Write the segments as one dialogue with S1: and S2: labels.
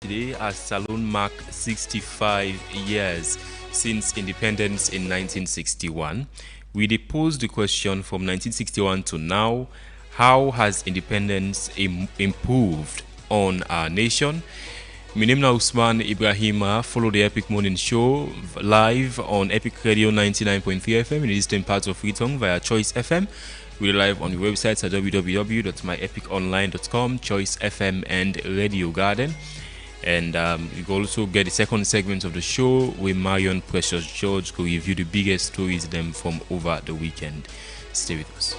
S1: today as Salone marked 65 years since independence in 1961. We posed the question from 1961 to now, how has independence improved on our nation? My name is Usman Ibrahima. Follow the Epic Morning Show live on Epic Radio 99.3 FM in the eastern parts of Freetown via Choice FM. We're live on the websites at www.myepiconline.com, Choice FM, and Radio Garden. And you can also get the second segment of the show with Marion Precious George who review the biggest stories them from over the weekend. Stay with us.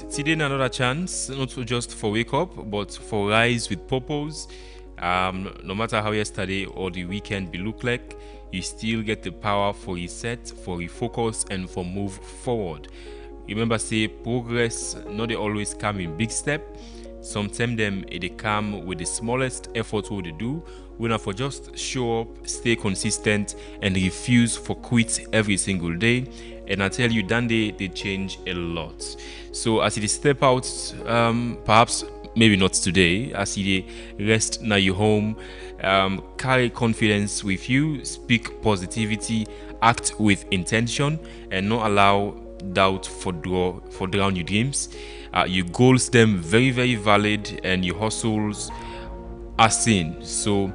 S1: Today another chance, not just for wake up, but for rise with purpose. No matter how yesterday or the weekend be look like, you still get the power for reset, for refocus, and for move forward. Remember, say progress not they always come in big step. Sometimes them they come with the smallest effort what they do. We not for just show up, stay consistent, and refuse for quit every single day. And I tell you, that day they change a lot. So as it step out, perhaps maybe not today, as it rest now you home, carry confidence with you, speak positivity, act with intention, and not allow doubt for drown your dreams. Your goals them very, very valid, and your hustles are seen. So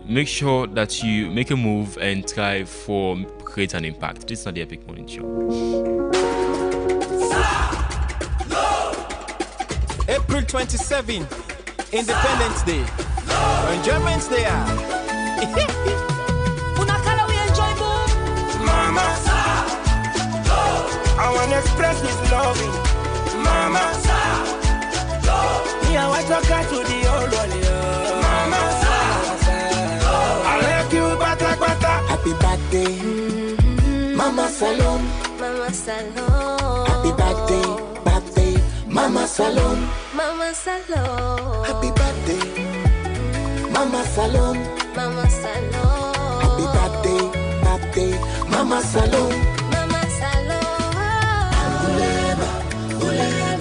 S1: make sure that you make a move and try for create an impact. This is not the Epic Morning Show.
S2: April 27, Independence Day. Enjoyment's there.
S3: Unakala we enjoy more.
S4: Mama, I wanna express this loving. Mama, me I want to go to the old one. Mama, I like you, bata. Happy birthday, Mama Salome.
S3: Mama Salome.
S4: Happy birthday, Mama Salome.
S3: Mama Salome.
S4: Happy birthday, Mama Salome.
S3: Mama Salome.
S4: Happy birthday, Mama Salome.
S3: Mama Salome.
S4: Ulema.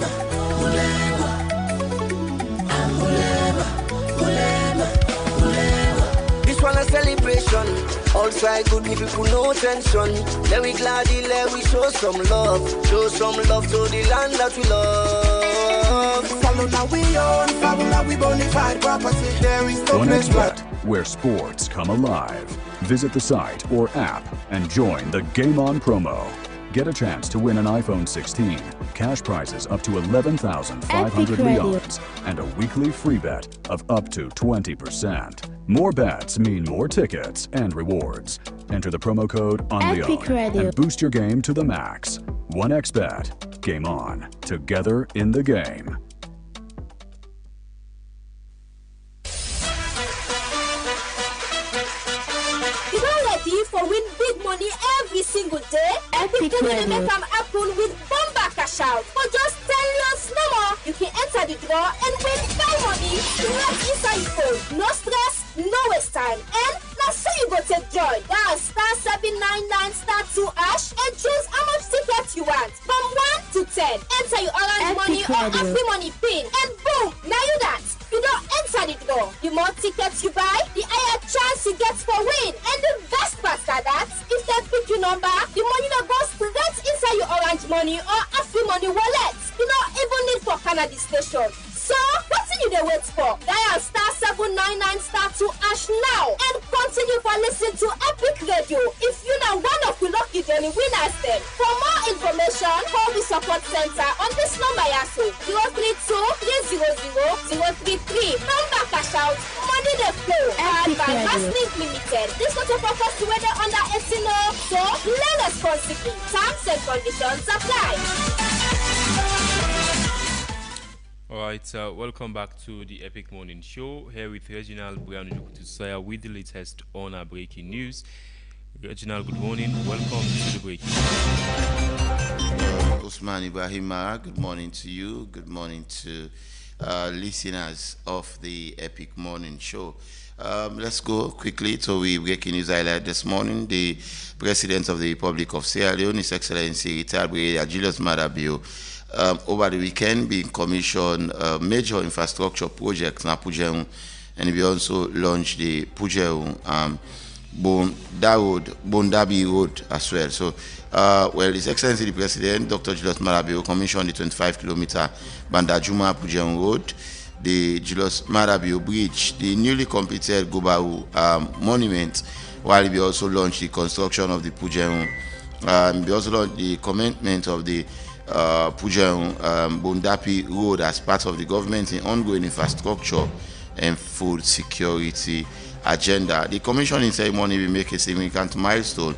S4: This one a celebration. All try good, give people no tension. Let we gladly, let we show some love. Show some love to the land that we love. Follow now we own, follow now we bonafide property. There is no place
S5: OneXBet, where sports come alive. Visit the site or app and join the Game On promo. Get a chance to win an iPhone 16, cash prizes up to 11,500 riyals, and a weekly free bet of up to 20%. More bets mean more tickets and rewards. Enter the promo code ONLYON and boost your game to the max. OneXBet, Game On, together in the game.
S3: You don't ready for win big money every single day? Epic Money make them happen with Bomba Cash Out. For just 10 years no more, you can enter the draw and win buy money right inside your phone. No stress, no waste time. And now so you go take joy. Dial *799*2# and choose how much tickets you want. From 1 to 10. Enter your orange money or happy money pin. And boom, now you that. You don't enter the draw. The more tickets you buy, the higher chance you get for win. And the best part of that, if they pick your number, the money that goes straight inside your orange money or happy money wallet. You don't even need for Canada station. So, what do you wait for? Dial *799*2# now and continue for listening to Epic Radio. If you know one of the lucky journey winners then. For more information, call the support center on this number yaso 032-300-033. Number Cash Out, money the flow. Powered by Masslink Limited. This not a purpose to whether under 18 so learn responsibly. Terms and conditions apply.
S1: Alright, welcome back to the Epic Morning Show. Here with Reginald Brown Tusaya with the latest on our breaking news. Reginald, good morning. Welcome to the breaking news.
S6: Usman Ibrahima, good morning to you. Good morning to listeners of the Epic Morning Show. Let's go quickly to the breaking news highlight this morning. The President of the Republic of Sierra Leone, His Excellency retired Brigadier Julius Maada Bio, over the weekend being commissioned major infrastructure projects in Pujeun, and we also launched the Pujeun Bondabi Road as well. So, His Excellency the President, Dr. Julius Maada Bio, commissioned the 25-kilometer Bandajuma Pujeun Road, the Julius Maada Bio Bridge, the newly completed Gobaru Monument, while we also launched the construction of the Pujeun. We also launched the commencement of the Pujeun Bondapi Road as part of the government's ongoing infrastructure and food security agenda. The commissioning ceremony will make a significant milestone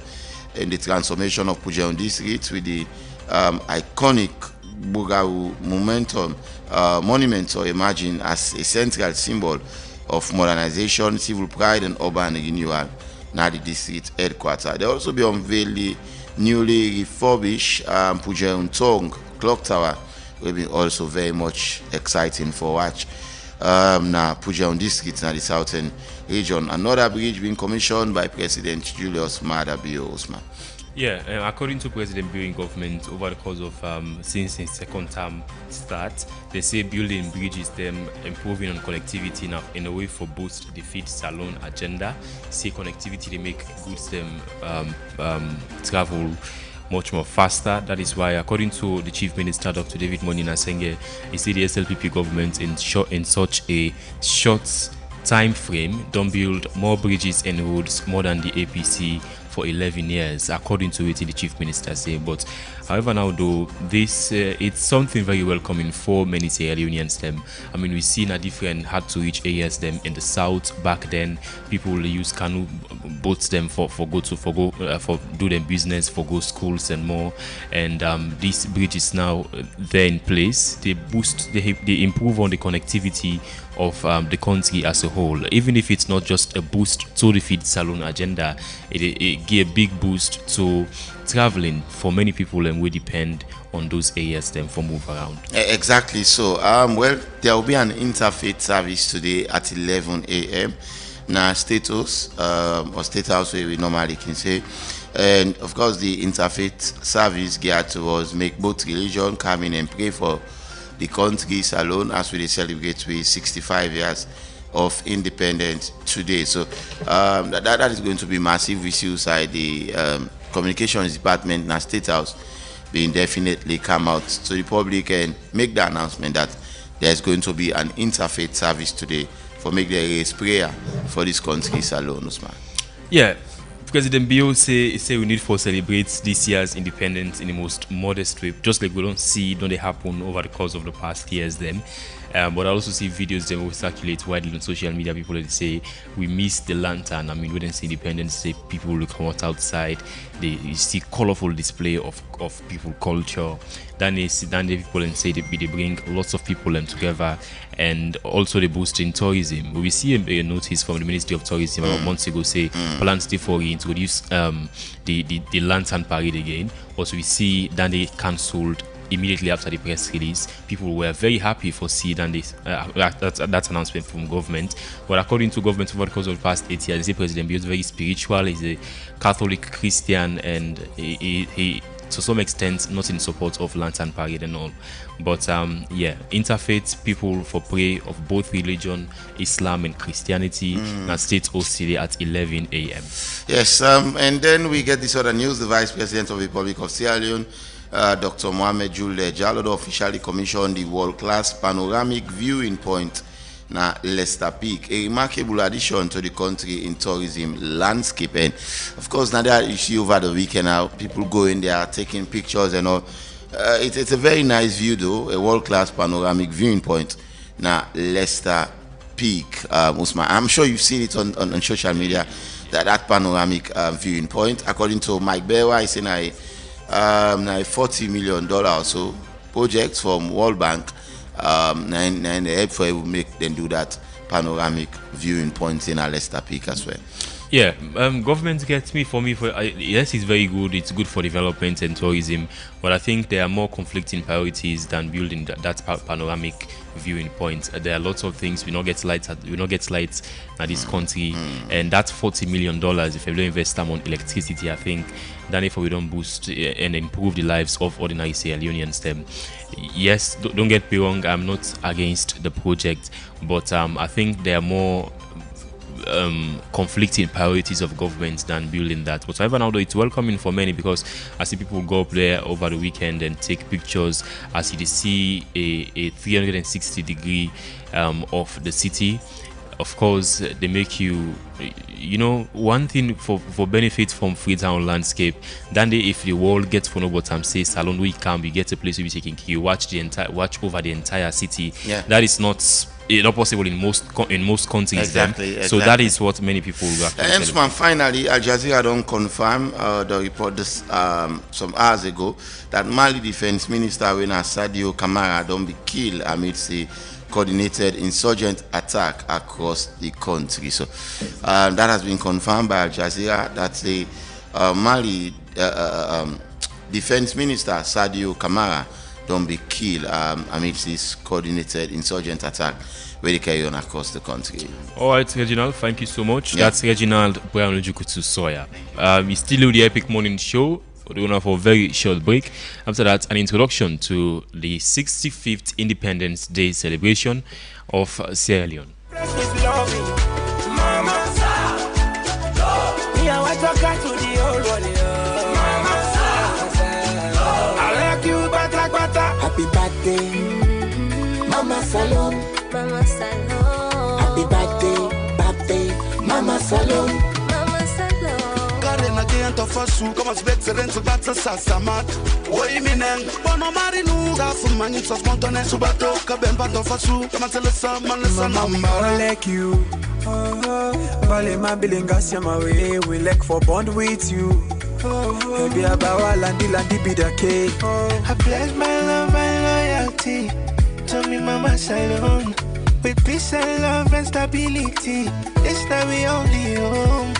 S6: in the transformation of Pujeun district with the iconic Gobaru monument emerging as a central symbol of modernization, civil pride, and urban renewal. Now the district headquarters. They also be unveiled the newly refurbished Pujeun Tong Clock Tower, will be also very much exciting for watch. Now Pujeun district in the southern region. Another bridge being commissioned by President Julius Maada Bio, Usman.
S1: Yeah, according to President Bio in government, over the course of since his second term start, they say building bridges, them improving on connectivity now in a way for boost the feed salon agenda. Say connectivity, they make goods them travel much more faster. That is why, according to the Chief Minister, Dr. David Monina Senge, he said the SLPP government in such a short time frame don't build more bridges and roads more than the APC for 11 years, according to what the Chief Minister said. But however, now though, this it's something very welcoming for many Sierra Leoneans. Them, I mean, we've seen a different hard to reach areas them in the south. Back then, people use canoe boats them for do them business, for go schools and more. And this bridge is now there in place. They improve on the connectivity of the country as a whole. Even if it's not just a boost to the feed salon agenda, it give a big boost to traveling for many people, and we depend on those areas then for move around.
S6: Exactly. So well, there will be an interfaith service today at 11 a.m. now status or state house, where we normally can say. And of course, the interfaith service geared towards make both religion come in and pray for the country salon as we celebrate with 65 years of independence today. So that is going to be massive. We see inside the communications department in our state house being definitely come out to the public and make the announcement that there's going to be an interfaith service today for make the race prayer for this country salon, Usman.
S1: Yeah. President Bio say we need to celebrate this year's independence in the most modest way, just like we don't they happen over the course of the past years then. But I also see videos that will circulate widely on social media. People that say we miss the lantern. I mean, we didn't see Independence Day. People will come out outside. You see colorful display of people culture. Then they people and say they bring lots of people together, and also they boost in tourism. We see a notice from the Ministry of Tourism about months ago say plans to introduce the lantern parade again. But we see that they cancelled immediately after the press release. People were very happy for seeing that announcement from government. But according to government, over the course of the past 8 years, the President Bio is very spiritual. He's a Catholic Christian, and he to some extent not in support of lantern parade and all. But yeah, interfaith people for pray of both religion, Islam and Christianity, at State OCD at 11 a.m.
S6: Yes, and then we get this other news. The Vice President of the Republic of Sierra Leone, Dr. Mohamed Jules Jallodo, officially commissioned the world-class panoramic viewing point na Leicester Peak, a remarkable addition to the country in tourism landscape. And of course, now that you see over the weekend how people go in there taking pictures and all, it's a very nice view though, a world-class panoramic viewing point na Leicester Peak. Usman, I'm sure you've seen it on social media, that panoramic viewing point. According to Mike Bewa, it's in a $40 million or so project from World Bank and help for it will make them do that panoramic viewing point in Leicester Peak as well.
S1: Yeah, government gets me for yes, it's very good. It's good for development and tourism, but I think there are more conflicting priorities than building that panoramic viewing point. There are lots of things we not get lights at this country, and that's $40 million. If we don't invest them on electricity, I think then if we don't boost and improve the lives of ordinary Sierra Leoneans, them. Yes, don't get me wrong. I'm not against the project, but I think there are more conflicting priorities of government than building that. But however, now though, it's welcoming for many, because I see people go up there over the weekend and take pictures as you see a 360-degree of the city. Of course, they make you know, one thing for benefit from Freetown landscape, then if the world gets for no say salon we can we get a place where we taking you watch over the entire city.
S6: Yeah.
S1: That is not possible in most countries.
S6: Exactly.
S1: So that is what many people
S6: and finally, Al Jazeera don't confirm the report this, some hours ago that Mali Defense Minister Sadio Kamara don't be killed amidst the coordinated insurgent attack across the country. So that has been confirmed by Al Jazeera that the Mali Defense Minister Sadio Kamara don't be killed amidst this coordinated insurgent attack where they carry on across the country.
S1: All right, Reginald, thank you so much. Yeah. That's Reginald Brown-Ojukutu Soya. We still do the Epic Morning Show. We're going to have a very short break. After that, an introduction to the 65th Independence Day celebration of Sierra Leone.
S4: Happy birthday, Mama Salon. Mama Salon. Happy birthday, Mama Salon. Mama Salon. Karen again to fasu, come as veteran to battle sasamat. Oi mineng, bono marinu, gafu mani sos montone subato, kabemba to fasu, come tell us some man listen. Mama like you. Vale my bilinga siama we like for bond with you. Baby abawa landi be the cake. I pledge my love and loyalty. Tell me Mama Salon. With peace and love and stability, it's now we only home.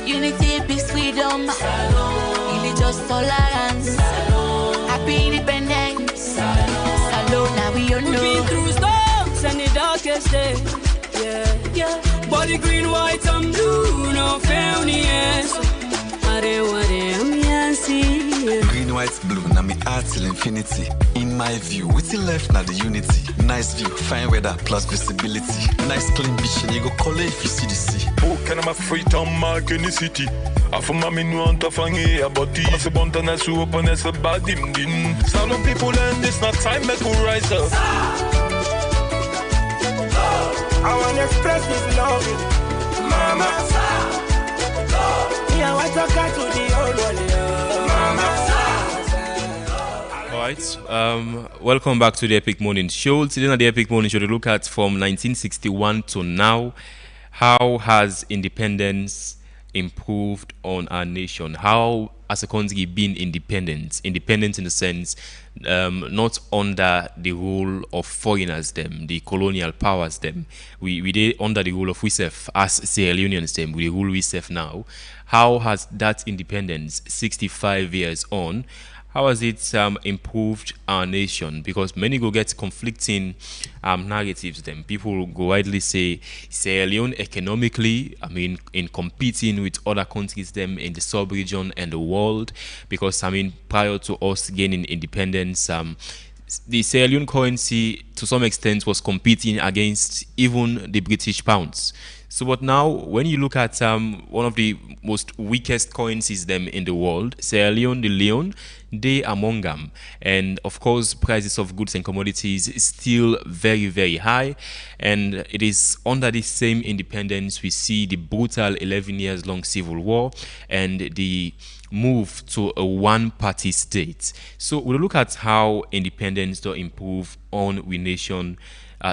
S4: Unity, peace, freedom, religious tolerance, happy independence. Salon, now we all know. We've been through storms and the darkest day. Yeah. Body green, white and blue, no fairness. Green, white, blue, now me art till infinity. In my view, what's left now the unity. Nice view, fine weather plus visibility. Nice clean beach and you go call it if you see the sea.
S7: Oh, can I Freetown mark in the city? After mommy no want to find a body. As a bonta na su open as a bad dim din. Some people learn this not time make we rise up. I wanna express this love, Mama.
S1: Alright, welcome back to the Epic Morning Show. Today on the Epic Morning Show, we look at from 1961 to now, how has independence improved on our nation? How has a country been independent? Independent in the sense, not under the rule of foreigners, them, the colonial powers, them. We did under the rule of WISEF as Sierra Leoneans, them. We rule WISEF now. How has that independence, 65 years on, how has it improved our nation? Because many go get conflicting narratives. Then people go widely say Sierra Leone economically, I mean, in competing with other countries, them in the sub-region and the world. Because I mean, prior to us gaining independence, the Sierra Leone currency to some extent was competing against even the British pounds. So, but now when you look at one of the most weakest currencies them in the world, Sierra Leone, the Leone, they among them, and of course prices of goods and commodities is still very, very high, and it is under this same independence we see the brutal 11 years long civil war and the move to a one-party state. So we'll look at how independence does improve on we nation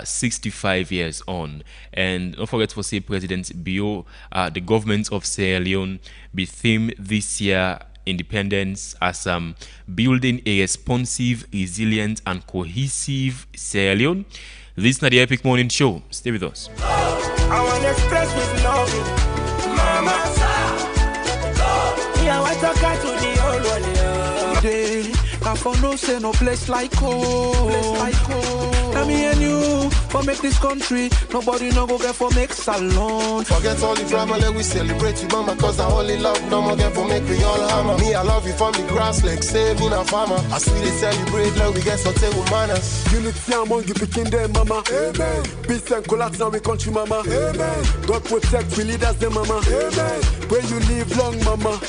S1: 65 years on. And don't forget to say President Bio, the government of Sierra Leone, be theme this year independence as building a responsive, resilient, and cohesive Sierra Leone. This is not the Epic Morning Show. Stay with us.
S8: I want to express this love, Mama. Yeah, I talk to the old one. I for no say no place like home. Let me and you for make this country. Nobody no go get for make salon.
S9: Forget all the drama, let we celebrate you, mama. Cause I only love no more get for make we all hammer. Me, I love you from the grass, like saving a farmer. I see they celebrate, like we get something with manners.
S10: Unity among you picking them, mama. Amen. Peace and collapse now we country, mama. Amen. God protect we leaders, them, mama. Amen. Where you live long, mama.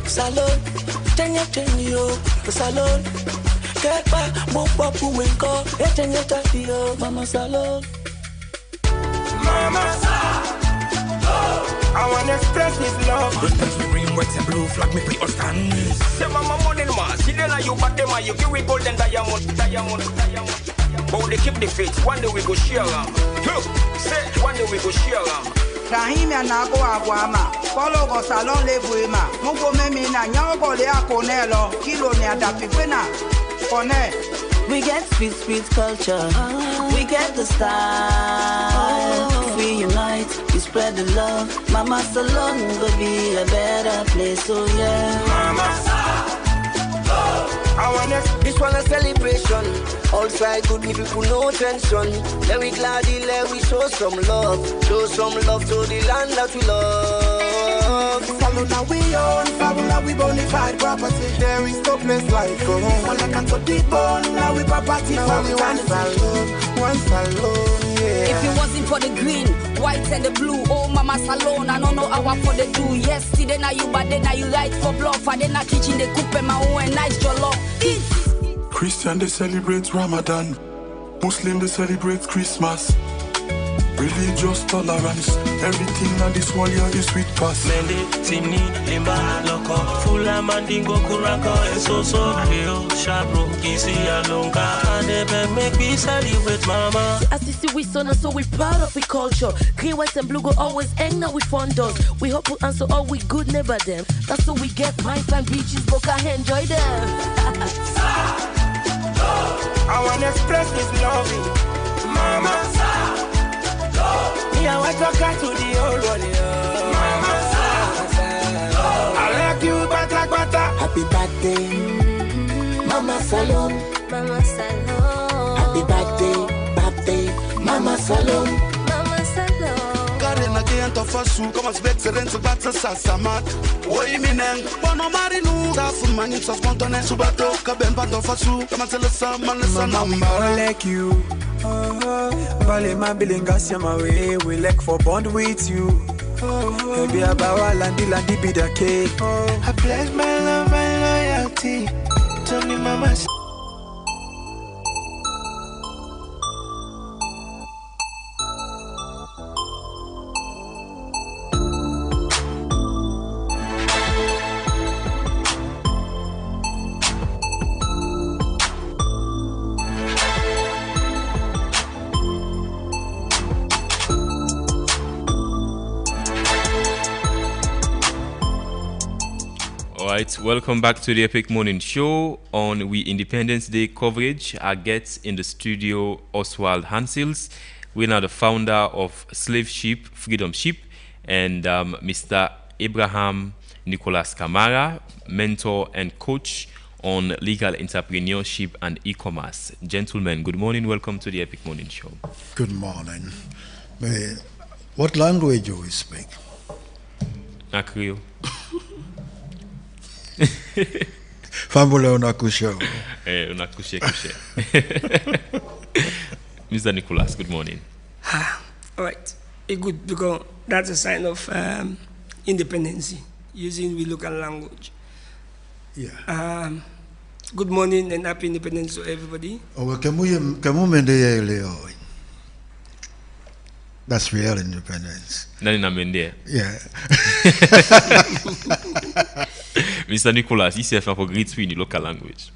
S4: Salon, salon, kepa, mopapu wenko, etenyetadio, mama salon.
S8: Mama, I want to express this love.
S11: Respect me green, white and blue flag, me play us stand.
S8: Say mama money ma, see then you but them you give we golden diamond. But they keep the faith, one day we go share them. Say one day we go share them.
S12: Rahimia nago agwama, follow go salon lebuema, mugo memi na nyago le akonelo, kilo ne adapipena, kone.
S13: We get sweet culture, we get the style. If we unite, we spread the love. Mama Salon will be a better place, so yeah.
S8: Mama,
S4: this one a celebration. All side good, me people no tension. Let we gladly, let we show some love. Show some love to the land that we love.
S8: Salona we own, Fabula we bonafide property. There is no place like home. All I can to the bone, now we property. Now we one salon, yeah.
S14: If it wasn't for the green, white and the blue, oh mama salon, I don't know how for the do. Yesterday now you bad, then now you right for bluff. I then not kitchen they cook my own nice jollof.
S10: Christian they celebrate Ramadan, Muslim they celebrate Christmas. Religious tolerance, everything on this world yeah, is sweet pass.
S15: Mende, Timni, Limba, Loko, Fula, Mandingo, Kurango, and so Rio, Shabro, Kisi, Alonga, and they make me celebrate mama.
S16: As you see, we son and so we proud of we culture. Green, white, and blue go always hang out with fun dogs. We hope we answer all we good neighbor them. That's how we get pines and beaches, but I enjoy them.
S8: I want to express this love, mama. Yeah, I talk to the old one, Mama, I like you, bata.
S4: Happy birthday, Mama Salon.
S13: Mama Salon.
S4: Happy birthday, Mama Salon.
S13: Mama Salon.
S10: Karen again to fasu, come as veteran to battle sasamat. Oi mineng, bono marinu, tafu mani sa spontane subato, kabemba to fasu, come as lesa manesa na
S2: Mama, I like you. Vale my bilinga my way, we like for bond with you. Baby abawa landi be the cake.
S8: I pledge my love and loyalty to me, mama.
S1: Alright, welcome back to the Epic Morning Show. On We Independence Day coverage, our guest in the studio, Oswald Hansils. We're now the founder of Slave Ship, Freedom Ship, and Mr. Abraham Nicholas Kamara, mentor and coach on legal entrepreneurship and e-commerce. Gentlemen, good morning. Welcome to the Epic Morning Show.
S17: Good morning. What language do we speak?
S1: Nakrio.
S17: Fambule unakusha.
S1: Unakushe. Mr. Nicholas, good morning.
S18: All right. Good, because that's a sign of independence, using the local language.
S17: Yeah.
S18: Good morning and happy independence to everybody.
S17: That's real independence.
S1: Yeah. Mr. Nicholas, he's here for great speed in the local language.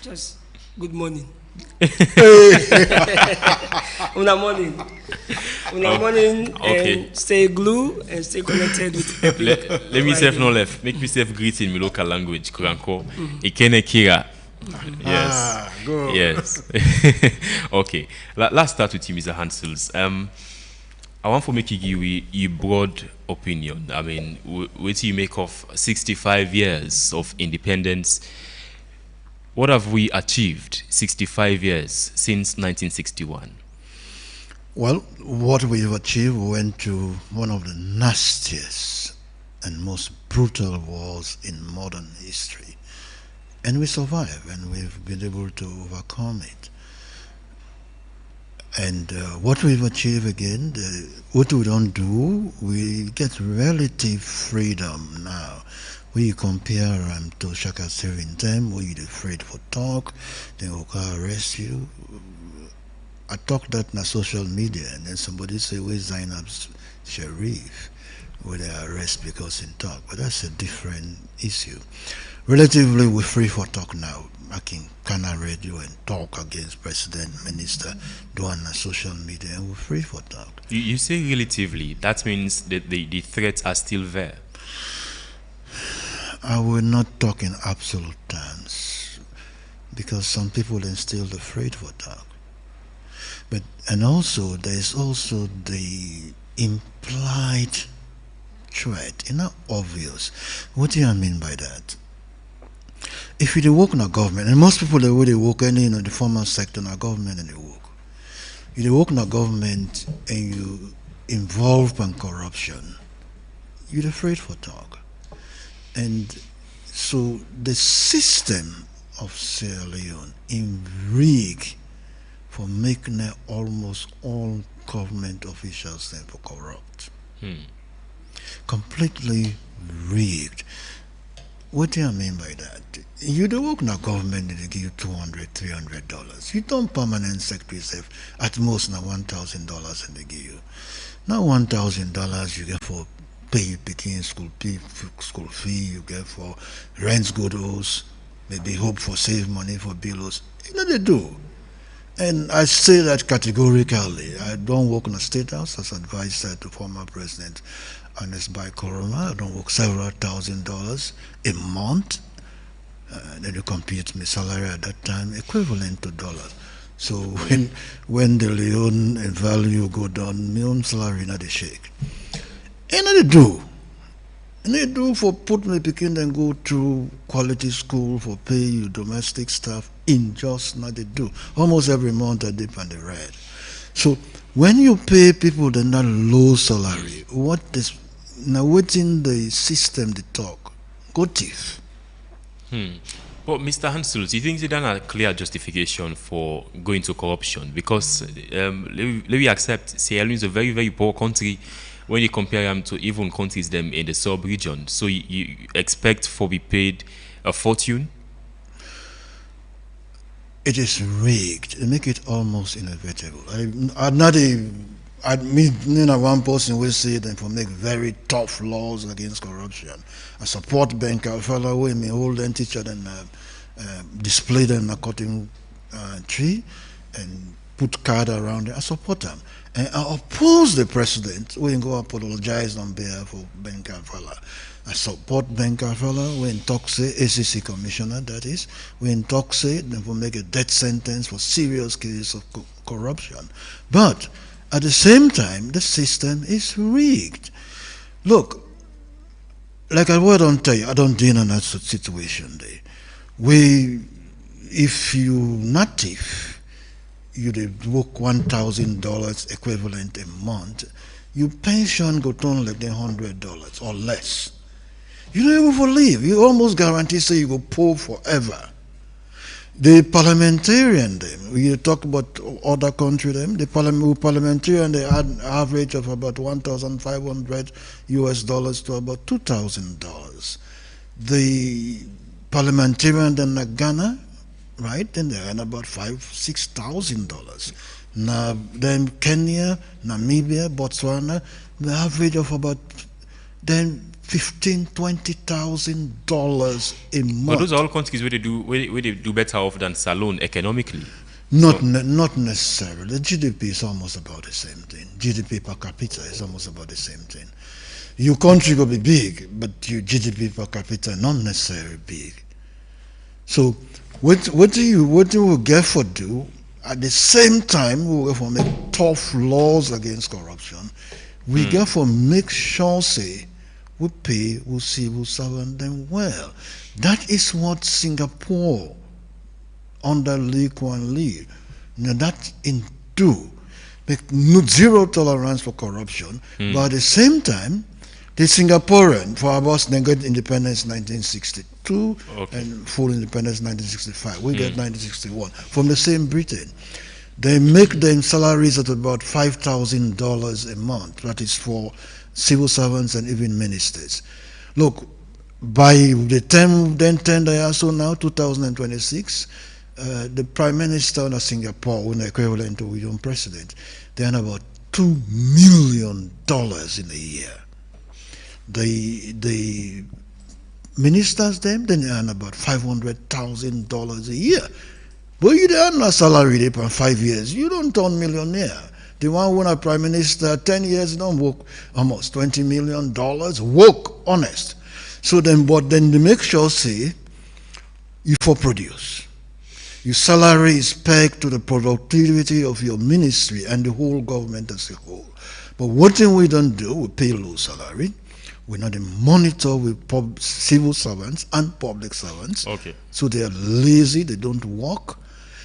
S18: Just good morning. Good morning. Good morning.
S1: Okay.
S18: And stay glued and stay connected with
S1: Let me say no left. Make me self greet in my local language. Kuranko. Ikene Kira. Yes.
S17: Good.
S1: Yes. Okay. Let's start with you, Mr. Hansels. I want to make you a broad opinion. I mean, what do you make of 65 years of independence? What have we achieved 65 years since 1961?
S17: Well, what we've achieved, we went to one of the nastiest and most brutal wars in modern history. And we survived, and we've been able to overcome it. And what we've achieved again, what we don't do, we get relative freedom now. We compare to Shaka serving time, where you're afraid for talk, then we'll arrest you. I talk that on social media, and then somebody say, where's Zainab's Sharif? Where they arrest because in talk. But that's a different issue. Relatively, we're free for talk now. I can Kana radio and talk against president, minister, do on social media, and we're free for talk.
S1: You say relatively, that means that the threats are still there.
S17: I will not talk in absolute terms, because some people are still afraid for talk. But, and also, there is also the implied threat, not obvious. What do I mean by that? If you work in a government, and most people the way they work any in the formal sector in a government and they work. You work in a government and you involve in corruption, you're afraid for talk. And so the system of Sierra Leone in rig for making almost all government officials then for corrupt. Completely rigged. What do I mean by that? You don't work in a government and they give you $200, $300. You don't permanent secretary have at most now $1,000 and they give you. Now $1,000 you get for pay picking school fee, you get for rents good house, maybe hope for save money for bills. You know they do. And I say that categorically. I don't work in a state house as advisor to former president Ernest Bai Koroma. I don't work several $1,000s a month. Then you compute my salary at that time equivalent to dollars. So when the Leone value go down, my own salary not a shake. And they do. And they do for put my picking and go to quality school for pay you domestic stuff in just not they do. Almost every month I dip on the red. So when you pay people that not low salary, what is now within the system they talk? Go thief.
S1: But Mr. Hansel, do you think there's a clear justification for going to corruption? Because let me accept Sierra Leone is a very, very poor country when you compare them to even countries them in the sub-region. So you expect for be paid a fortune?
S17: It is rigged. It make it almost inevitable. I mean, one person will say that for make very tough laws against corruption. I support Ben Kalfala, who me hold and teacher and display them in a cutting tree and put card around it. I support them. And I oppose the president when go apologize on behalf of Ben Kalfala. I support Ben Kalfala when talk say ACC commissioner, that is, when talk say then for make a death sentence for serious cases of corruption. But at the same time, the system is rigged. Look, like I don't tell you, I don't deal in that situation there. If you native, you work $1,000 equivalent a month, your pension go down like $100 or less. You don't even for leave. You almost guarantee say you go poor forever. The parliamentarian them, we talk about other country them, the parliamentarian they had an average of about $1,500 to about $2,000. The parliamentarian in Ghana, right, then they earn about $6,000. Now then Kenya, Namibia, Botswana, the average of about then $15,000-$20,000 a month.
S1: But those are all countries where they do better off than Salone economically.
S17: Not necessarily. The GDP is almost about the same thing. GDP per capita is almost about the same thing. Your country will be big, but your GDP per capita not necessarily big. So what do you get for do? At the same time, we will for make tough laws against corruption. We get for make sure say we pay we civil servant them well. That is what Singapore under Lee Kuan Yew. Now that in do make zero tolerance for corruption, but at the same time, the Singaporean for about they got independence 1962 and full independence 1965. We get 1961 from the same Britain. They make them salaries at about $5,000 a month. That is for civil servants and even ministers. Look, by the time then 10 years so now, 2026, the Prime Minister of Singapore, when equivalent to young president, they earn about $2 million in a year. The ministers them, then they earn about $500,000 a year. But you don't earn a salary for 5 years. You don't turn millionaire. The one who a prime minister 10 years don't work almost $20 million. Work honest. So then, but then they make sure say you for produce. Your salary is pegged to the productivity of your ministry and the whole government as a whole. But what thing we don't do, we pay low salary. We not monitor with civil servants and public servants.
S1: Okay.
S17: So they are lazy, they don't work.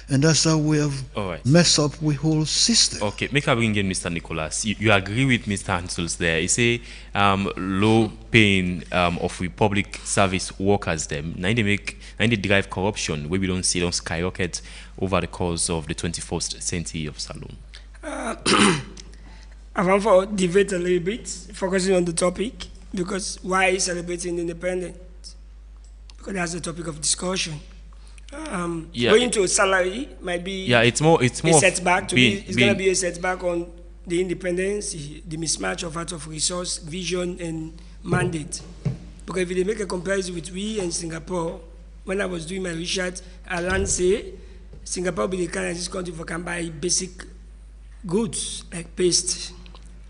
S17: And that's how we have messed up the whole system.
S1: Okay, make I bring in Mr. Nicholas. You agree with Mr. Hansels there. He say low paying of the public service workers them. Now they drive corruption where we don't see them skyrocket over the course of the 21st century of Salone.
S18: I want to debate a little bit, focusing on the topic, because why celebrating independence? Because that's the topic of discussion. Going to a salary might be
S1: it's more
S18: a setback. It's going to be a setback on the independence, the mismatch of resource, vision, and mandate. Because if you make a comparison with we and Singapore, when I was doing my research, I learned say Singapore be the kind of this country for can buy basic goods like paste,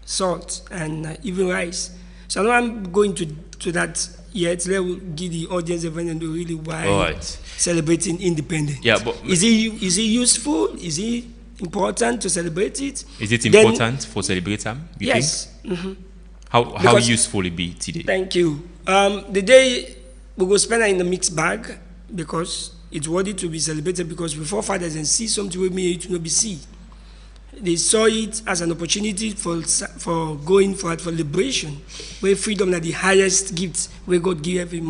S18: salt, and even rice. So I'm not going to that yet. Let me give the audience a friend and do really why celebrating independence.
S1: Yeah, but
S18: is it useful? Is it important to celebrate it?
S1: Is it important for celebrating?
S18: Yes.
S1: Think? How useful it be today?
S18: Thank you. The day we go spend it in the mixed bag because it's worthy to be celebrated because we forefathers and see something with me to not be see. They saw it as an opportunity for going for liberation, where freedom is the highest gift where God give every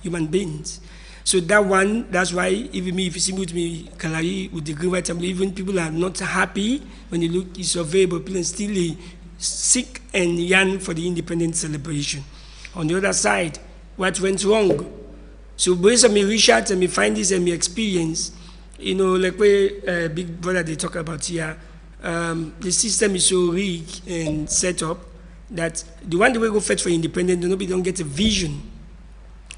S18: human beings. So that's why even me, if you see with me, Kalari, with the green white family, even people are not happy when you look, you survey, but people are still sick and yearn for the independent celebration. On the other side, what went wrong? So based on my research and me find this and my experience, you know, like where Big Brother they talk about here, the system is so rigged and set up that the one that we go fight for independence, nobody don't get a vision.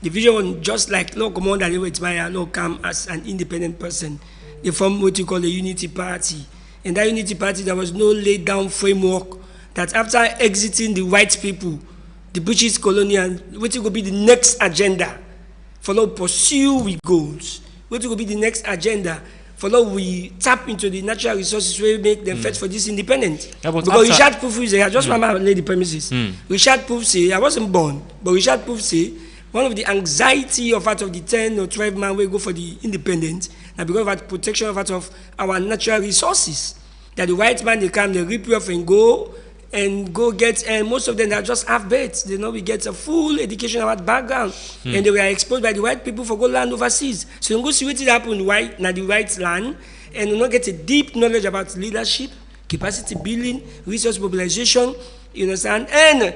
S18: The vision was just like no commander they wait by no come as an independent person. They form what you call a unity party. And that unity party there was no laid down framework that after exiting the white people, the British colonial, what will be the next agenda for now pursue we goals. What will be the next agenda for now we tap into the natural resources where we make them fight for this independence. Yeah, because Richard Proof say, I just remember lay the premises. Richard Proof say, I wasn't born, but Richard Proof say, one of the anxiety of out of the 10 or 12 man we go for the independence, and because of that protection of out of our natural resources, that the white man they come, they rip you off and go get, and most of them are just half-baked. They know we get a full education about background, and they were exposed by the white people for go land overseas. So you go see what happened in the white land, and you not get a deep knowledge about leadership, capacity building, resource mobilization, you understand, and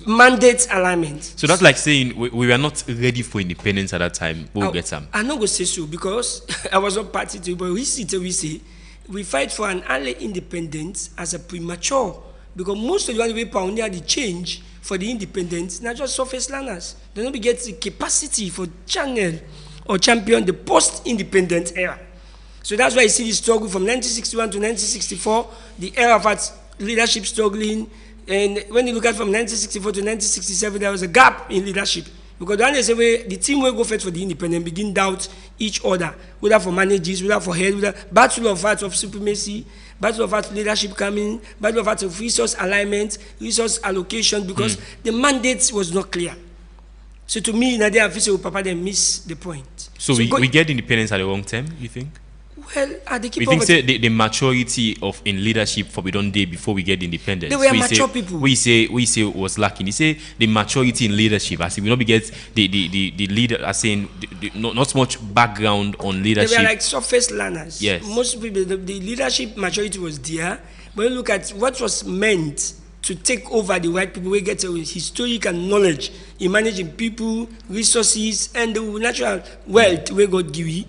S18: mandate alignment.
S1: So that's like saying we were not ready for independence at that time. We'll get some.
S18: I'm not going to say so because I was not party to it, but we say we fight for an early independence as a premature. Because most of the one we pioneer the change for the independence, not just surface learners. They don't get the capacity for channel or champion the post-independent era. So that's why you see the struggle from 1961 to 1964, the era of art leadership struggling. And when you look at from 1964 to 1967, there was a gap in leadership. Because the team will go first for the independent, begin doubt each other, whether for managers, whether for head, whether battle of arts of supremacy, battle of arts leadership coming, battle of arts of resource alignment, resource allocation, because the mandate was not clear. So to me, Nadia official Papa they miss the point.
S1: So we get independence at the wrong time, you think?
S18: Well, at the
S1: we think the maturity of in leadership for we don't day before we get independence.
S18: They were mature people.
S1: We say was lacking. They say the maturity in leadership. As we not get the leader. As saying not so much background on leadership.
S18: They were like surface learners.
S1: Yes.
S18: Most people the leadership maturity was there. But you look at what was meant to take over the white people, we get a historical knowledge in managing people, resources, and the natural wealth we got give.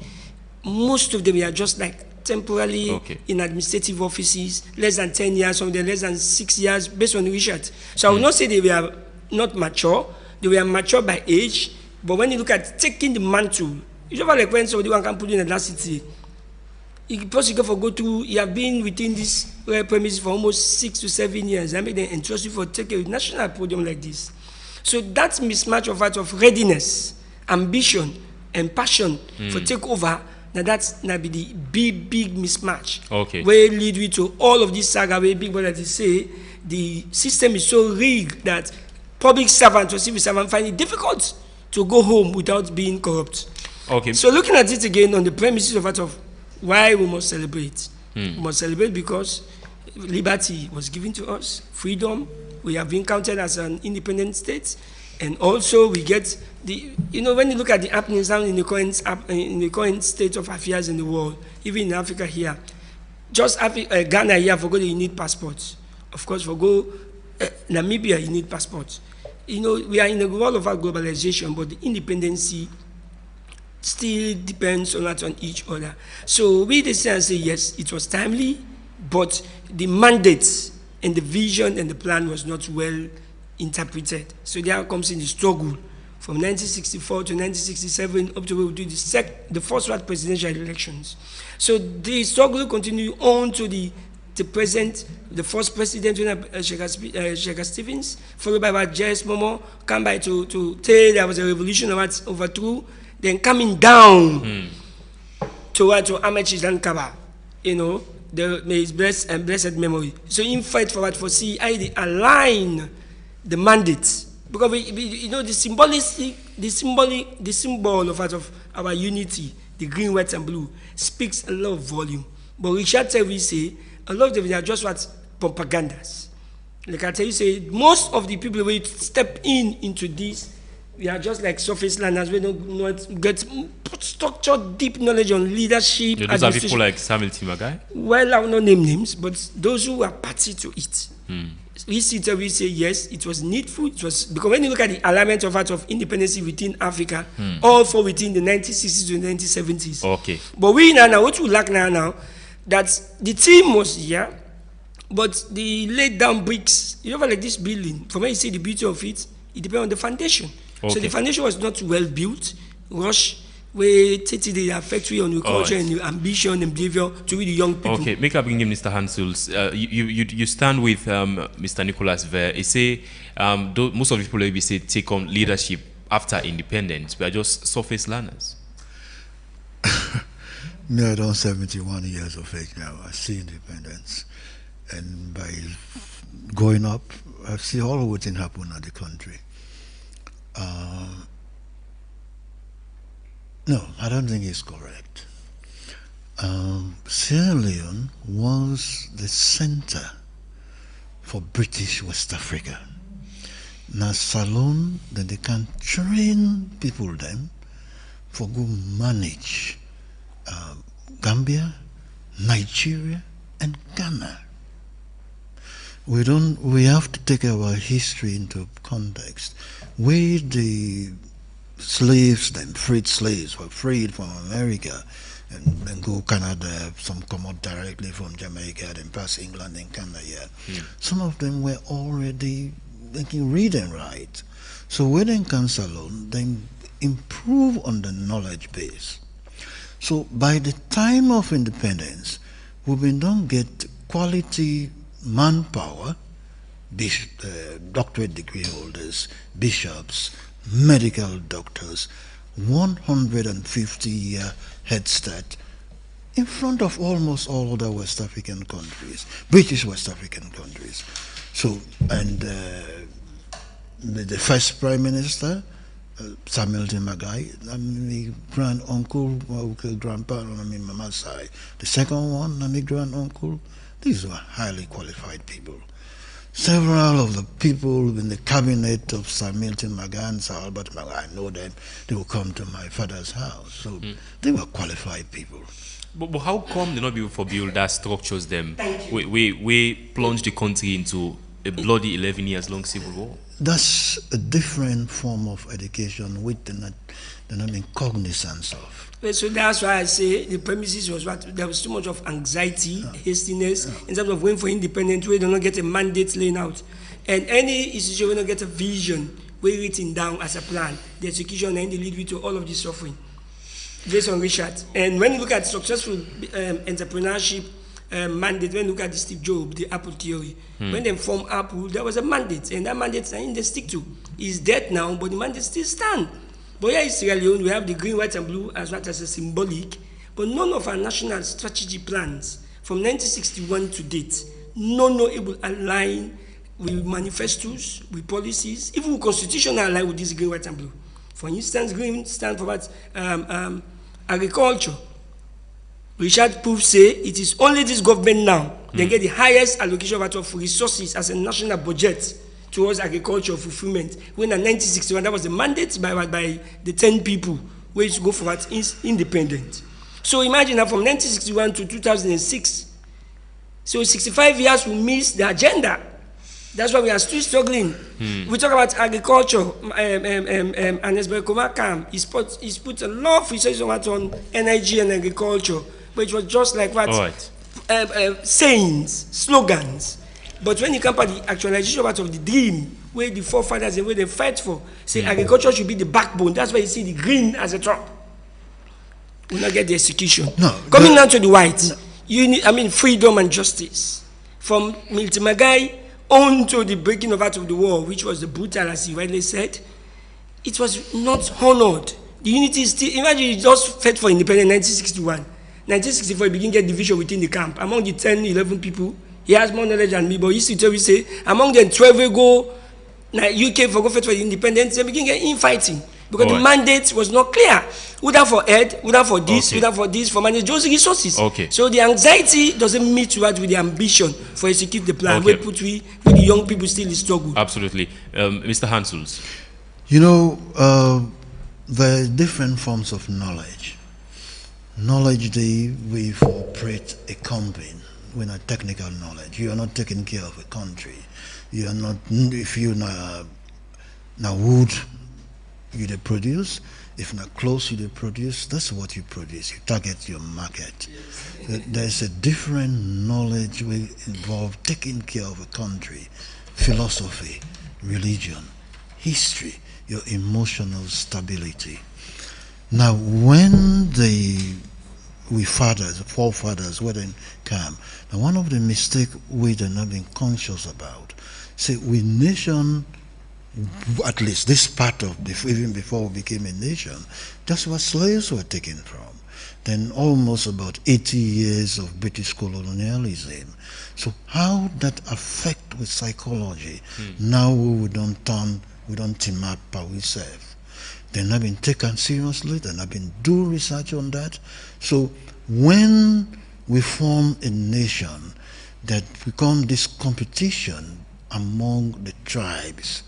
S18: Most of them are just like temporarily in administrative offices, less than 10 years, some of them less than 6 years, based on research. So I would not say they were not mature. They were mature by age, but when you look at taking the mantle, you know, like when somebody can put in a last city, you possibly go through, you have been within this premises for almost 6 to 7 years. I mean, they entrust you for taking a national podium like this. So that mismatch of art of readiness, ambition, and passion for takeover. Now that's not be the big mismatch.
S1: Okay.
S18: Where lead we to all of this saga where big brother they say the system is so rigged that public servants or civil servants find it difficult to go home without being corrupt.
S1: Okay.
S18: So looking at it again on the premises of why we must celebrate. We must celebrate because liberty was given to us, freedom. We have been counted as an independent state. And also we get when you look at the happenings now in the current state of affairs in the world, even in Africa here, just Ghana here, for go you need passports. Of course, for go Namibia, you need passports. We are in the world of our globalization, but the independency still depends on each other. So we decide and say, yes, it was timely, but the mandate and the vision and the plan was not well interpreted. So there comes in the struggle from 1964 to 1967 up to where we do the first round presidential elections. So the struggle continued on to the present, the first president, Sheikh Stevens, followed by J.S. Momo, come by to tell there was a revolution overthrew, then coming down to Ahmed Shidan Kaba, may his blessed memory. So in fight for what for CI, align the mandate, because the symbol of our unity, the green, white, and blue, speaks a lot of volume. But Richard tell we say a lot of them are just what propagandas. Like I tell you, say most of the people who step into this, we are just like surface learners. We don't get structured, deep knowledge on leadership.
S1: Those are people like Samuel Timagai?
S18: Well, I will not name names, but those who are party to it. We say yes, it was needful. It was because when you look at the alignment of independence within Africa, all for within the 1960s to 1970s.
S1: Okay.
S18: But we now what we lack now that the team was here, but the laid down bricks, like this building. From where you see the beauty of it, it depends on the foundation. Okay. So the foundation was not well built. Rush where the factory on your culture and your ambition and behavior to the young people.
S1: Okay, make up begin, Mr. Hansels. You stand with Mr. Nicholas Ver. He say most of the people will say take on leadership after independence. We are just surface learners.
S17: Me, I don't 71 years of age now. I see independence, and by growing up, I see all what things happen in the country. No, I don't think it's correct. Sierra Leone was the center for British West Africa. Now, Salon, then they can train people then for go manage Gambia, Nigeria, and Ghana. We have to take our history into context. Where the slaves, then freed slaves, were freed from America and go Canada, some come out directly from Jamaica, then pass England and Canada. Some of them were already making read and write. So when they can Salon, then improve on the knowledge base. So by the time of independence, we don't get quality manpower, doctorate degree holders, bishops, medical doctors, 150-year head start in front of almost all other West African countries, British West African countries. So, and the first Prime Minister, Samuel Magai, my grand-uncle, grandpa on my mama's side. The second one, my grand-uncle, these were highly qualified people. Several of the people in the cabinet of Sir Milton Magai and Sir Albert Magai, I know them, they will come to my father's house. So they were qualified people.
S1: But how come they not be able to build that structures them? We plunge the country into a bloody 11 years long civil war?
S17: That's a different form of education which they're not in cognizance of.
S18: So that's why I say the premises was what there was too much of anxiety, hastiness, in terms of waiting for independence, where they don't get a mandate laying out. And any institution will not get a vision, where written down as a plan, the execution and the lead to all of this suffering. Based on Richard. And when you look at successful entrepreneurship mandate, when you look at the Steve Jobs, the Apple theory, when they formed Apple, there was a mandate, and that mandate they stick to. It's dead now, but the mandate still stands. But here in Sierra Leone, we have the green, white, and blue as well as a symbolic, but none of our national strategy plans from 1961 to date, none are able to align with manifestos, with policies, even with constitutional align with this green, white, and blue. For instance, green stands for what? Agriculture. Richard Proof say it is only this government now they get the highest allocation of resources as a national budget towards agriculture fulfillment. When in 1961, that was the mandate by the 10 people where to go for what is independent. So imagine that from 1961 to 2006. So 65 years we miss the agenda. That's why we are still struggling. We talk about agriculture, and Esbel Komakam, he's put a lot of research on energy and agriculture, but it was just like what? Sayings, slogans. But when you come to the actualization of the dream, where the forefathers and where they fight for, say agriculture should be the backbone. That's why you see the green as a top. We will not get the execution. No, coming down to the white, you need, freedom and justice. From Milton Magai on to the breaking of out of the war, which was the brutal, as he rightly said, it was not honored. The unity is still, imagine you just fought for independence in 1961. 1964, you begin to get division within the camp. Among the 10, 11 people, he has more knowledge than me, but he still say, among them 12 ago, UK for go fight for the independence, they begin getting infighting. Because the mandate was not clear. Without for aid, without for this, without for this, for manage those resources. So the anxiety doesn't meet with the ambition for execute the plan. We put with the young people still in struggle.
S1: Absolutely. Mr. Hansels.
S17: You know, there are different forms of knowledge. Knowledge the way you operate a company with a technical knowledge. You are not taking care of a country. You are not, if you now wood, you they produce. If not clothes, you they produce. That's what you produce. You target your market. There's a different knowledge we involve taking care of a country, philosophy, religion, history, your emotional stability. Now, when we forefathers, were in camp, now one of the mistakes we have not been conscious about, say we nation. At least this part of even before we became a nation, that's where slaves were taken from. Then almost about 80 years of British colonialism. So how that affect with psychology? Now we don't team up by ourselves. They're not been taken seriously. They're not been do research on that. So when we form a nation, that become this competition among the tribes.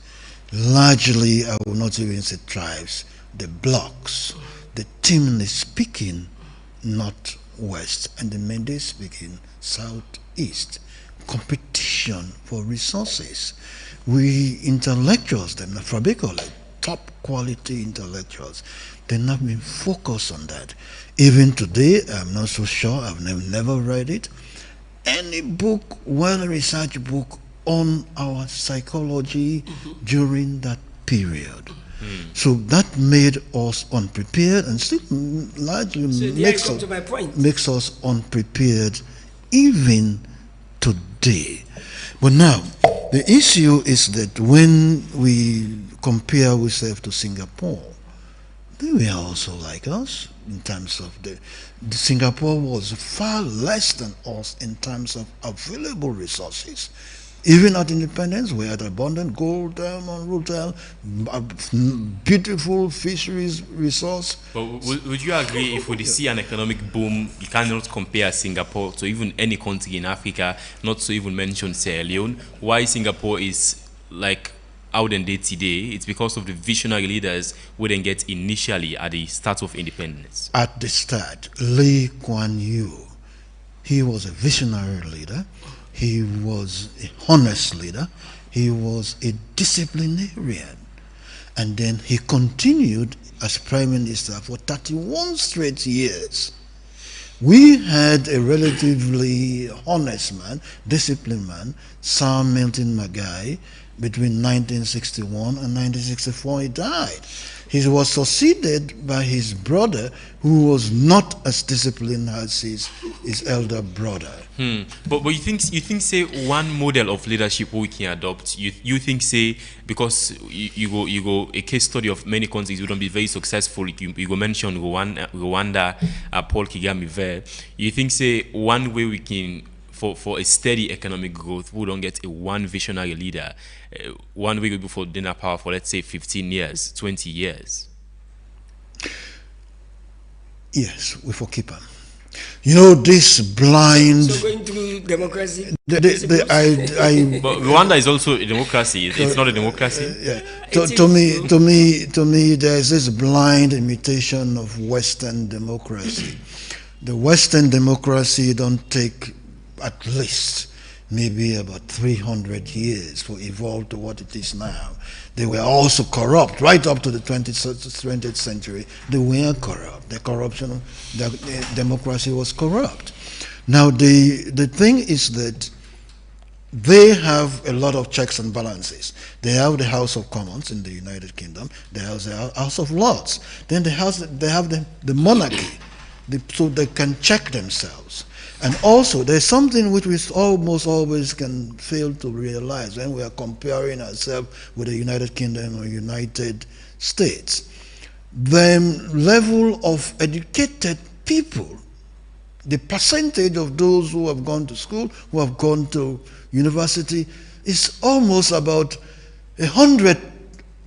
S17: Largely, I will not even say tribes, the blocks, the Timni speaking northwest and the Mende speaking southeast. Competition for resources. We intellectuals, the Frabicole, top quality intellectuals, they've not been focused on that. Even today, I'm not so sure, I've never read it. Any book, well-researched book on our psychology during that period. So that made us unprepared, and still largely makes us unprepared even today. But now, the issue is that when we compare ourselves to Singapore, they were also like us in terms of the Singapore was far less than us in terms of available resources. Even at independence, we had abundant gold, diamond, rutile, beautiful fisheries resource.
S1: But would you agree if we see an economic boom, you cannot compare Singapore to even any country in Africa, not to even mention Sierra Leone? Why Singapore is like out and day today? It's because of the visionary leaders we didn't get initially at the start of independence.
S17: At the start, Lee Kuan Yew, he was a visionary leader. He was a honest leader. He was a disciplinarian. And then he continued as Prime Minister for 31 straight years. We had a relatively honest man, disciplined man, Sir Milton Magai. Between 1961 and 1964, he died. He was succeeded by his brother, who was not as disciplined as his elder brother.
S1: But you think say one model of leadership we can adopt? You think say because you go a case study of many countries who don't be very successful. You go mention Rwanda, Paul Kagame there. You think say one way we can for a steady economic growth, we don't get a one visionary leader, one way before dinner power for let's say 15 years, 20 years.
S17: Yes, we for keep him. You know, this blind.
S18: So going through democracy.
S17: But
S1: Rwanda is also a democracy. It's not a democracy.
S17: Yeah. To me, there's this blind imitation of Western democracy. The Western democracy don't take at least maybe about 300 years for evolve to what it is now. They were also corrupt right up to the 20th century. They were corrupt. The corruption, the democracy was corrupt. Now the thing is that they have a lot of checks and balances. They have the House of Commons in the United Kingdom. They have the House of Lords. Then they have the monarchy, so they can check themselves. And also, there's something which we almost always can fail to realize when we are comparing ourselves with the United Kingdom or United States. The level of educated people, the percentage of those who have gone to school, who have gone to university, is almost about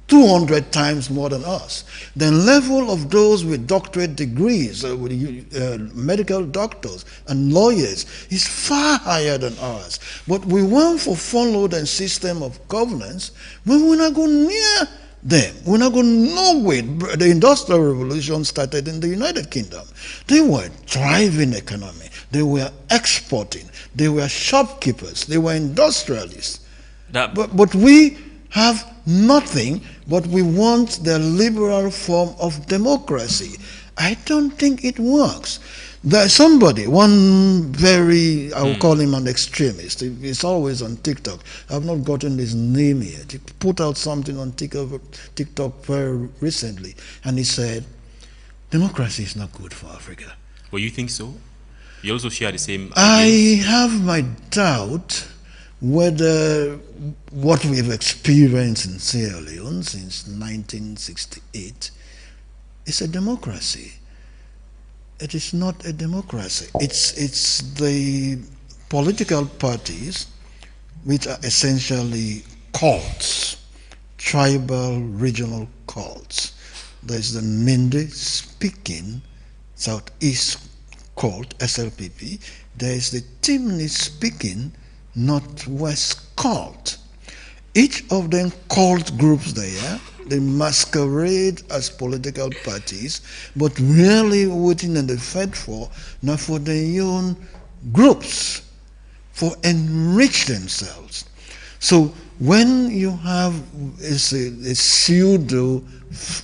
S17: 200 times more than us. The level of those with doctorate degrees, with medical doctors and lawyers, is far higher than ours. But we want to follow the system of governance when we're not going near them. We're not going nowhere. The Industrial Revolution started in the United Kingdom. They were thriving economy. They were exporting. They were shopkeepers. They were industrialists. But we have nothing, but we want the liberal form of democracy. I don't think it works. There's somebody, one very, I will call him an extremist. He's always on TikTok. I've not gotten his name yet. He put out something on TikTok very recently, and he said, democracy is not good for Africa.
S1: Well, you think so? You also share the same ideas?
S17: I have my doubt whether what we've experienced in Sierra Leone since 1968 is a democracy. It is not a democracy. It's the political parties which are essentially cults, tribal regional cults. There's the Mende speaking Southeast cult, SLPP. There is the Timni speaking Northwest cult. Each of them cult groups there, they masquerade as political parties, but really waiting in the fed for, not for their own groups, for enrich themselves. So when you have a pseudo,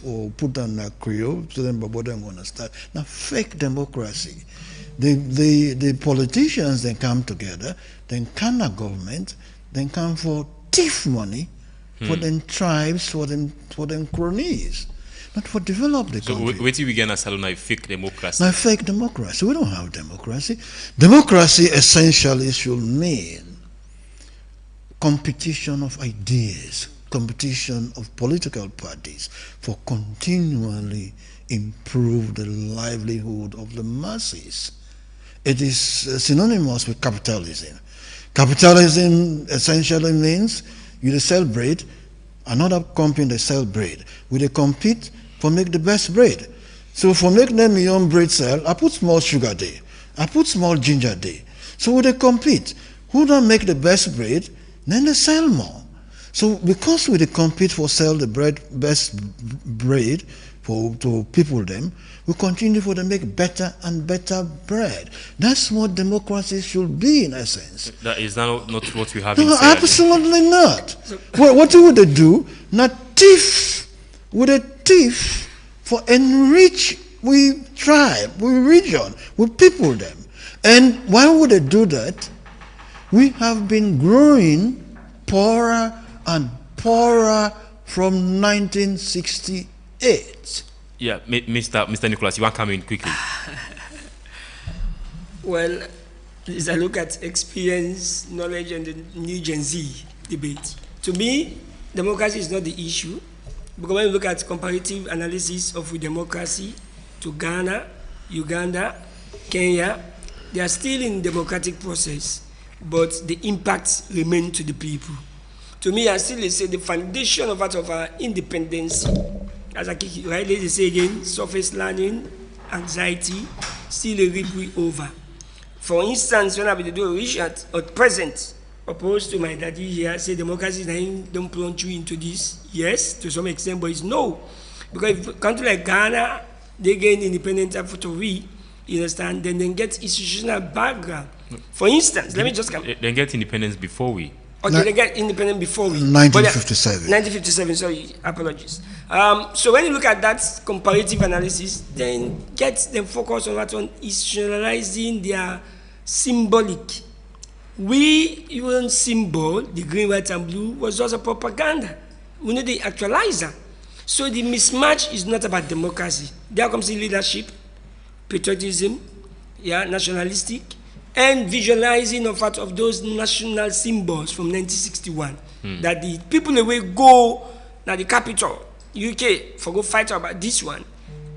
S17: or put on a Creole, so then Babo don't understand, now fake democracy. The politicians then come together, then can a government, then come for thief money, for them tribes, for them cronies, not for develop the country.
S1: So wait till we get a salon fake democracy.
S17: Now fake democracy. We don't have democracy. Democracy essentially should mean competition of ideas, competition of political parties for continually improve the livelihood of the masses. It is synonymous with capitalism. Capitalism essentially means you sell bread, another company they sell bread. We compete for make the best bread. So for make them your own bread sell, I put small sugar there, I put small ginger there. So they compete. Who don't make the best bread, then they sell more. So because we compete for sell the best bread to people them, we continue for them make better and better bread. That's what democracy should be in essence.
S1: That is not what we have
S17: No,
S1: inside.
S17: absolutely not. What would they do? Not thief. Would they thief for enrich we tribe, we region, we people them. And why would they do that? We have been growing poorer and poorer from 1968.
S1: Yeah, Mr. Nicholas, you want to come in quickly?
S18: Well, as I look at experience, knowledge, and the new Gen Z debate, to me, democracy is not the issue. Because when you look at comparative analysis of democracy to Ghana, Uganda, Kenya, they are still in democratic process, but the impacts remain to the people. To me, I still say the foundation of our independence, as I rightly say again, surface learning, anxiety, still a ripple over. For instance, when I do research at present, opposed to my daddy here, say democracy don't plunge you into this. Yes, to some extent, but it's no. Because if a country like Ghana, they gain independence after we, you understand, then they get institutional background. For instance, let me just come.
S1: They get independence before we.
S18: Okay, they get independent before we.
S17: 1957.
S18: 1957, sorry, apologies. So when you look at that comparative analysis, then get them focused on that, on institutionalizing their symbolic. We even symbol, the green, white, and blue, was also propaganda. We need the actualizer. So the mismatch is not about democracy. There comes the leadership, patriotism, nationalistic, and visualizing of those national symbols from 1961. That the people away go now the capital, UK, for go fight about this one.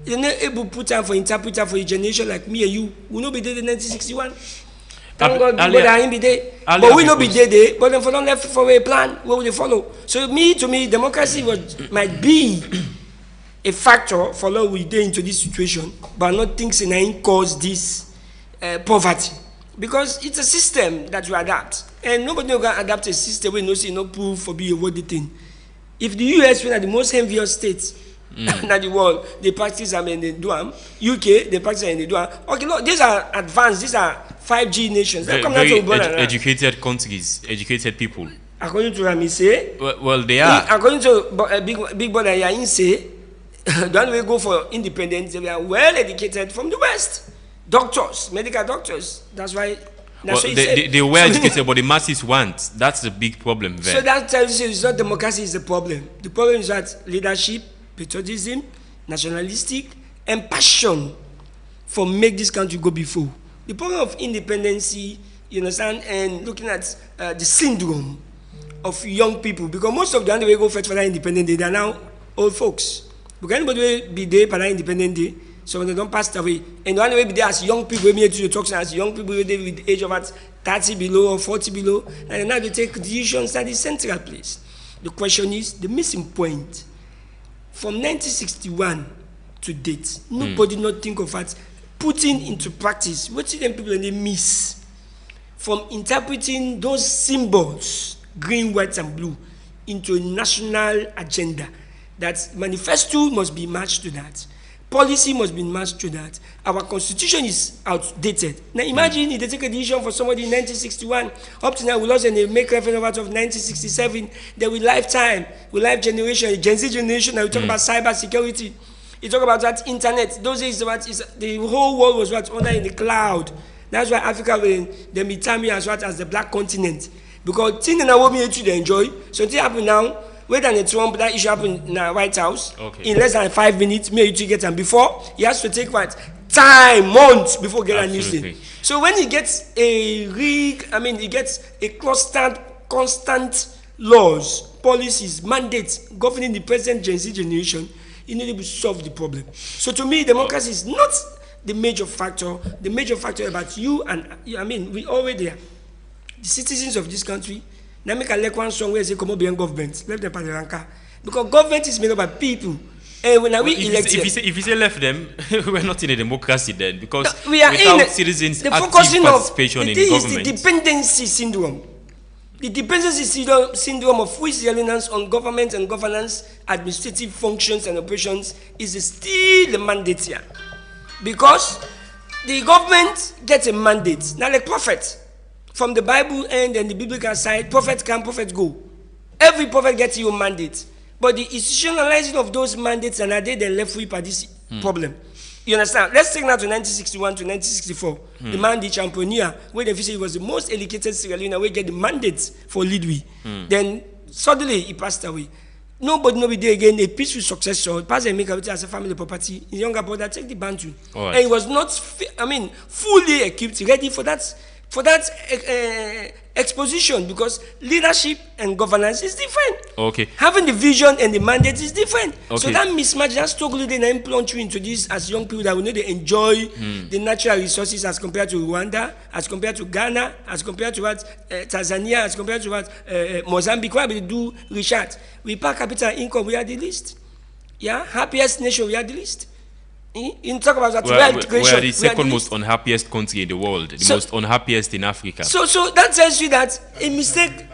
S18: They're not able to put time for interpreter for a generation like me and you. We not be there in 1961. Thank God, but we not be there, but then for don't left for a plan, what will they follow? So to me, democracy might be a factor for how we get into this situation, but not things in cause this poverty. Because it's a system that you adapt. And nobody can adapt a system where no proof for being a worthy thing. If the US are the most envious states in the world, they practice them and they do them. UK, they practice and they do them. Okay, look, these are advanced, these are 5G nations.
S1: Very educated countries, educated people.
S18: According to Rami say,
S1: well, they are.
S18: According to Big Brother Yain say, don't we go for independence? They are well educated from the West. Doctors, medical doctors. That's why.
S1: Well, they were educated, but the masses want. That's the big problem there.
S18: So that tells you it's not democracy is the problem. The problem is that leadership, patriotism, nationalistic, and passion for make this country go before. The problem of independency, you understand, and looking at the syndrome of young people, because most of them, they go fight for that independent day, they are now old folks. Because anybody will be there for that independent day, so when they don't pass away, and the only way be there as young people, we to talk as young people with the age of 30 below or 40 below, and now they take decisions at the central place. The question is, the missing point, from 1961 to date, nobody not think of that, putting into practice, what do them people they miss from interpreting those symbols, green, white, and blue, into a national agenda. That manifesto must be matched to that. Policy must be matched to that. Our constitution is outdated. Now imagine if they take a decision for somebody in 1961, up to now we lost and they make reference out of 1967, then with lifetime, with life generation, a Gen Z generation, and we talk about cyber security. You talk about that internet. Those days, the whole world was under in the cloud. That's why Africa, they meet me as the black continent. Because things that we need to enjoy, something happen now, wait than Trump, that issue happened in the White House.
S1: Okay.
S18: In less than 5 minutes, me you get and before he has to take what time, months before get a new thing. So when he gets he gets a constant laws, policies, mandates governing the present Gen Z generation, he need to solve the problem. So to me, democracy is not the major factor. The major factor about you and we already there. The citizens of this country. Now make a like one song where say come up behind government. Let them party ranka. Because government is made up by people. And when we elect,
S1: if you say left them, we're not in a democracy then, because
S18: we are
S1: without citizens' active participation in government.
S18: The dependency syndrome. The dependency syndrome of which reliance on government and governance, administrative functions and operations is still the mandate here. Because the government gets a mandate. Now like prophet, from the Bible end and the biblical side, prophet come, prophet go. Every prophet gets your mandate. But the institutionalizing of those mandates and are they then left with this problem. You understand? Let's take now to 1961 to 1964. The man, the championnier, where the he was the most educated Sierra Leone, we get the mandate for lead Then suddenly he passed away. Nobody did again a peaceful successor. Passed and make it as a family property. His younger brother take the Bantu. Right. And he was not, fully equipped, ready for that exposition, because leadership and governance is different.
S1: Okay.
S18: Having the vision and the mandate is different. Okay. So that mismatch, that struggle, then plunge you into this as young people that will need to enjoy the natural resources as compared to Rwanda, as compared to Ghana, as compared to Tanzania, as compared to Mozambique. Why we do research? We per capita income, we are the least. Yeah, happiest nation, we are the least. In talk about that,
S1: we are the second most unhappiest country in the world, the most unhappiest in Africa.
S18: So that tells you that a mistake.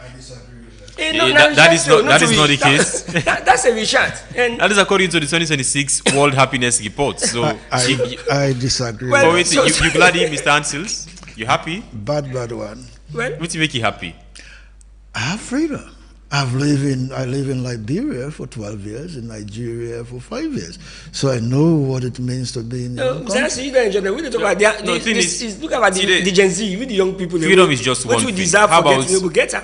S1: That is not the case.
S18: That's a research. And
S1: that is according to the 2026 World Happiness Report. So
S17: I disagree.
S1: Well, you glad, Mr. Ansels? You happy?
S17: Bad one.
S18: Well,
S1: what make you happy?
S17: I have freedom. I live in Liberia for 12 years, in Nigeria for 5 years, so I know what it means to be in.
S18: You don't enjoy that. We talk about look about the Gen Z, with the young people.
S1: Freedom is just one thing. How about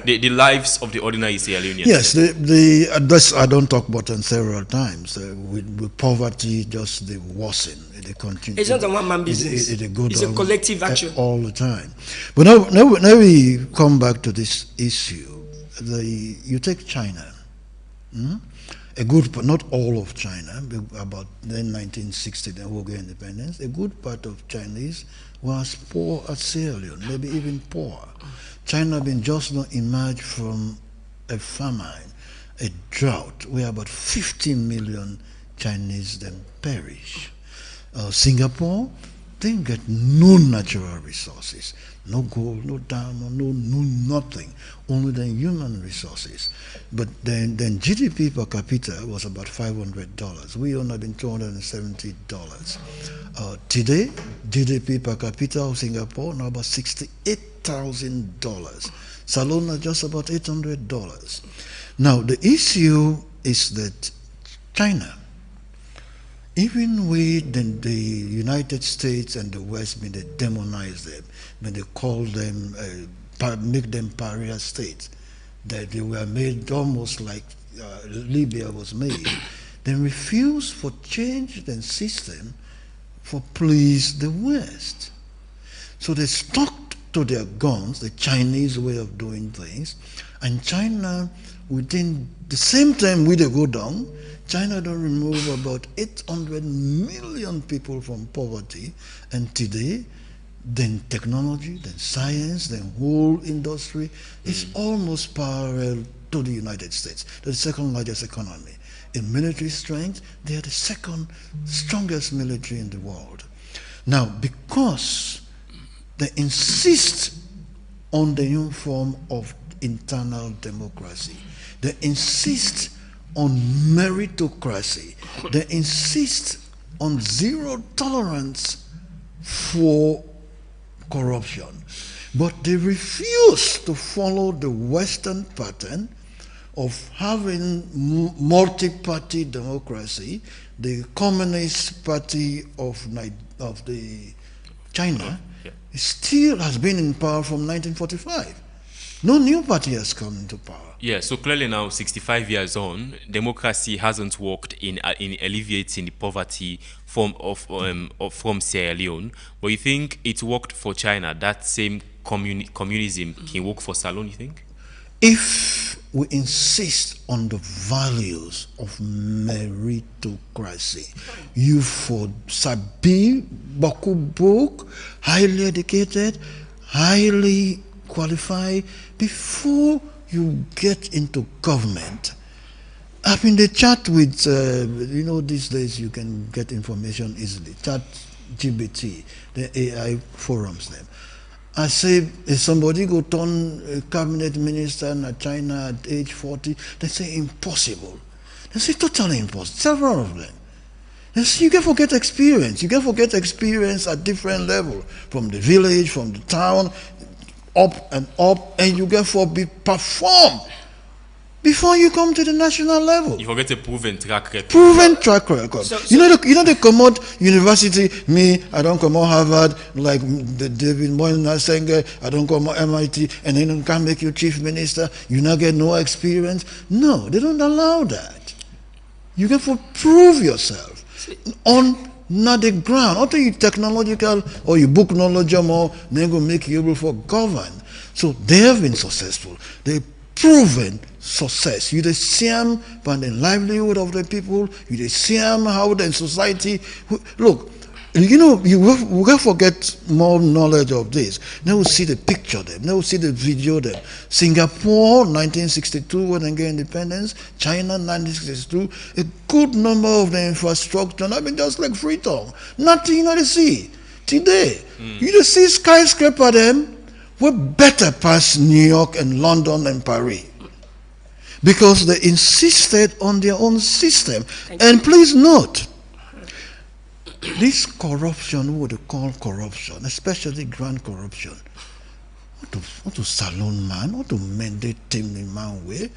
S18: the
S1: lives of the ordinary Sierra Leoneans?
S17: Yes, this I don't talk about them several times. With poverty, just the worsen.
S18: It's not a one-man business. It's a collective action
S17: all the time. But now we come back to this issue. You take China, a good, not all of China, about then 1960, the Uyghur independence, a good part of Chinese was poor at Sierra Leone, maybe even poorer. China been just not emerged from a famine, a drought, where about 15 million Chinese then perish. Singapore didn't get no natural resources. No gold, no diamond, no nothing, only the human resources. But then GDP per capita was about $500. We only been $270. Today, GDP per capita of Singapore now about $68,000. Salona just about $800. Now the issue is that China, even with the United States and the West, when they demonize them, when they call them, make them pariah states, that they were made almost like Libya was made, they refuse for change the system for please the West. So they stuck to their guns, the Chinese way of doing things, and China, within the same time we they go down, China don't remove about 800 million people from poverty, and today, then technology, then science, then whole industry is almost parallel to the United States, the second largest economy. In military strength, they are the second strongest military in the world. Now, because they insist on the new form of internal democracy, they insist on meritocracy, they insist on zero tolerance for corruption, but they refuse to follow the Western pattern of having multi-party democracy. The Communist Party of the China still has been in power from 1945. No new party has come into power.
S1: Yeah, so clearly now, 65 years on, democracy hasn't worked in alleviating the poverty from Sierra Leone. But you think it worked for China? That same communism can work for Salone, you think?
S17: If we insist on the values of meritocracy, you for Sabi, Boku book, highly educated, highly qualified, before you get into government. I've been in the chat with, these days you can get information easily. Chat GBT, the AI forums them. I say, if somebody go turn a cabinet minister in China at age 40, they say impossible. They say totally impossible, several of them. They say you can forget experience. You can forget experience at different level, from the village, from the town, up, and you get for be perform before you come to the national level.
S1: You forget a proven track record.
S17: Proven track record. You know they come out university. Me, I don't come out Harvard like the David Moynihan Senge. I don't come out MIT, and then can't make you chief minister. You not get no experience. No, they don't allow that. You get to prove yourself on not the ground. After you technological or you book knowledge more, then go make you able for govern. So they have been successful. They proven success. You see them by the livelihood of the people. You see them how the society. Look, you will forget more knowledge of this. They will see the picture them. They will see the video them. Singapore, 1962, when they get independence. China, 1962. A good number of the infrastructure. I mean, just like Freetown. Nothing you see today. You just see skyscraper them. We're better past New York and London and Paris. Because they insisted on their own system. And please note, this corruption, what they call corruption, especially grand corruption, what to Salone man, what to mandate him in man way.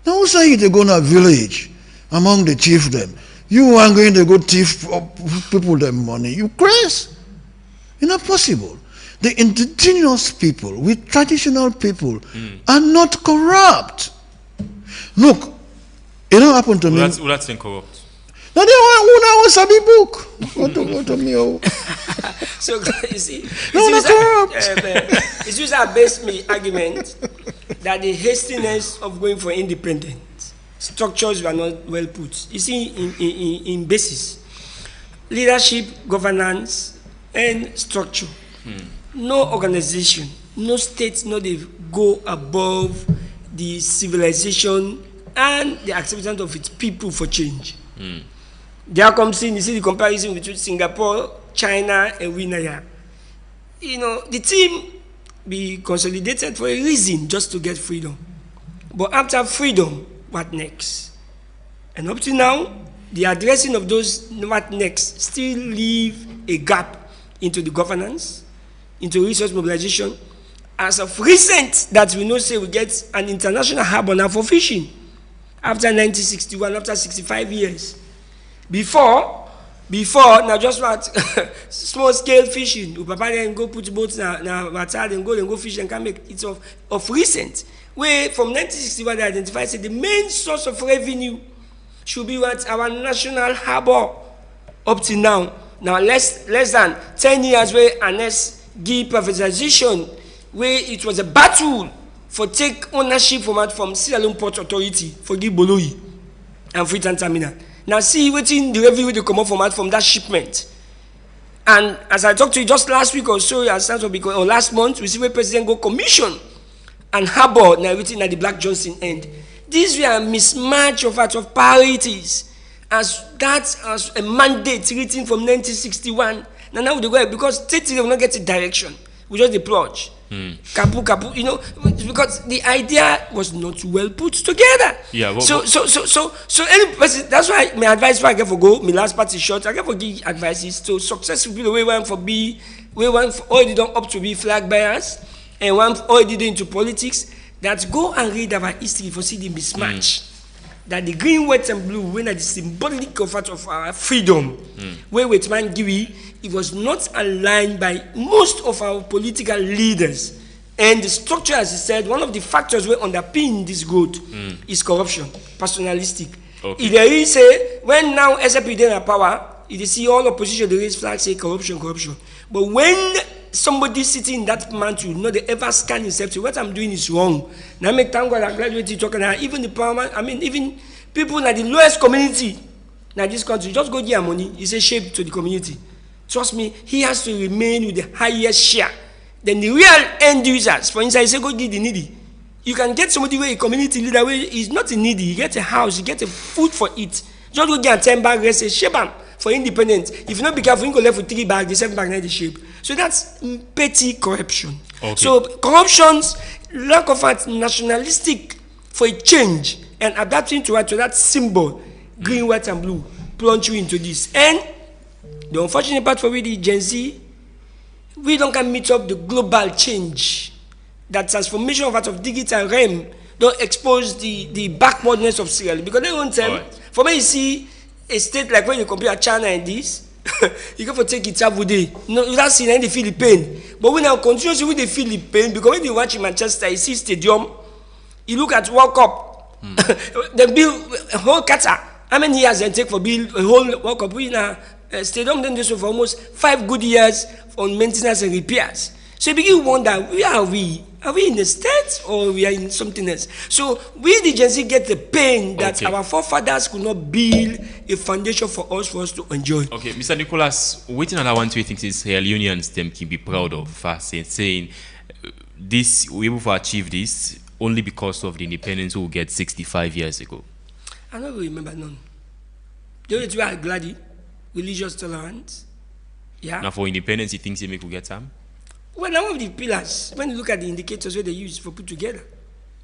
S17: Now say they go to a village among the chief them. You are going to go thief people them money. You crazy. It's not possible. The indigenous people, with traditional people, are not corrupt. Look, it don't happen to me.
S1: That's incorrupt.
S17: Now they want to book. What to me?
S18: So you see, it's just a base me argument that the hastiness of going for independence, structures were not well put. You see, in basis, leadership, governance, and structure. No organization, no state, no they go above the civilization and the acceptance of its people for change. There comes in, you see the comparison between Singapore, China, and Winaya. The team be consolidated for a reason, just to get freedom. But after freedom, what next? And up to now, the addressing of those what next still leave a gap into the governance, into resource mobilization. As of recent, that we know say we get an international harbor now for fishing. After 1961, after 65 years. Before, now just what small scale fishing. Papa then go put boats na water, then go fish and can make it of recent. Where from 1961 they identified say the main source of revenue should be what our national harbor up to now. Now less than 10 years where Anes give privatization, where it was a battle for take ownership from Sierra Leone Port Authority for give Boloi and Freetown Terminal. Now see waiting the revenue they come out from that shipment. And as I talked to you just last week or so, or last month, we see where President go commission and harbor now everything at the Black Johnson end. These were a mismatch of priorities. As a mandate written from 1961. Now we go because state will not get a direction. We just deploge. Kapu, because the idea was not well put together.
S1: Yeah.
S18: So any person, that's why my advice I get for go, my last part is short. I get for give advices to successful people. We want for be, we want for already done up to be flag bearers, and one already done into politics. That go and read our history for see the mismatch. That the green, white, and blue, when the symbolic of our freedom, where with man Dewey, it was not aligned by most of our political leaders And the structure, as he said, one of the factors we underpin this growth is corruption, personalistic.
S1: Okay.
S18: If there is a, when now SFP is in power, you see all opposition, they raise flags, say corruption, corruption. But when somebody sitting in that mantle, they ever scan himself, say, what I'm doing is wrong. Now make thank God I graduated talking about even the parliament, even people in the lowest community in this country, just go give money, it's a shape to the community. Trust me, he has to remain with the highest share. Then the real end users, for instance, say go give the needy. You can get somebody where a community leader where is not a needy, you get a house, you get a food for it. Just go get a 10 bag, rest a shape for independence. If you not be careful, you go left with 3 bags, the 7 bag not the shape. So that's petty corruption. Okay. So corruptions, lack of nationalistic for a change and adapting to that symbol, green, white, and blue, plunge you into this. And the unfortunate part for we, the Gen Z, we don't can meet up the global change. That transformation of digital realm don't expose the backwardness of Sierra Leone. Because they don't tell, for me, you see a state like when you compare China and this, you go for take it every day. No, without seeing any feel the pain. But we now continuously with the feel the pain because when you watch in Manchester, you see stadium, you look at World Cup, they build a whole Qatar. How many years they take for build a whole World Cup? We now stadium then just for almost 5 good years on maintenance and repairs. So you begin to wonder, where are we? Are we in the States or we are in something else? So we, the Gen Z, get the pain that our forefathers could not build a foundation for us to enjoy.
S1: Okay, Mr. Nicholas, waiting on that one two things is Sierra Leoneans them can be proud of fast and saying this we able to achieve this only because of the independence we get 65 years ago.
S18: I don't remember none. The only two are glad, religious tolerance. Yeah.
S1: Now for independence, you think they make we get some?
S18: Well, now one of the pillars, when you look at the indicators where they use for put together,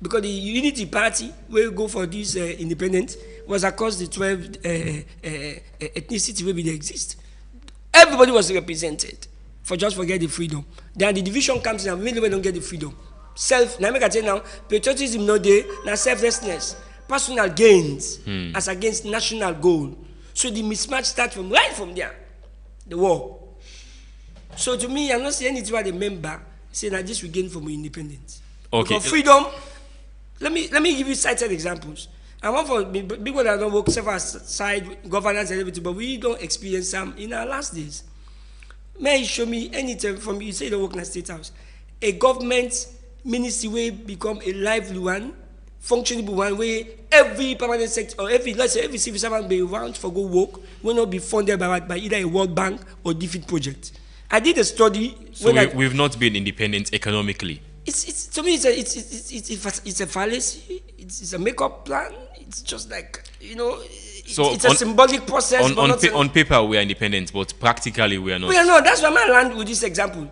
S18: because the Unity Party, where you go for this independence, was across the 12 ethnicity where they exist. Everybody was represented just forget the freedom. Then the division comes in and we don't get the freedom. Now I tell you now, patriotism no day, now selflessness, personal gains as against national goal. So the mismatch starts from there, the war. So to me, I'm not saying anything about the member saying that this we gain from independence.
S1: Okay.
S18: Because freedom, let me give you cited examples. I want for people that don't work side governance and everything, but we don't experience some in our last days. May you show me anything from you say you don't work in a state house. A government ministry will become a lively one, functioning one where every permanent sector or let's say every civil servant be around for go work will not be funded by either a World Bank or defeat project. I did a study.
S1: So we've not been independent economically.
S18: It's to me it's a fallacy. It's a makeup plan. It's just like
S1: so
S18: it's a symbolic process.
S1: On paper we are independent, but practically we are not.
S18: We are not. That's why I land with this example.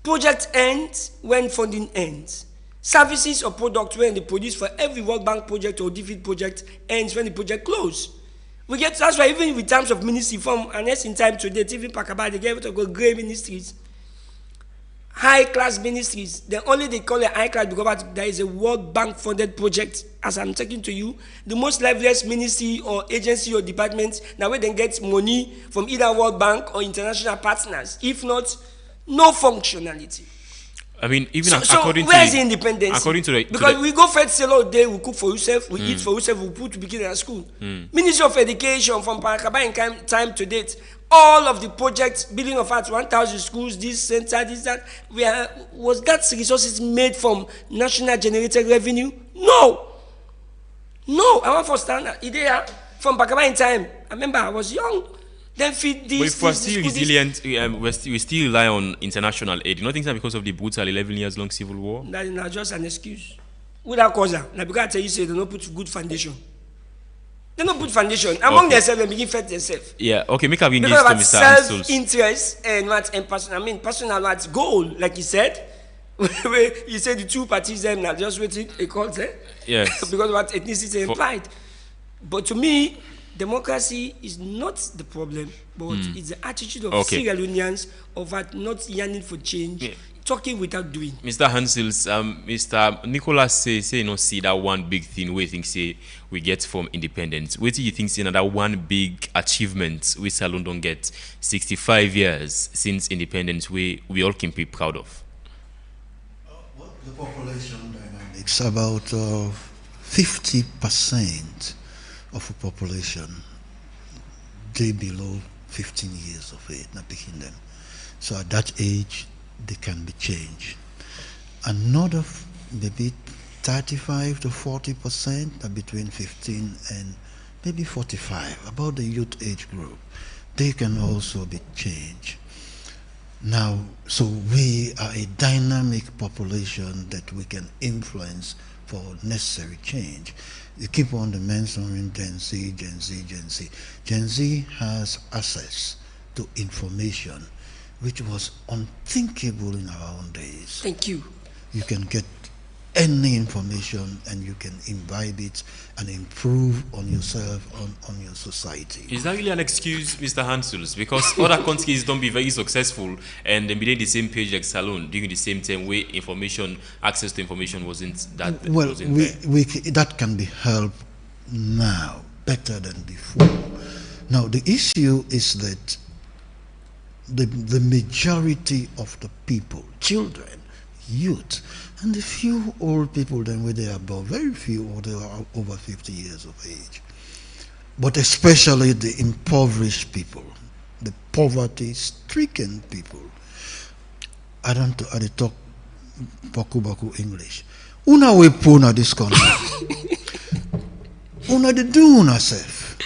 S18: Project ends when funding ends. Services or products when they produce for every World Bank project or defeat project ends when the project closes. That's why even in terms of ministry form, and yes, in time today, even Pakaba, they gave it to go grey ministries, high class ministries. Then only they call it high class because there is a World Bank funded project. As I'm talking to you, the most liveliest ministry or agency or department now where they get money from either World Bank or international partners. If not, no functionality.
S1: I mean, even
S18: according where is the independence?
S1: According to the
S18: because we go fed sell all day, we cook for yourself, we eat for yourself, we put to begin at school. Ministry of Education from Parakaba in time to date, all of the projects, building of arts, 1,000 schools, this center, this that, was that resources made from national generated revenue? No. I want for standard. Idea from Parakaba in time. I remember I was young. Then feed this.
S1: But if we're still resilient, we still rely on international aid. You don't think that because of the brutal 11 years long civil war?
S18: That is not just an excuse. Without cause, now because I tell you, say they don't put good foundation. They don't put foundation among themselves and begin fight themselves.
S1: Yeah. Okay. Make a engage
S18: to
S1: Mr.
S18: self-interest and personal goal, like you said. You said the two parties them now just waiting a call there.
S1: Yes.
S18: Because what ethnicity implied. But to me, democracy is not the problem, but it's the attitude of Sierra Leoneans of not yearning for change, talking without doing.
S1: Mr. Hansels, Mr. Nicholas say see that one big thing we think say we get from independence. What do you think say that one big achievement we Sierra Leone don't get 65 years since independence we all can be proud of?
S17: The population dynamics, about 50% of the population, they below 15 years of age, not picking them. So at that age, they can be changed. Another maybe 35 to 40% are between 15 and maybe 45, about the youth age group. They can also be changed. Now, so we are a dynamic population that we can influence for necessary change. You keep on mentioning Gen Z, Gen Z, Gen Z. Gen Z has access to information which was unthinkable in our own days.
S18: Thank you.
S17: You can get any information and you can imbibe it and improve on yourself, on your society.
S1: Is that really an excuse, Mr. Hansels? Because other countries don't be very successful and they be the same page like Salon during the same time where information, access to information wasn't that
S17: well,
S1: wasn't there.
S17: That can be helped now better than before. Now the issue is that the majority of the people, children, youth, and the few old people then where they are above, very few or they are over 50 years of age. But especially the impoverished people, the poverty-stricken people. I talk Baku English. Una we puna this country. Una de do una self.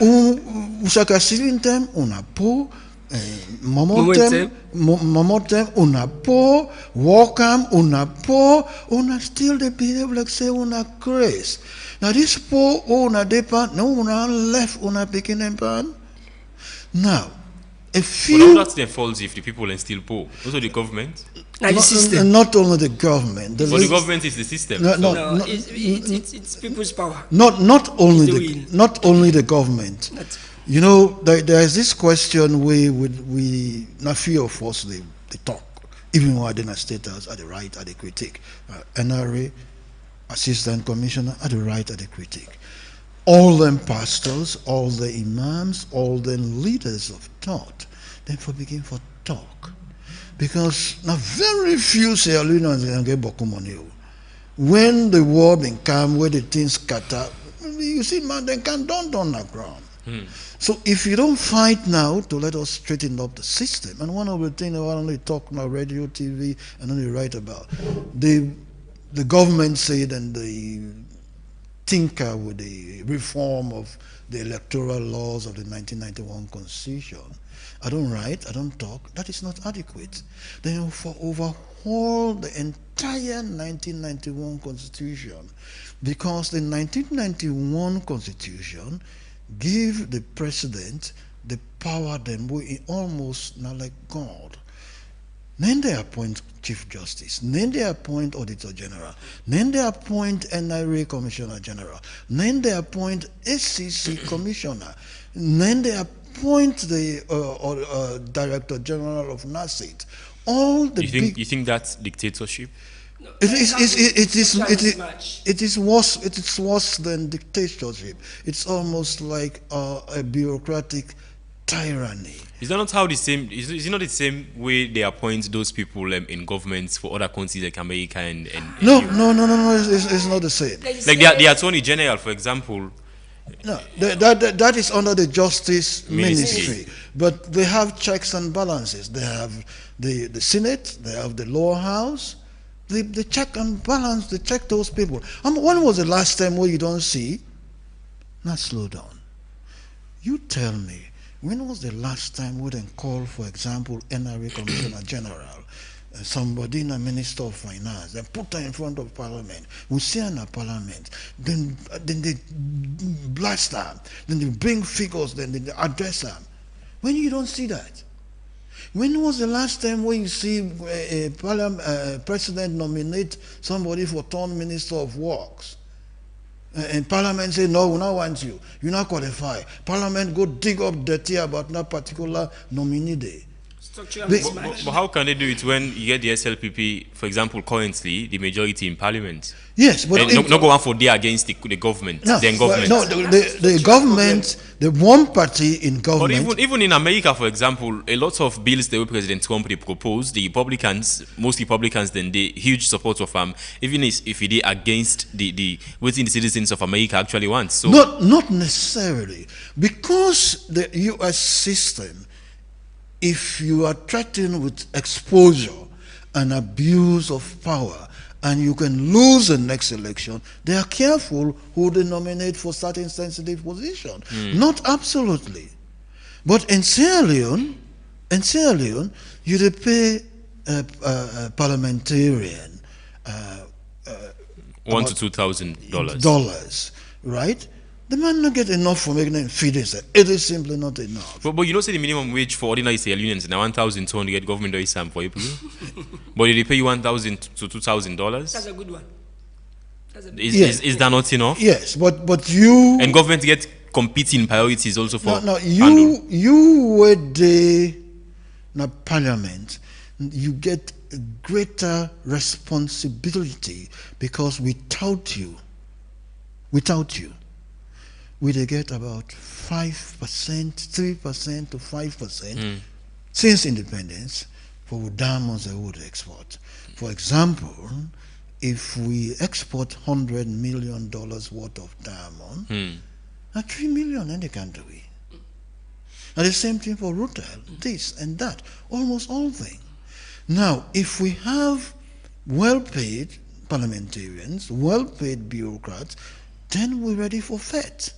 S17: Usaka sivintem una po. Momentem, una po, walkam, una po, una still they behave like say una grace. Now this po, una depan, no una left, una picking and pan. Now, a few.
S1: Well, that's their fault if the people are still poor. Also the government.
S17: Not only the government.
S1: But the government is the system.
S18: It's people's power.
S17: Not only the government. You know, there is this question we not few of us they talk, even while they're not status at the right at the critique. NRA, Assistant Commissioner at the right at the critique. All them pastors, all the imams, all them leaders of thought, then for begin for talk. Because now very few say and get boku money. When the war been come, where the things scatter, you see man they can don't on the ground. So if you don't fight now to let us straighten up the system, and one of the things I only talk about radio, TV, and only write about, the government said and the tinker with the reform of the electoral laws of the 1991 Constitution. I don't write, I don't talk, that is not adequate. They overhaul the entire 1991 Constitution because the 1991 Constitution give the president the power them we almost not like God. Then they appoint Chief Justice, then they appoint Auditor General, then they appoint NRA Commissioner General, then they appoint SCC Commissioner, then they appoint the Director General of NACIT. All the
S1: you think that's dictatorship?
S17: It is worse than dictatorship. It's almost like a bureaucratic tyranny.
S1: Is that not how the same? Is it not the same way they appoint those people in governments for other countries like America and
S17: No. It's not the same.
S1: Like the Attorney General, for example.
S17: No, that is under the Justice Ministry. But they have checks and balances. They have the Senate. They have the Lower House. They check and balance, they check those people. When was the last time where you don't see? Now slow down. You tell me, when was the last time we then call, for example, NRA Commissioner General, somebody in a Minister of Finance, and put her in front of Parliament, we see her in a Parliament, then they blast her, then they bring figures, then they address her. When you don't see that? When was the last time when you see a president nominate somebody for turn Minister of Works? And Parliament say, no, we don't want you. You're not qualified. Parliament go dig up dirty about that particular nominee day.
S1: But how can they do it when you get the SLPP, for example, currently the majority in Parliament?
S17: Yes, but
S1: not go on for day against the government.
S17: No,
S1: then government.
S17: No, the government the one party in government.
S1: But even in America, for example, a lot of bills the way President Trump proposed, the Republicans, most Republicans, then they huge support of even if they against the within the citizens of America actually want. So
S17: not necessarily, because the U.S. system, if you are threatened with exposure and abuse of power, and you can lose the next election, they are careful who they nominate for certain sensitive position. Not absolutely. But in Sierra Leone, you dey pay a parliamentarian
S1: $1,000 to $2,000.
S17: Dollars, right? The man not get enough for making them feed himself. It is simply not enough.
S1: But you don't say the minimum wage for ordinary Sierra Leoneans now $1,200 government does some for people. But they pay you $1,000 to $2,000.
S18: That's a good one.
S1: Is that not enough?
S17: Yes, but you
S1: and government get competing priorities also for.
S17: No, you were the parliament. You get greater responsibility because without you, we get about 5%, 3% to 5% since independence for diamonds that we would export. For example, if we export $100 million worth of diamond, now 3 million in the country. And the same thing for rutile, this and that, almost all things. Now, if we have well-paid parliamentarians, well-paid bureaucrats, then we're ready for FET.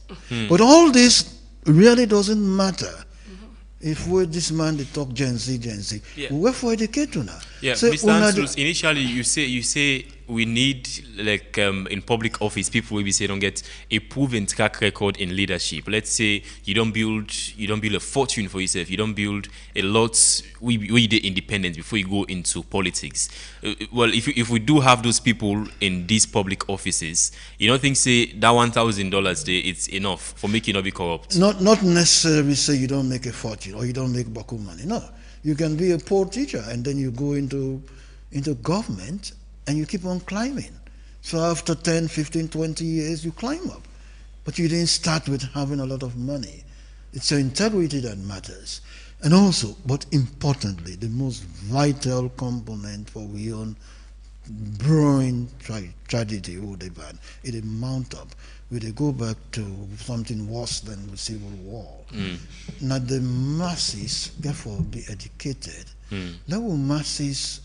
S17: But all this really doesn't matter. If we're this man, they talk Gen Z, we work for education now.
S1: Yeah, so Mr. Anslus, initially you say we need, like in public office, people will be say don't get a proven track record in leadership. Let's say you don't build a fortune for yourself. You don't build a lot. We the independence before you go into politics. Well, if we do have those people in these public offices, you don't think say that $1,000 it's enough for making you not be corrupt?
S17: Not necessarily say you don't make a fortune or you don't make baku money. No, you can be a poor teacher and then you go into government and you keep on climbing. So after 10, 15, 20 years, you climb up. But you didn't start with having a lot of money. It's your integrity that matters. And also, but importantly, the most vital component for we own brewing tragedy would have been, it mount up. We go back to something worse than the Civil War. Now the masses, therefore, be educated. Let the masses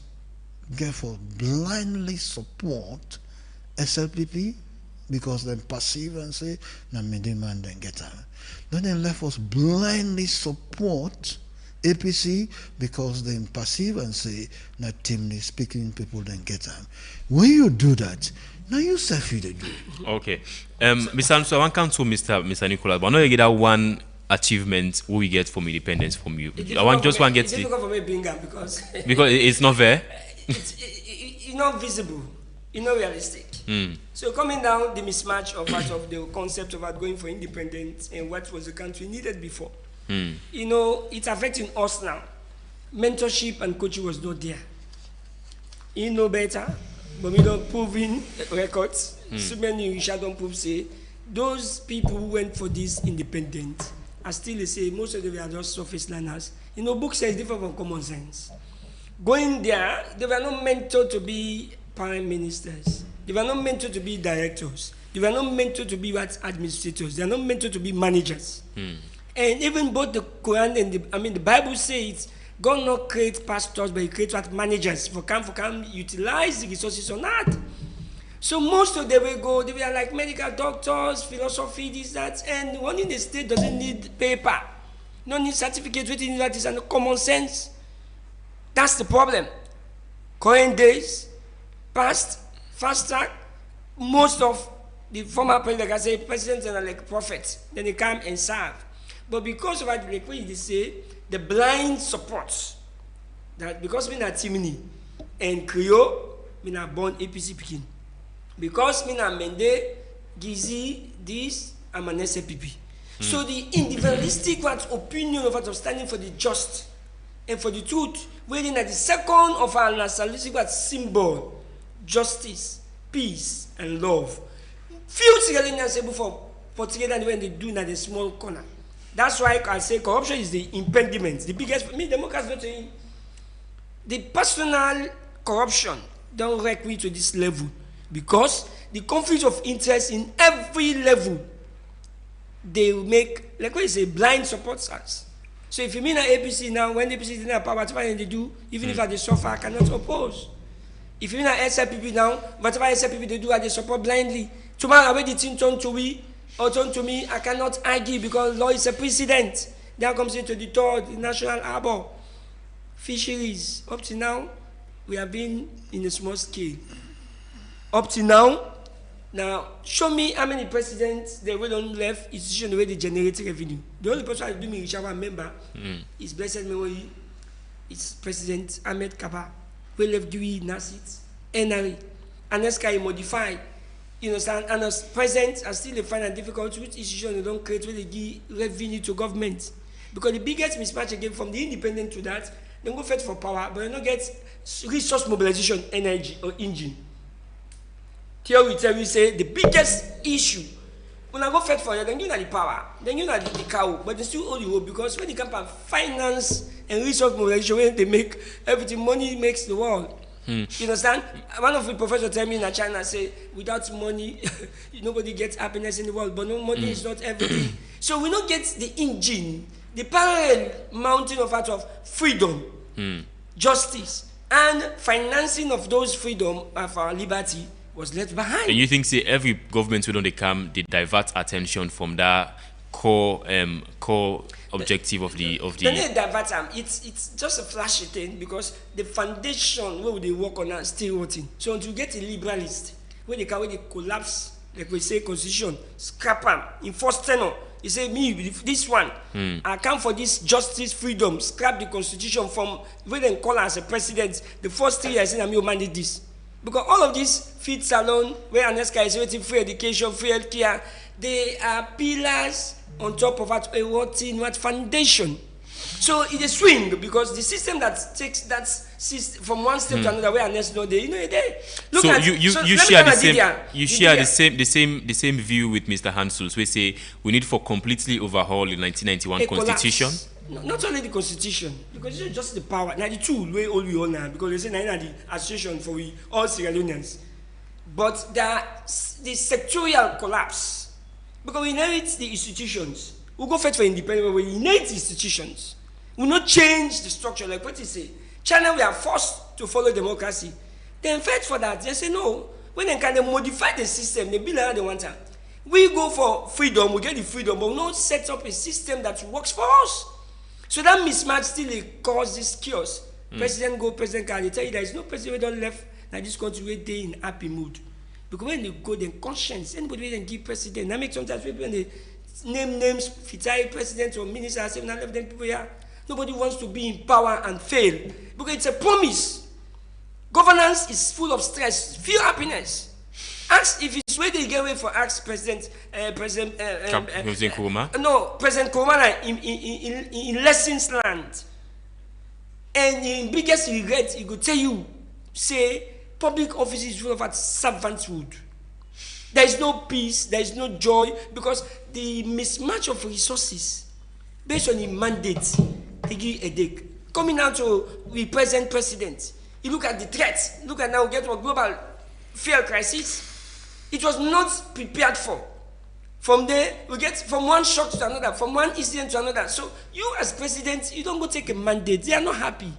S17: therefore blindly support SLPP because they perceive and say, "Na me demand then get them." Then they let us blindly support APC because they perceive and say, "Na Timney speaking people then get them." When you do that, now you self you do.
S1: Okay, Mr. Anso, I want to come to Mr. Nicholas, but I know you get that one achievement we get from independence from you.
S18: It's difficult for me being up because
S1: it's not fair.
S18: It's not visible, it's not realistic. So coming down the mismatch of the concept of going for independence and what was the country needed before. You know, it's affecting us now. Mentorship and coaching was not there. You know better, but we don't prove in records. So many you don't prove say those people who went for this independence are still the same. Most of them are just surface learners. You know, book says different from common sense. Going there, they were not meant to be prime ministers. They were not meant to be directors. They were not meant to be administrators. They are not meant to be managers. And even both the Quran and the Bible says God not create pastors, but He creates managers for come utilize the resources on earth. So most of them will go. They were like medical doctors, philosophy, this, that, and one in the state doesn't need paper, no need certificate. Waiting that is common sense. That's the problem. Current days, past, fast track, most of the former president, like I say, presidents are like prophets. Then they come and serve. But because of what they say, the blind support, that because we are Timini and Creole, we are born APC Pekin. Because we are Mende, Gizi, this, I'm an SLPP. So the individualistic opinion of standing for the just and for the truth, waiting at the second of our nationalistic symbol, justice, peace, and love. Few Sierra Leoneans able for together when they do in the small corner. That's why I say corruption is the impediment. The biggest, for me, Democrats not saying the personal corruption don't wreck me to this level because the conflict of interest in every level, they make, like what you say, blind support us. So if you mean an APC now, when the APC is in power, whatever they do, even if they suffer, I cannot oppose. If you mean an SLPP now, whatever SLPP they do, they support blindly. Tomorrow, when the thing turn to me, or turn to me, I cannot argue because law is a precedent. Then comes into the third, the National Harbor. Fisheries, up to now, we have been in a small scale. Up to now, show me how many presidents they will on left institution the way they generate revenue. The only person I do me, which I remember, is blessed memory, is President Ahmed Kaba. We left Dewey, Nassit, NRA, and that's kind of modified. You understand? And as present, I still find it difficult which institution they don't create where they give revenue to government. Because the biggest mismatch again from the independent to that, they go fight for power, but they don't get resource mobilization, energy, or engine. Here we tell you, say, the biggest issue, when I go fight for it, then you know the power, then you know the cow, but they still hold the hope because when they come from finance and resource mobilization, when they make everything, money makes the world. You understand? One of the professors tell me in China, say, without money, nobody gets happiness in the world, but no money is not everything. So we don't get the engine, the parallel mountain of out of freedom, justice, and financing of those freedom of our liberty was left behind.
S1: And you think, say, every government when they come, they divert attention from that core objective of the.
S18: They divert them. It's just a flashy thing because the foundation where they work on is still rotting. So until you get a liberalist, where they collapse, like we say, constitution, scrap them, enforce tenor. You say, me, this one, I come for this justice, freedom, scrap the constitution from where they call as a president. The first 3 years, I mandate this. Because all of these feed salon, where Aneska is waiting free education, free healthcare, they are pillars on top of what foundation. So it's a swing because the system that takes that from one step to another, where Anes know they, look
S1: so
S18: at
S1: you share the same view with Mr. Hansels. We say we need for completely overhaul the 1991 constitution.
S18: Not only the constitution is just the power. Now the tool where all we own now because they say now the association for we all Sierra Leoneans, but the sectorial collapse because we inherit the institutions. We go fight for independence, but we inherit institutions. We not change the structure like what you say. China we are forced to follow democracy. Then fight for that. They say no. When they can modify the system, they build another one time. We go for freedom. We get the freedom, but we not set up a system that works for us. So that mismatch still causes chaos. President go, president can. They tell you there is no president who don't left that this country where they in happy mood. Because when they go, then conscience, anybody then give president. That makes sometimes people when they name names, Fitai president or minister, say now left them people here. Nobody wants to be in power and fail. Because it's a promise. Governance is full of stress, few happiness. Ask if it's where they get away for ask President President
S1: Nkrumah?
S18: No, President Nkrumah in Lessons Land. And in biggest regret, he could tell you, say, public offices full of servanthood. There is no peace, there is no joy, because the mismatch of resources, based on the mandate, they give a headache. Coming out to the present president, you look at the threats, look at now, get what global fear crisis. It was not prepared for. From there, we get from one shock to another, from one incident to another. So you as president, you don't go take a mandate. They are not happy.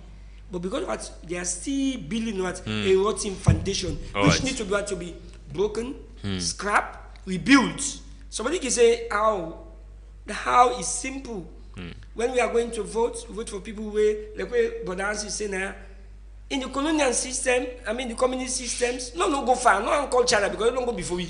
S18: But because of what, they are still building what a rotten foundation, which needs to be broken, scrapped, rebuilt. Somebody can say how. The how is simple. When we are going to vote, we vote for people where, like where Bodansi is saying now, in the colonial system, I mean the communist systems, no go far, no call China because they don't go before we.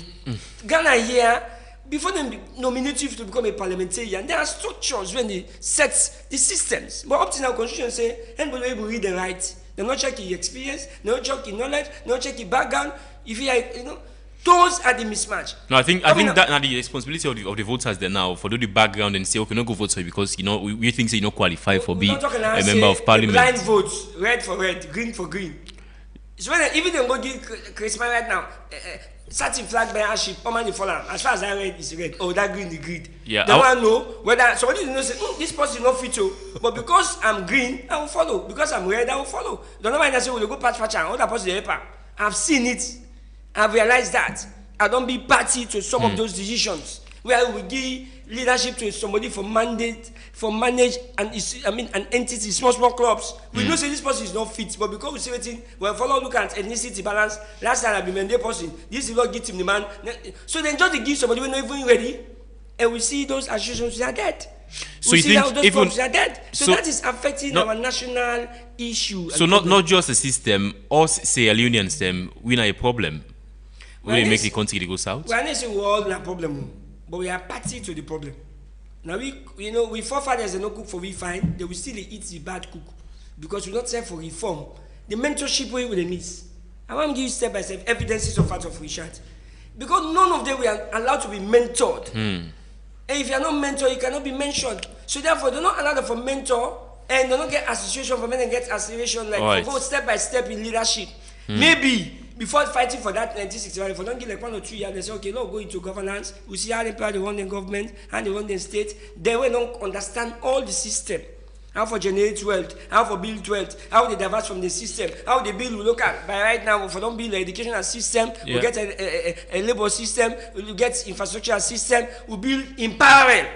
S18: Ghana here, before they nominate you to become a parliamentarian, there are structures when they set the systems. But up to now, constitution say, anybody will read and write. They not check your experience, they not check your knowledge, they not check your background. If you are, those are the mismatch.
S1: No, I think that now the responsibility of the voters there now for do the background and say, okay, no go vote for you because we think you not qualify for being a member of parliament.
S18: Blind votes, red for red, green for green. So when even they go give Christmas right now, certain flag bearership, permanent follow. As far as I read, is red. Oh, that green, the grid.
S1: Yeah.
S18: They want to know whether somebody you know say this person is not fit to, but because I'm green, I will follow. Because I'm red, I will follow. Don't know why they say we go patch and other person help. I've seen it. I've realized that. I don't be party to some of those decisions where we give leadership to somebody for mandate, for manage an entity, small clubs. We know say this person is not fit, but because we see everything, we follow look at ethnicity balance. Last time I be mandate person, this is what give him the man. So then just to give somebody when not even ready, and we see those associations are dead.
S1: So
S18: we
S1: you
S18: see
S1: think
S18: how those clubs are dead. So that is affecting our national issue.
S1: So not just the system, us Sierra Leoneans them, we are a problem. We make the country go south.
S18: We are not saying we all have a problem, but we are party to the problem. Now we forefathers they no cook for we fine, they will still eat the bad cook because we not set for reform. The mentorship way with the miss. I want to give you step by step evidences of part of Richard. Because none of them were allowed to be mentored. And if you are not mentored, you cannot be mentioned. So therefore, they not allow them for mentor and they don't get association for men and get acceleration like go step by step in leadership. Maybe before fighting for that 1961, if we don't give like 1 or 2 years, they say, okay, no, go into governance. We see how they play the one in government and the one in state. They will not understand all the system. How for generate wealth, how for build wealth, how they diverse from the system, how they build look at. By right now, if we don't build an educational system, we get a labor system, we get infrastructure system, we build in parallel.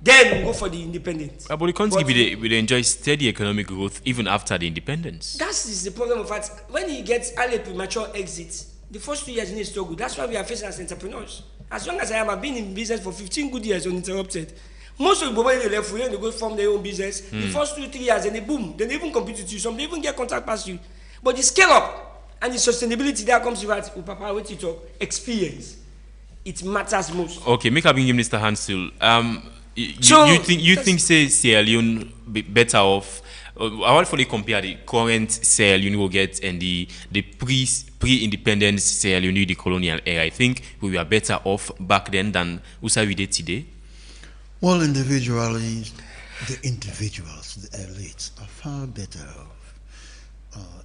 S18: Then we go for the independence.
S1: But the country will enjoy steady economic growth even after the independence.
S18: That is the problem of that. When he gets early premature exits, the first 2 years need to struggle. That's why we are facing as entrepreneurs. As long as I am, I've been in business for 15 good years uninterrupted. Most of the people they left, they go form their own business. The first 2-3 years, and they boom. Then they even compete with you. Some they even get contact past you. But the scale up and the sustainability that comes with that, Papa, what you talk, experience. It matters most.
S1: Okay, make up in Mr. Hansel. You think say Sierra Leone be better off? I want to compare the current Sierra Leone we get and the pre-independence Sierra Leone, the colonial era. I think we were better off back then than we did today.
S17: Well, individually, the individuals, the elites, are far better off.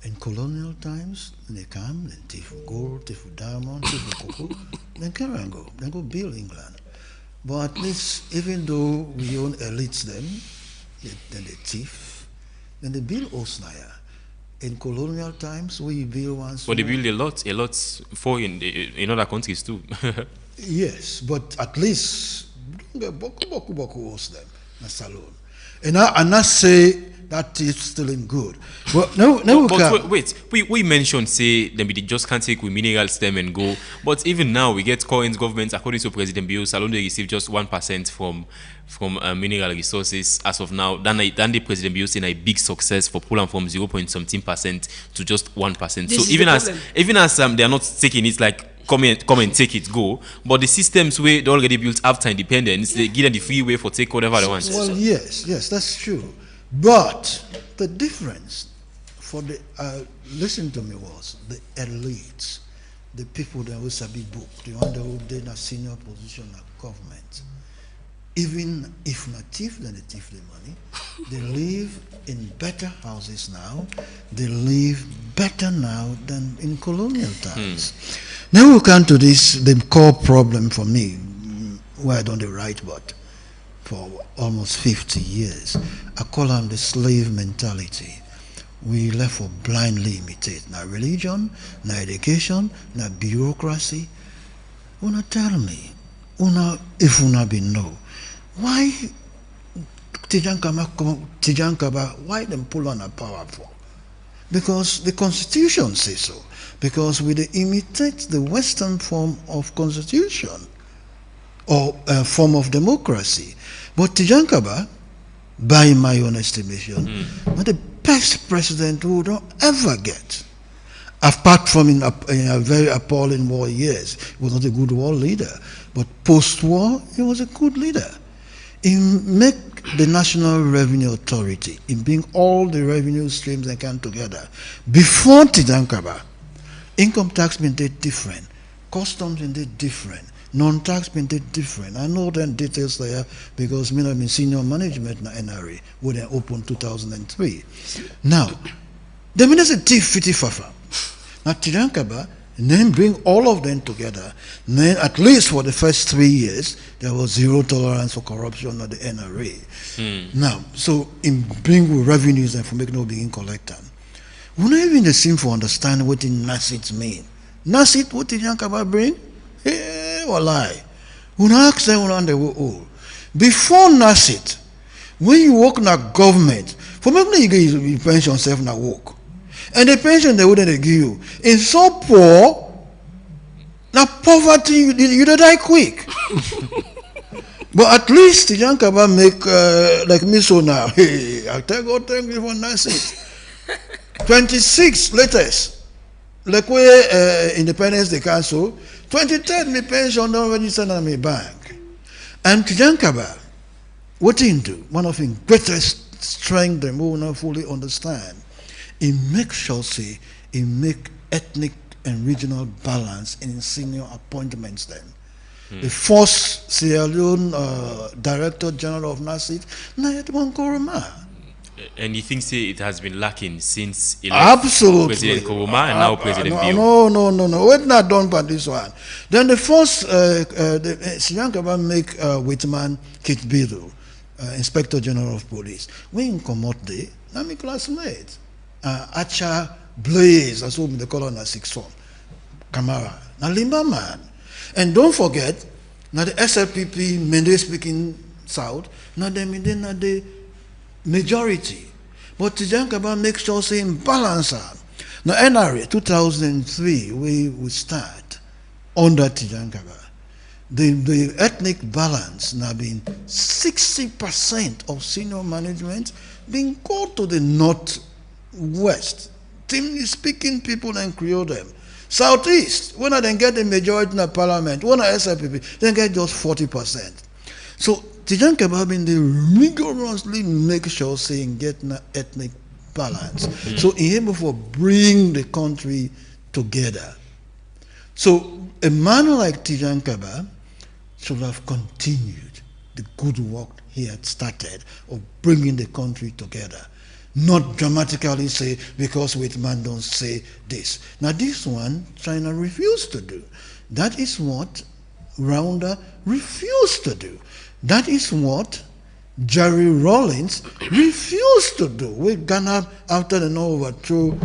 S17: In colonial times, they come, they thief gold, thief diamond, thief cocoa, then carry and go. Then go build England. But at least, even though we own elites then they thief, then they build Osnaya. In colonial times, we build one.
S1: But they build a lot for in other countries too.
S17: Yes, but at least boku owns them, na salon. And I say that is still in good. But
S1: we mentioned say them they just can't take with minerals them and go. But even now we get current government according to President Bio Salon they receive just 1% from mineral resources as of now. Then the President Bio saying a big success for pulling from 0.something% to just 1%. So even as they are not taking it like come and take it, go. But the systems they already built after independence, they give them the free way for take whatever they want.
S17: Well, yes, that's true. But the difference for the listen to me was the elites, the people that will be booked, the one that will be in a senior position of government. Even if not thief, then they thief the money. They live in better houses now. They live better now than in colonial times. Now we come to this, the core problem for me, why don't they write about for almost 50 years. I call them the slave mentality. We left for blindly imitate. Now religion, now education, now bureaucracy. Una tell me, if una be know, why Tijankaba, why them pull on a power for? Because the constitution says so. Because we imitate the Western form of constitution or form of democracy. But Tijankaba, by my own estimation, was the best president we don't ever get. Apart from in a very appalling war years, he was not a good war leader. But post-war, he was a good leader. He make the National Revenue Authority, in bring all the revenue streams they can together. Before Tijankaba, income tax been different, customs been different, non-tax been different. I know the details there because me have been senior management na NRA when they opened 2003. Now, the minister thief fiti fafa. Now Tijankaba, and then bring all of them together. And then at least for the first 3 years, there was zero tolerance for corruption at the NRA. Now, so in bring revenues and for making no begin collector. We not even the same for understand what in NASIT mean. NASIT, what did Tijankaba bring? Or lie. We not ask them on the whole. Before NASIT, when you work in a government, for making you get your pension self na work. And the pension they wouldn't give you. It's so poor, now poverty, you die quick. But at least Tijankaba make like me so now. Hey, I tell God, thank you for NASIT. 26 latest. Like where Independence Day Council, 23rd me pension don't register in my bank. And Tijankaba, what he do? One of his greatest strength that we will not fully understand. He makes sure say he make ethnic and regional balance in senior appointments then. The first Sierra Leone Director General of NASIT, Nayet Nkrumah.
S1: And you think say it has been lacking since
S17: Absolutely.
S1: President Nkrumah and now President Bio?
S17: No. We're not done by this one. Then the first Tijankaba make Whitman Kitbiru, Inspector General of Police. When come out there, now my classmate. Acha Blaze, that's what they call on a sixth form. Kamara. Now Limba man. And don't forget, now the SLPP, Mende speaking South, now them in the majority. But Tijankaba makes sure saying balance. Now NRA 2003 we start under Tijankaba. The ethnic balance now being 60% of senior management being called to the northwest. Timely speaking people and create them. Southeast, when I then get the majority in the parliament, when I SLPP, then get just 40%. So Tijankaba been they rigorously make sure saying get an ethnic balance. So he able to bring the country together. So a man like Tijankaba should have continued the good work he had started of bringing the country together. Not dramatically say, because Whitman don't say this. Now this one, China refused to do. That is what Rounder refused to do. That is what Jerry Rawlings refused to do. With Ghana, after the overthrow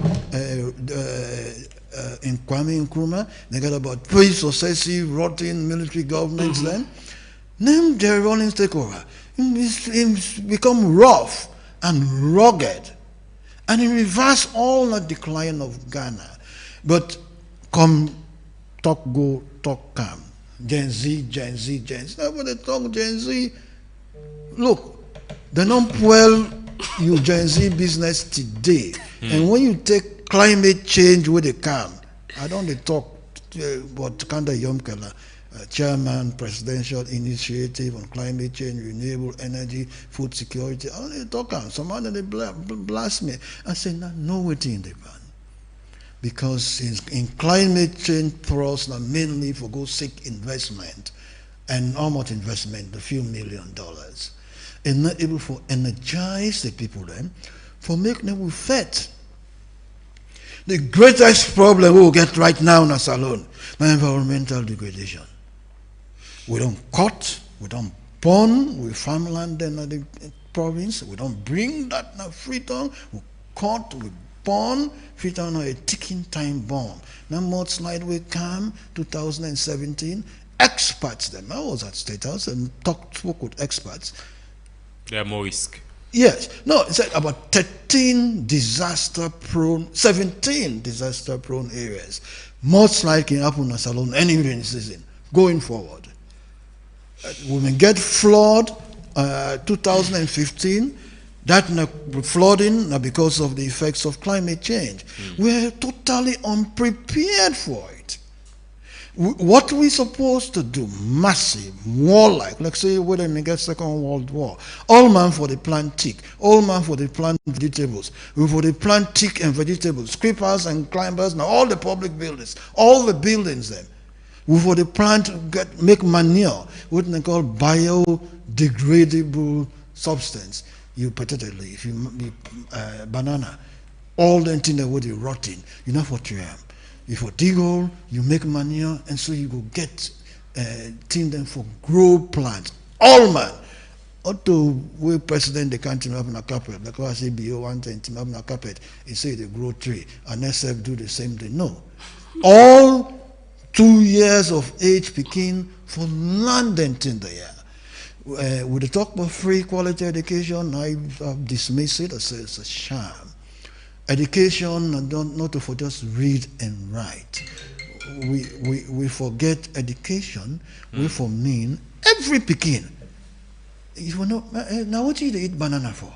S17: in Kwame Nkrumah, they got about 3 successive rotten military governments then. Then Jerry Rawlings take over. He's become rough and rugged, and he reversed all the decline of Ghana. But come, talk go, talk come. Gen Z. Nobody talk Gen Z. Look, they don't pull you Gen Z business today. And when you take climate change where they come, I don't talk about Kanda Yomkela, Chairman, Presidential Initiative on Climate Change, Renewable Energy, Food Security. I only talk on somebody they blast me. I say, no waiting in the van. Because in climate change thrust, mainly for go seek investment, and how much investment? A few $1 million. And not able to energize the people then, for making them fed. The greatest problem we will get right now in Salone, now environmental degradation. We don't cut, we don't burn, we farmland in the province, we don't bring that in Freetown, we cut, we burn, Freetown a ticking time bomb. Now mudslide will come, 2017, experts them. I was at State House and spoke with experts.
S1: They are more risk.
S17: Yes. No, it's about 17 disaster prone areas. Mudslide can happen in Salone any rainy season, going forward. We may get flood 2015, that flooding because of the effects of climate change. We're totally unprepared for it. What we supposed to do, massive, warlike, like say when we get Second World War, all man for the plant tick, all man for the plant vegetables, we for the plant tick and vegetables, creepers and climbers, now all the public buildings, all the buildings then. We for the plant make manure, what they call biodegradable substance. You potato leaf, you banana, all the things that would be rotting. You know what you have. If you dig hole, you make manure, and so you go get things them for grow plants. All man. Although we president they can't team up in a carpet, because I say BO one thing team up in a carpet, he say they grow tree, and SF do the same thing. No. All 2 years of age picking for London in the year. With the talk about free quality education, I dismiss it as it's a sham. Education, not to for just read and write. We forget education. We for mean every picking. You will not, now what you eat banana for?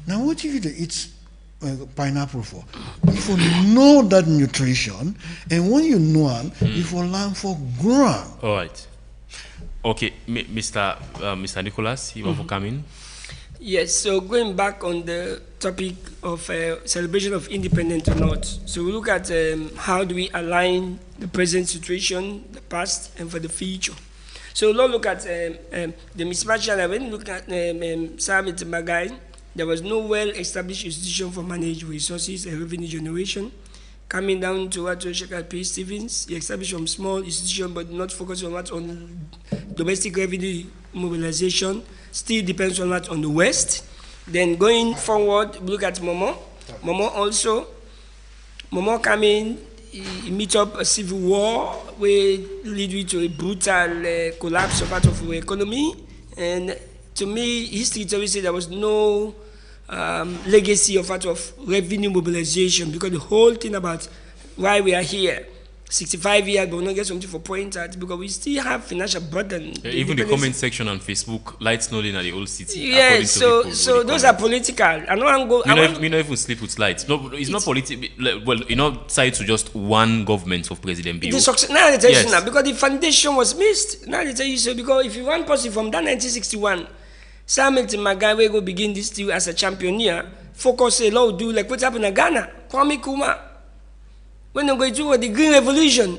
S17: Now what you eat pineapple for? You will know that nutrition, and when you know them, you will learn for ground.
S1: All right. Okay, Mr. Nicholas, you want to come in?
S18: Yes, so going back on the topic of celebration of independence or not, so we look at how do we align the present situation, the past, and for the future. So let's look at the mismatch, and when you look at Samit Magai, there was no well-established institution for managed resources and revenue generation. Coming down to what Shekhar P. Stevens, he established some small institution but not focused on what on domestic revenue mobilization, still depends on what on the West. Then going forward, look at Momo. Momo also, Momo coming, he meet up a civil war, which lead to a brutal collapse of part of the economy. And to me, history tells me there was no legacy of part of revenue mobilization, because the whole thing about why we are here, 65 years, but we don't get something for point at, because we still have financial burden.
S1: Even the comment section on Facebook, lights not in at the old city.
S18: Yeah, so those are political. I don't go.
S1: We don't even sleep with lights. No, it's not political. Well, you're not tied to just one government of President Bill.
S18: Now they tell you now, because the foundation was missed. Now they tell you so, because if you want possible from that 1961, Samuel Magai will go begin this deal as a championeer, focus a lot, do like what happened in Ghana, Kwame Nkrumah. When they go to the Green Revolution,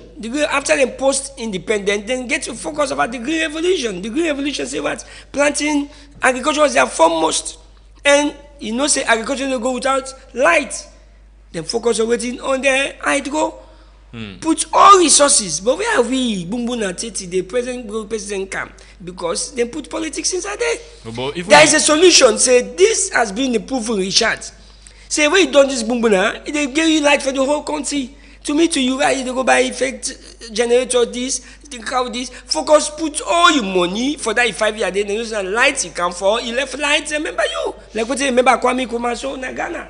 S18: after they post-independent, then get to focus about the Green Revolution. The Green Revolution say what? Planting, agriculture was their foremost. And you know say agriculture will go without light. Then focus on waiting on the hydro. Put all resources. But where are we? Bumbuna Teti, the president camp. Because they put politics inside there. There is a solution. Say this has been the proven Richard. Say when you done this Bumbuna, they give you light for the whole country. To me, to you, they go buy effect generator this, think how this. Focus, put all your money for that 5 years. Then use the lights you can for. You left lights, remember you. Like what you remember Kwame Nkrumah so in Ghana.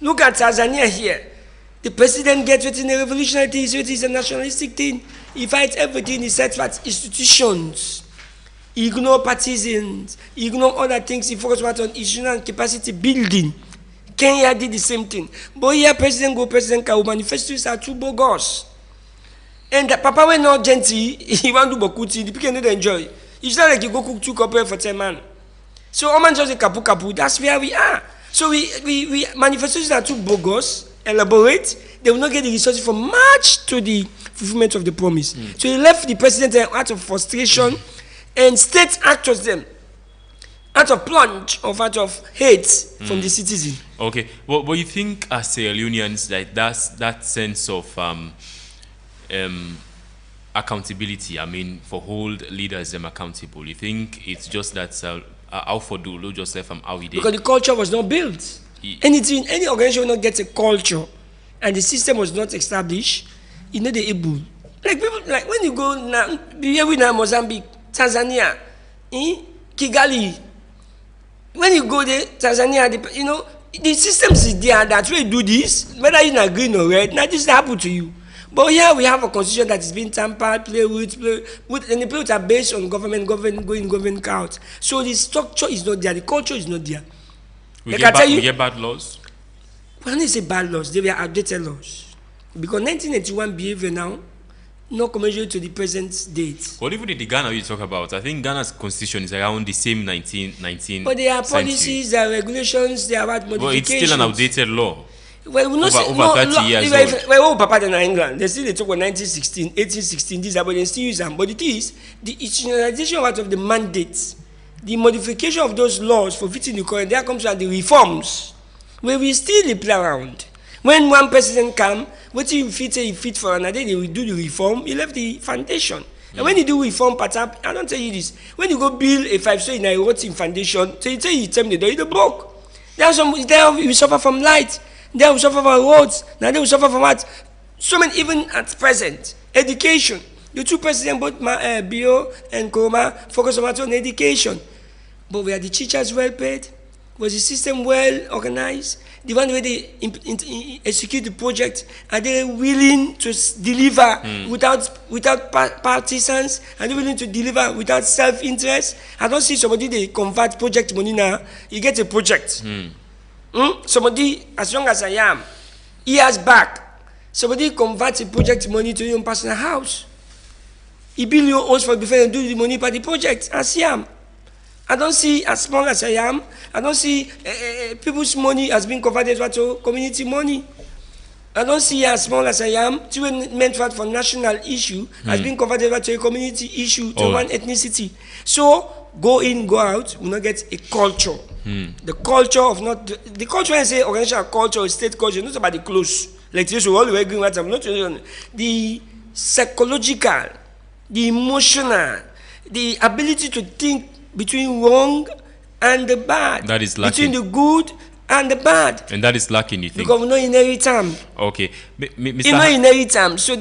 S18: Look at Tanzania here. The president gets within the revolutionary thing, so it is a nationalistic thing. He fights everything, he sets what institutions. He ignore partisans, he ignore other things, he focuses on institutional capacity building. Kenya did the same thing. But here, President Kawu manifestos are too bogus. And the Papa went not gentle, he want to do bokuti, the people don't enjoy. It's not like you go cook 2 couple for 10 man. So, Oman just a kapu, that's where we are. So, we manifestos are too bogus, elaborate, they will not get the resources for much to the fulfillment of the promise. So, he left the president out of frustration, and state actors them out of plunge or out of hate from the citizen.
S1: Okay, well, but you think as Sierra Leoneans that sense of accountability, I mean, for hold leaders them accountable, you think it's just that how for do Joseph and how we did?
S18: Because the culture was not built. Any organization will not get a culture, and the system was not established. You know the able. Like people, like when you go now, here we now Mozambique, Tanzania, Kigali. When you go there, Tanzania, you know, the systems is there that way do this, whether you're not green or red, not this happen to you. But here we have a constitution that is being tampered, play with, and the play are based on government out. So the structure is not there, the culture is not there.
S1: We get bad laws?
S18: When they say bad laws, they were outdated laws. Because 1981 behavior now, not commensurate to the present date.
S1: But even in the Ghana you talk about, I think Ghana's constitution is around the same 19.
S18: But there are policies, there are regulations, there are modifications.
S1: But it's still an outdated law.
S18: Well, we
S1: over 30 years old.
S18: Well, Papa in England, they still they talk about 1916, 1816, these are, but they still use them. But it is the institutionalization out of the mandates, the modification of those laws for fitting the current. There comes out the reforms, where we still play around. When one president comes, what you fit for another day, we do the reform, you left the foundation. And when you do reform pattern, I don't tell you this. When you go build a 5-story in a rotten foundation, so you tell you tell me the door, you broke. There we suffer from light, there we suffer from roads, now they will suffer from what? So many, even at present, education. The two presidents, both Bio and Koma, focus on education. But were the teachers well paid? Was the system well organized? The one where they execute the project, are they willing to deliver without partisans? Are they willing to deliver without self-interest? I don't see somebody they convert project money now. You get a project. Somebody, as young as I am, years back, somebody converts a project money to your own personal house. He build your house for before you do the money for the project. As I am. I don't see, as small as I am, I don't see people's money has been converted to community money. I don't see, as small as I am, meant for national issue has been converted to a community issue, to one ethnicity. So, go in, go out, we not get a culture. The culture of not, the culture when I say organizational culture or state culture, not about the clothes. Like this, we all agree with that. Not the psychological, the emotional, the ability to think between wrong and the bad.
S1: That is lacking.
S18: Between the good and the bad.
S1: And that is lacking, you think?
S18: Because we don't inherit them.
S1: Okay.
S18: Mr. You don't inherit them. So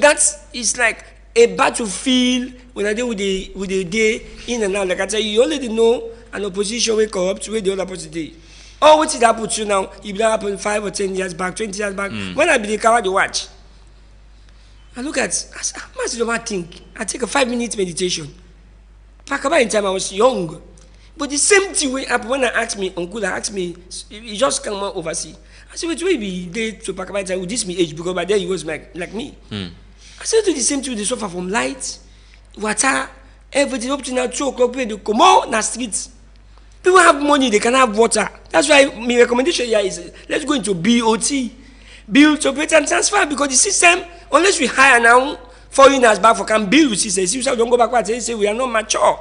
S18: it's like a battlefield when I deal with the day in and out. Like I tell you, you already know an opposition will corrupt where the other person day. Oh, what did that put you now? It will happen 5 or 10 years back, 20 years back. When I be the coward, you watch. I look at, how much do I think? I take a 5-minute meditation. Back about in time I was young. But the same thing when I asked me, Uncle, asked me, he just come overseas. I said, wait, will be there to pack about time with this me age, because by then he was like me. I said, do the same thing, they suffer from light, water, everything up to now 2 o'clock, they come out in the streets. People have money, they can have water. That's why my recommendation here is, let's go into BOT, build, operate, and transfer, because the system, unless we hire now, foreigners back for can build with system. See, don't go back and say we are not mature.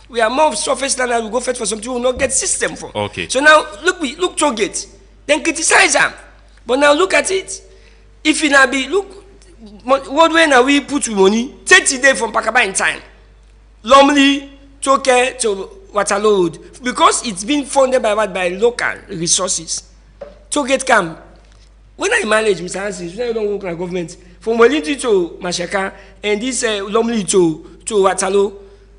S18: We are more surface learners. We go fetch for something we will not get system for.
S1: Okay.
S18: So now look Tollgate, then criticize them. But now look at it. If it now be what way now we put money 30 days from Pakaba in time, Lumley, Toke to Waterloo, because it's been funded by local resources. Tollgate come. When I manage Mr. Hansen, when I don't work like government. From Wellington to Mashaka and this Lumley to Waterloo,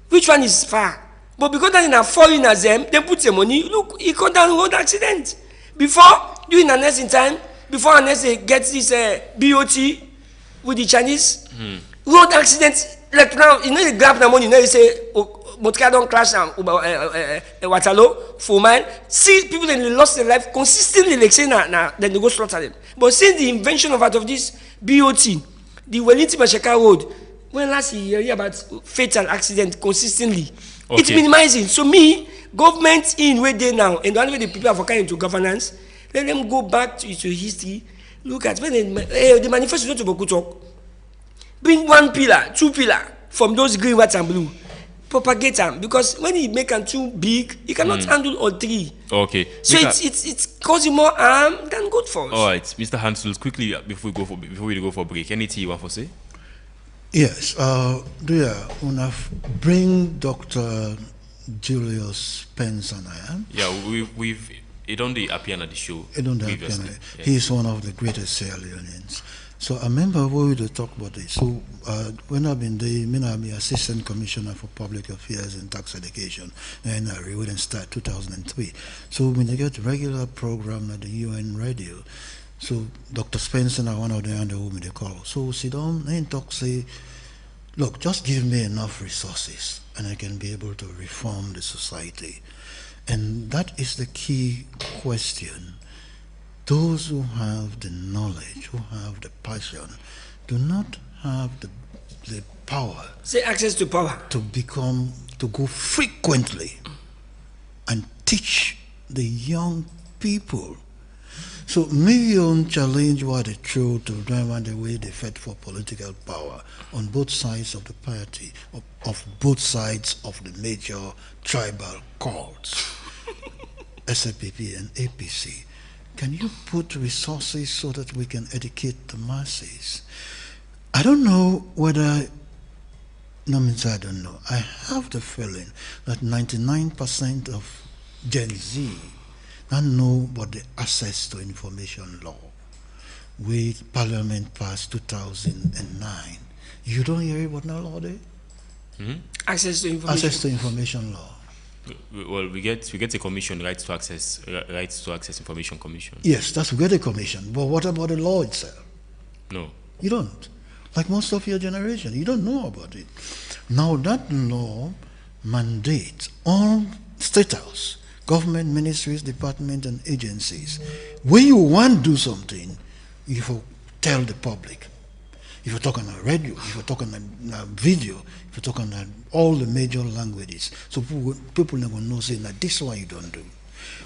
S18: which one is far? But because that in a foreigners them, they put the money. Look, he got down road accident. Before doing an in time, before unless they get this BOT with the Chinese road accident. Like now, you know the grab the money. You know you say motor don't crash now. Waterloo, 4 mile. See people that lost their life consistently. Like say then they go slaughter them. But since the invention of this BOT, the Wellington Mashaka Road, when last year you hear about fatal accident consistently, it's minimizing. So government in where they now, and the only way the people are for into governance, let them go back to history. Look at when the manifesto to Boku talk. Bring 1 pillar, 2 pillar from those green, white, and blue. Propagate them, because when you make them too big, you cannot handle all 3.
S1: Okay.
S18: So it's causing more harm than good for us.
S1: All right, Mr. Hansel, quickly before we go for break, anything you want to say?
S17: Yes. Bring Dr. Julius Spence and I am.
S1: Yeah, we've it on the appear at the show.
S17: He's one of the greatest Sierra Leoneans. So I remember we were talk about this. So when I've been there, I'm the Assistant Commissioner for Public Affairs and Tax Education, and I wouldn't start 2003. So when they get regular program at the UN radio, so Dr. Spencer and one of the under whom they call. So sit down and talk, say, look, just give me enough resources and I can be able to reform the society. And that is the key question. Those who have the knowledge, who have the passion, do not have the power.
S18: Say access to power.
S17: To go frequently and teach the young people. So million challenge what they throw to drive the way they fed for political power on both sides of the party, of both sides of the major tribal courts, SLPP and APC. can you put resources so that we can educate the masses? I don't know whether, no means I don't know. I have the feeling that 99% of Gen Z don't know about the access to information law. With Parliament passed 2009. You don't hear about no law there?
S1: Hmm?
S18: Access to information.
S17: Access to information law.
S1: Well, we get a commission, rights to access information commission.
S17: Yes, that's we get a commission. But what about the law itself?
S1: No.
S17: You don't. Like most of your generation, you don't know about it. Now that law mandates all state house, government, ministries, departments, and agencies. When you want to do something, you will tell the public. If you talk on a radio, if you talk on a video, if you talk on all the major languages, so people never know saying that this is why you don't do.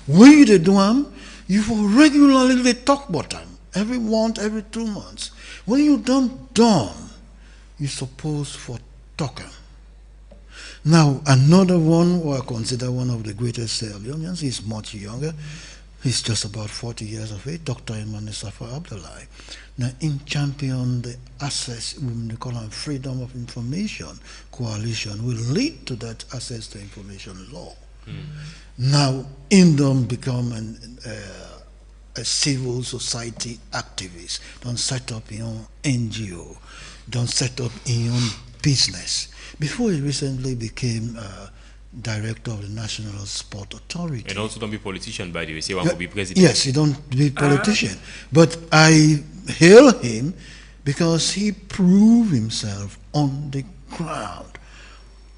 S17: When you do them, you will regularly talk about them every month, every 2 months. When you don't do, you're supposed for talking. Now another one who I consider one of the greatest Sierra Leoneans, he's much younger. He's just about 40 years of age, Dr. Imane Safar Abdullahi. Now, in champion the access, we call it Freedom of Information Coalition, will lead to that access to information law. Now, in them become a civil society activist. Don't set up your own NGO. Don't set up your own business. Before he recently became director of the National Sport Authority.
S1: And also don't be politician, by the way. Say one could be president.
S17: Yes, he don't be politician. But I hail him because he proved himself on the ground.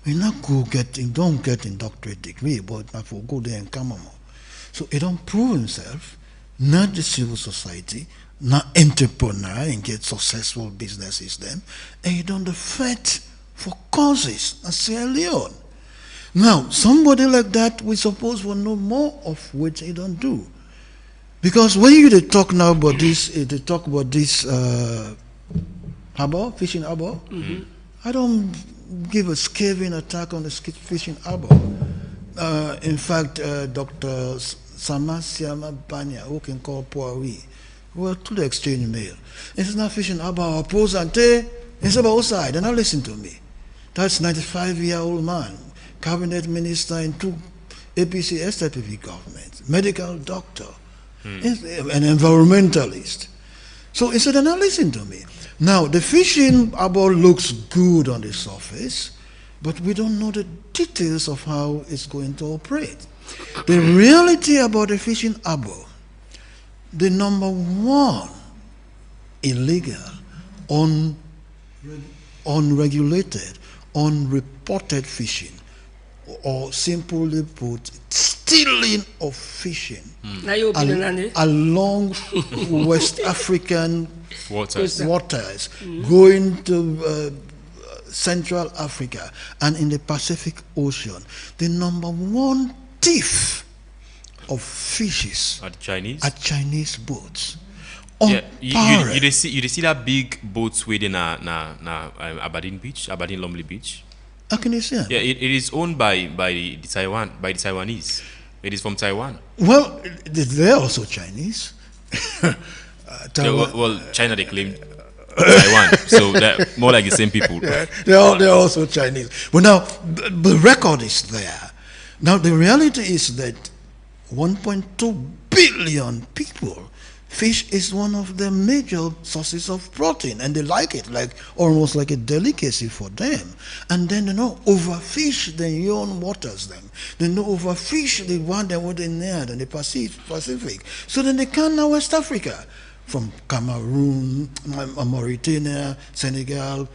S17: We not go don't get a doctorate degree, but not for go there and come on. So he don't prove himself, not the civil society, not entrepreneur and get successful businesses then, and he don't fight for causes in Sierra Leone. Now, somebody like that, we suppose will know more of what he don't do. Because when you talk now about this, they talk about this harbor, fishing harbor, I don't give a scathing attack on the fishing harbor. In fact, Dr. Samasiama Banya, who can call Poiri, well, to the exchange mail. It's not fishing harbor, oppose ante, it's about outside, and now listen to me. That's 95-year-old man, cabinet minister in 2 APC STPP governments, medical doctor, an environmentalist. So he said, now listen to me. Now, the fishing harbor looks good on the surface, but we don't know the details of how it's going to operate. The reality about the fishing harbor, the number one illegal, unregulated, unreported fishing, or simply put, stealing of fishing along West African waters, going to Central Africa and in the Pacific Ocean. The number one thief of fishes
S1: are
S17: Chinese boats.
S1: Yeah, you see that big boats waiting na Aberdeen Beach, Aberdeen Lumley Beach.
S17: How can you see that?
S1: Yeah, it is owned by the Taiwanese. It is from Taiwan.
S17: Well, they're also Chinese.
S1: Well, China they claim Taiwan, so they're more like the same people.
S17: Yeah, they're also Chinese. But now the record is there. Now the reality is that 1.2 billion people. Fish is one of the major sources of protein, and they like it, like almost like a delicacy for them. And then overfish the own waters them. They overfish the one that was in there, in the Pacific. So then they come now West Africa, from Cameroon, Mauritania, Senegal,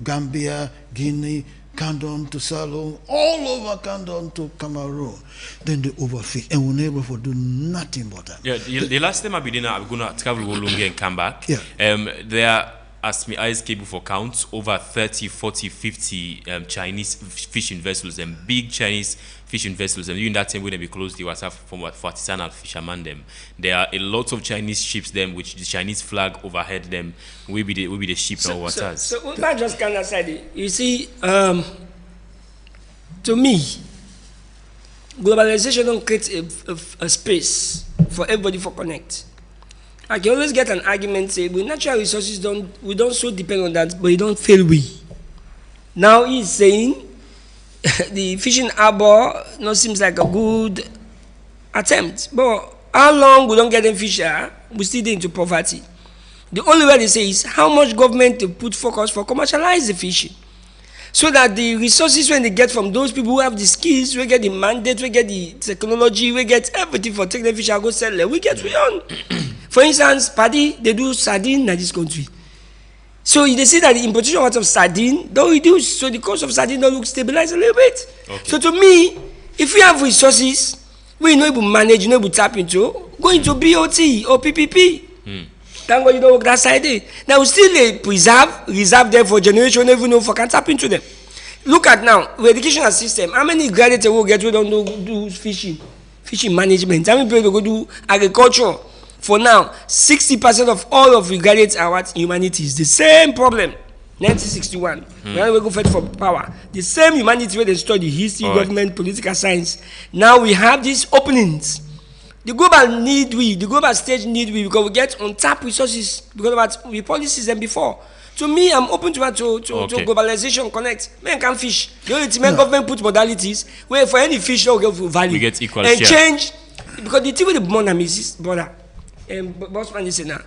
S17: Gambia, Guinea, Kandon to Salon, all over Kandon to Cameroon. Then they overfish, and we're able to do nothing but that.
S1: Yeah, the last time I'm going to travel to Lunga and come back.
S17: Yeah.
S1: There, as my eyes cable for count, over 30, 40, 50 Chinese fishing vessels and big Chinese fishing vessels. And during that time, when they closed the water for artisanal fishermen, them there are a lot of Chinese ships them, which the Chinese flag overhead them. Will be the ship or waters.
S18: So that just kind of said it. You see, to me, globalization don't create a space for everybody for connect. I can always get an argument say with natural resources we don't so depend on that, but it don't fail we. Now he's saying the fishing harbor not seems like a good attempt, but how long we don't get them fisher, we still into poverty. The only way they say is how much government to put focus for commercialize the fishing, so that the resources when they get from those people who have the skills, we get the mandate, we get the technology, we get everything for take the fish and go sell it. We get we on. For instance, paddy they do sardine in this country. So they see that the importation of sardine don't reduce, so the cost of sardine don't look stabilized a little bit. Okay. So to me, if we have resources, we know able to manage, you know able to tap into, go into BOT or PPP. Thank God you don't work that side there. Now we still reserve them for generation, even know if I can tap into them. Look at now, the educational system. How many graduates will get we don't know do fishing management? How many people go do agriculture? For now, 60% of all of the graduates are what humanities. The same problem. 1961. When we go fight for power. The same humanity where they study history, government, political science. Now we have these openings. The global stage need we because we get untapped resources because of what we policies than before. To me, I'm open to globalization connect. Men can fish. The only thing government put modalities where for any fish don't get value.
S1: We get equal
S18: and
S1: share.
S18: Change because the thing with the money is brother. Bossman is now.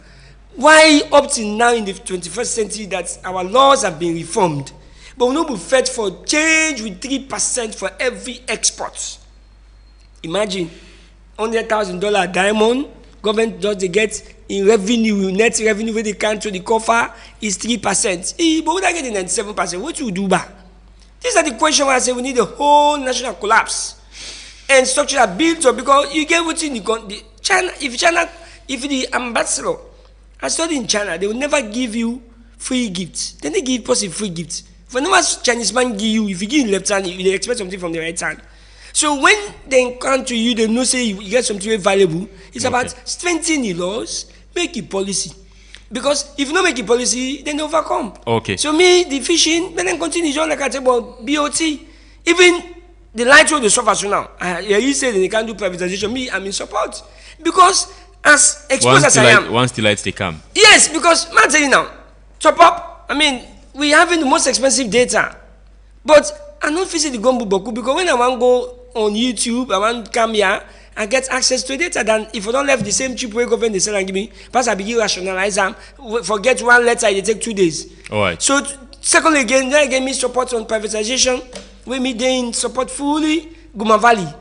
S18: Why up till now in the 21st century that our laws have been reformed, but we no be fed for change with 3% for every export. Imagine $100,000 diamond, government just they get in revenue, net revenue where they can to the coffer is 3%. But we don't get the 97%. What you do back? These are the questions where I say we need a whole national collapse and structural build up because you get what in the China. If the ambassador, I studied in China, they will never give you free gifts. Then they give person free gifts. Whenever Chinese man give you, if you give left hand, they expect something from the right hand. So when they encounter you, they know say you get something very valuable. It's about strengthening the laws, make it policy. Because if you don't make it policy, then they overcome.
S1: Okay.
S18: So me, the fishing, then continue just like I said about BOT. Even the light road they suffer so now. You say they can't do privatization. Me, I'm in support. Because as exposed as I am.
S1: Once the lights they come.
S18: Yes, because man tell you now, top up. I mean, we having the most expensive data, but I don't visit the Gombo Boku because when I want to go on YouTube, I want to come here and get access to data. Than if I don't left the same cheap way government they sell and give me, pass I begin rationalize them. Forget one letter, it take 2 days.
S1: All right.
S18: So secondly again, then again me support on privatization. When me then support fully Guma Valley,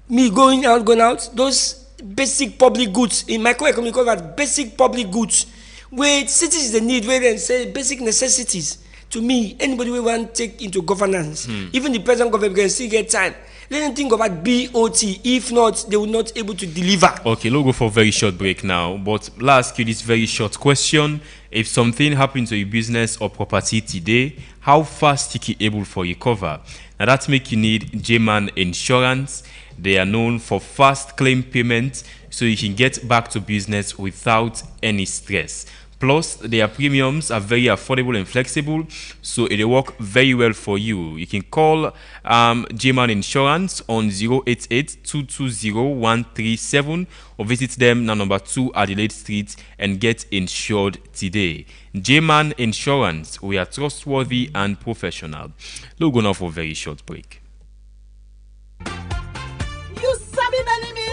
S18: me going out those basic public goods in microeconomic call that basic public goods where cities they need where they say basic necessities. To me, anybody we want to take into governance, even the present government can still get time. Let them think about BOT. If not, they will not able to deliver.
S1: Okay, let's go for a very short break now. But let's ask you this very short question. If something happened to your business or property today, how fast you can able for recover? Now that make you need J-Man Insurance. They are known for fast claim payment, so you can get back to business without any stress. Plus, their premiums are very affordable and flexible, so it will work very well for you. You can call J-Man Insurance on 088-220-137 or visit them now number 2 Adelaide Street and get insured today. J-Man Insurance, we are trustworthy and professional. Let's go now for a very short break.
S19: You sabi Benimi?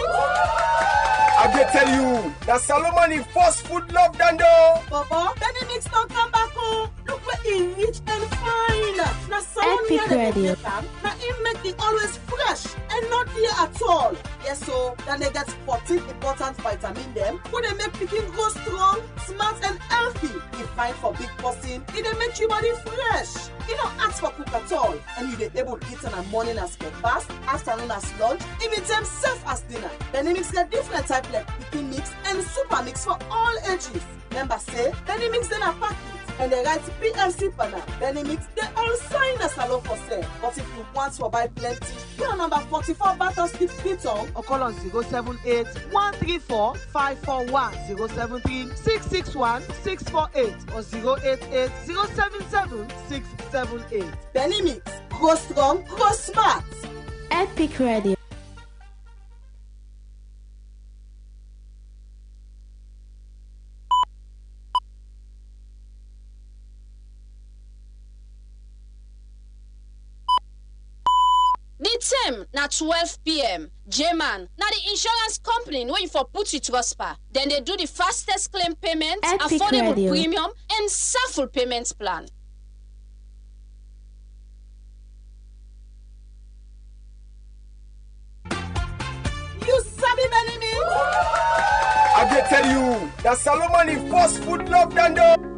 S19: I can tell you that Solomon fast food love Dando. Papa, Benimix don't come back home. Look where he rich and fine. Now Solomon here now he make it always fresh and not here at all. Yes, so then they get 14 important vitamin them. When they make picking go strong, smart and healthy. They fine for big person. It they make your body fresh. You don't ask for cook at all, and you they able to eat in the morning as breakfast, afternoon as lunch, even time safe as dinner. Benimix get different type like picking mix and super mix for all ages. Remember say Benimix then a packet and they write PLC panel. Benimix they all sign a salon for sale. But if you want to buy plenty, call number 44 Battle Street Piton or call on 078-134-541-073-661-648 or 088-077-678. Benimix, grow strong, grow smart.
S20: Epic Radio. Anytime na 12 p.m. J-Man, na the insurance company where you for put you prosper. Then they do the fastest claim payment,
S21: Epic
S20: affordable
S21: Radio.
S20: premium, and full payments plan.
S19: You sabi Benimi? I can tell you that Solomon is first food love dando.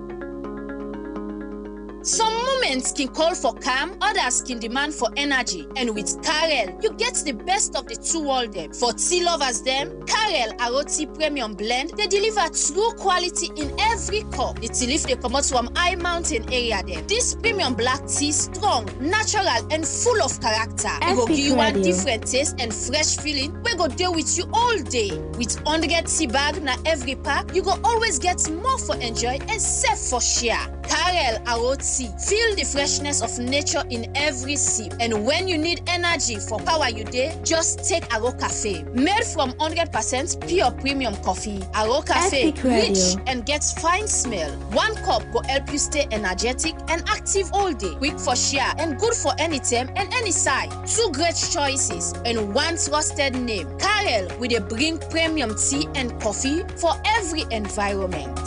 S20: Some moments can call for calm, others can demand for energy. And with Karel, you get the best of the two worlds. For tea lovers them, Karel Aroti Premium Blend, they deliver true quality in every cup. The tea leaf they come out from high mountain area there. This premium black tea strong, natural, and full of character. It will give you one
S21: Radio.
S20: different taste and fresh feeling. We go deal with you all day. With 100 tea bag na every pack, you go always get more for enjoy and save for share. Karel Aroti, feel the freshness of nature in every sip. And when you need energy for power you day, just take Aro Cafe. Made from 100% pure premium coffee. Aro Cafe,
S21: Epic Radio.
S20: rich and gets fine smell. One cup will help you stay energetic and active all day. Quick for share and good for any time and any side. Two great choices and one trusted name. Karel with a bring premium tea and coffee for every environment.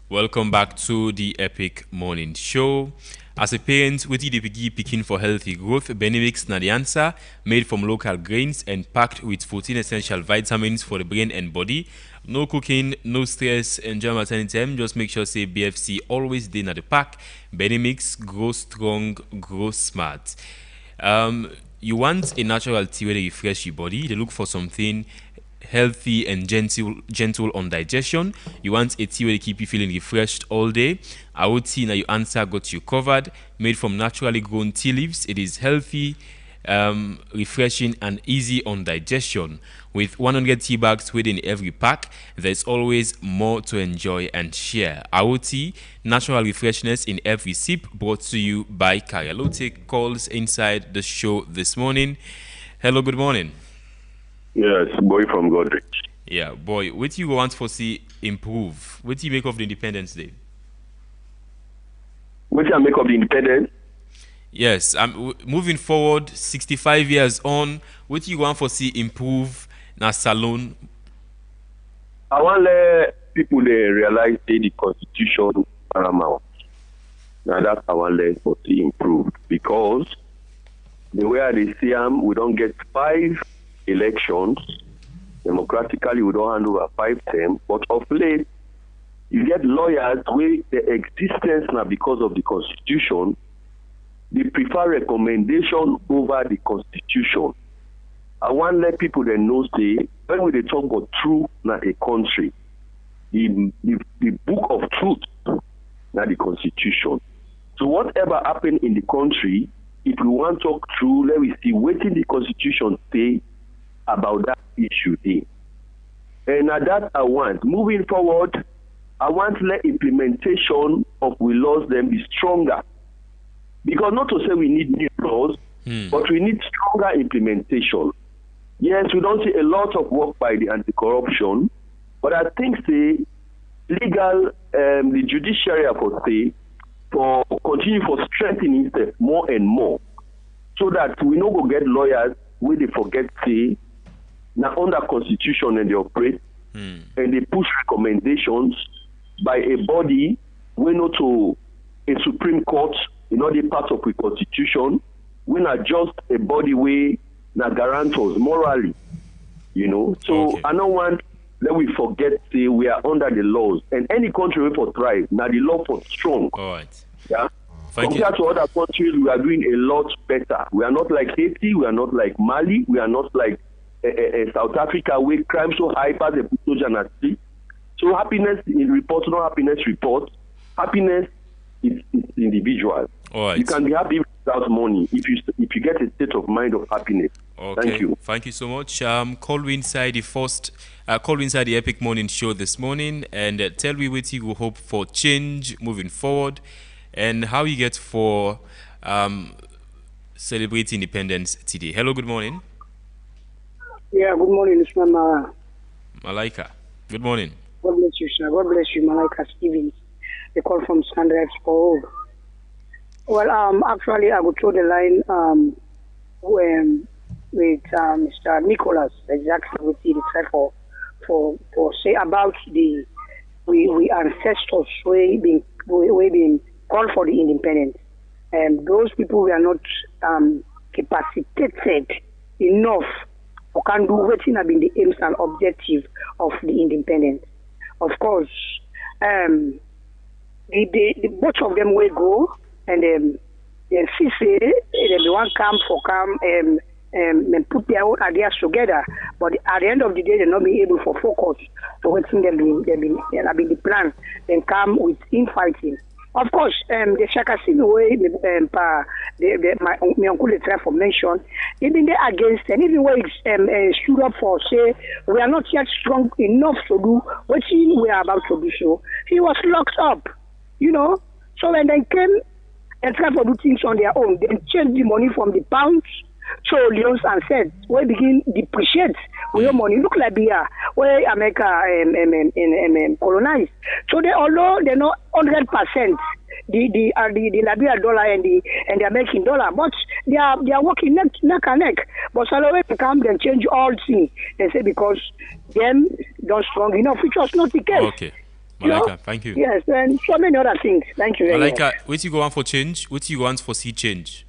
S1: Welcome back to the Epic Morning Show. As a parent, with the picking for healthy growth, Benimix na the answer, made from local grains and packed with 14 essential vitamins for the brain and body. No cooking, no stress, enjoy maternity time. Just make sure say BFC always day at the pack. Benimix, grow strong, grow smart. You want a natural tea where they refresh your body. They look for something healthy and gentle on digestion. You want a tea where they keep you feeling refreshed all day. Our tea now your answer got you covered. Made from naturally grown tea leaves. It is healthy, refreshing and easy on digestion. With 100 tea bags within every pack, there's always more to enjoy and share. Our tea, natural refreshness in every sip, brought to you by Karel. We'll take calls inside the show this morning. Hello, good morning.
S22: Yes, boy from Godrich.
S1: Yeah, boy, what do you want for see improve? What do you make of the Independence Day?
S22: What do you make of the Independence?
S1: Yes, I'm moving forward 65 years on. What do you want for see improve na salon?
S22: I want to let people realize that the constitution is paramount. Now that's I want to let for see improve, because the way they see them, we don't get 5 elections democratically. We don't hand over 5 terms, but of late you get lawyers where the existence now because of the constitution, they prefer recommendation over the constitution. I want to let people then know say when we talk about truth na a country, the book of truth na the constitution. So whatever happened in the country, if we want to talk true, let me see what the constitution say about that issue there. And at that I want, moving forward, I want to let implementation of we laws then be stronger. Because not to say we need new laws, but we need stronger implementation. Yes, we don't see a lot of work by the anti-corruption, but I think say legal, the judiciary for say, for continue for strengthening itself more and more, so that we no go get lawyers where they forget say now under constitution and they operate and they push recommendations by a body we not to a Supreme Court, you know, the part of the constitution, we not just a body way na guarantors morally, you know. So I don't want that we forget say we are under the laws, and any country we for thrive now the law for strong.
S1: All right.
S22: Yeah. Compared to other countries, we are doing a lot better. We are not like Haiti, we are not like Mali, we are not like South Africa where crime so high past the social. So happiness in report, no happiness report. Happiness is individual.
S1: All right.
S22: You can be happy without money if you get a state of mind of happiness.
S1: Okay.
S22: Thank you.
S1: Thank you so much. Call me inside the Epic Morning Show this morning and tell me what you hope for change moving forward and how you get for celebrating independence today. Hello, good morning.
S23: Yeah, good morning, it's Mama.
S1: Malaika. Good morning.
S23: God bless you, sir. God bless you, Malaika Stevens. They call from Sandra Expo. Well, actually, I would throw the line with Mr. Nicholas, exactly what he said for say about we ancestors we being called for the independence, and those people were not capacitated enough or can do what have been the aims and objective of the independence. Of course, the both of them will go and they see they want come and put their own ideas together, but at the end of the day, they're not being able to focus to what thing they've been the plan, then come with infighting. Of course, the Shakasimi way, my uncle tried for mention, even they against, and even when it's stood up for say we are not yet strong enough to do what we are about to do. So he was locked up, you know. So when they came and tried to do things on their own, they changed the money from the pounds. So Leons and said, we begin depreciate with your money. Look like Libya, where America colonized. So they, although they're not 100% the Libya dollar and the American dollar, but they are working neck and neck. But Salome come and change all things. They say because them don't strong enough, which was not the case.
S1: Okay. Malaika, thank you.
S23: Yes, and so many other things. Thank you very much.
S1: Malaika, what you go on for change? What you want for see change?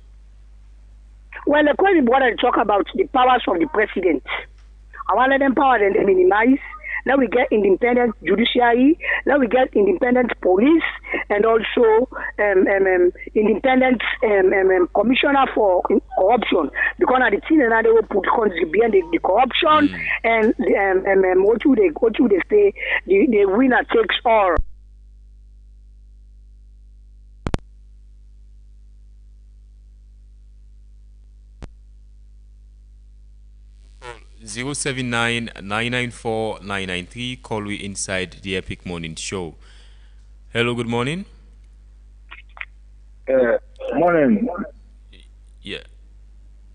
S23: Well, the question what I talk about the powers of the president. I want to let them power and minimize. Now we get independent judiciary. Now we get independent police and also independent commissioner for corruption. Because at the thing and they will put behind the corruption and what do they say? The winner takes all.
S1: 079-994-993. Call we inside the Epic Morning Show. Hello, good morning.
S3: Morning.
S1: Yeah.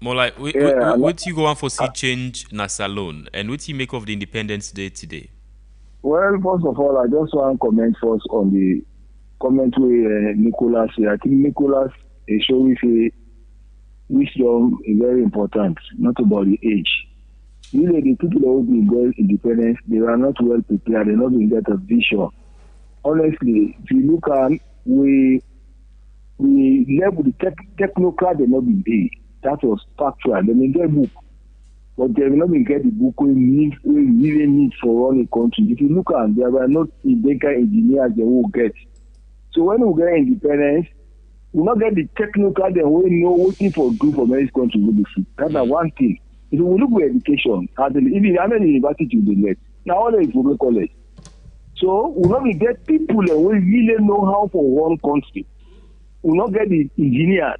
S1: More like, what you go on for see change na salon, and what you make of the Independence Day today?
S3: Well, first of all, I just want to comment first on the comment with Nicholas here. I think Nicholas is showing wisdom is very important, not about the age. Really, the people who have been well independent, they are not well prepared, they're not going to get a vision. Honestly, if you look at, we left with the technocrat, they're not been paid. That was factual. They may get book, but they will not been get the book we really need for running a country. If you look at, there were not banker engineers they will get. So when we get independence, we not get the technocrat that we know waiting for good for many countries will be free. That's one thing. If we look at education, even how many universities you get, now all the public college. So we not get people that we really know how for one country. We not get the engineers.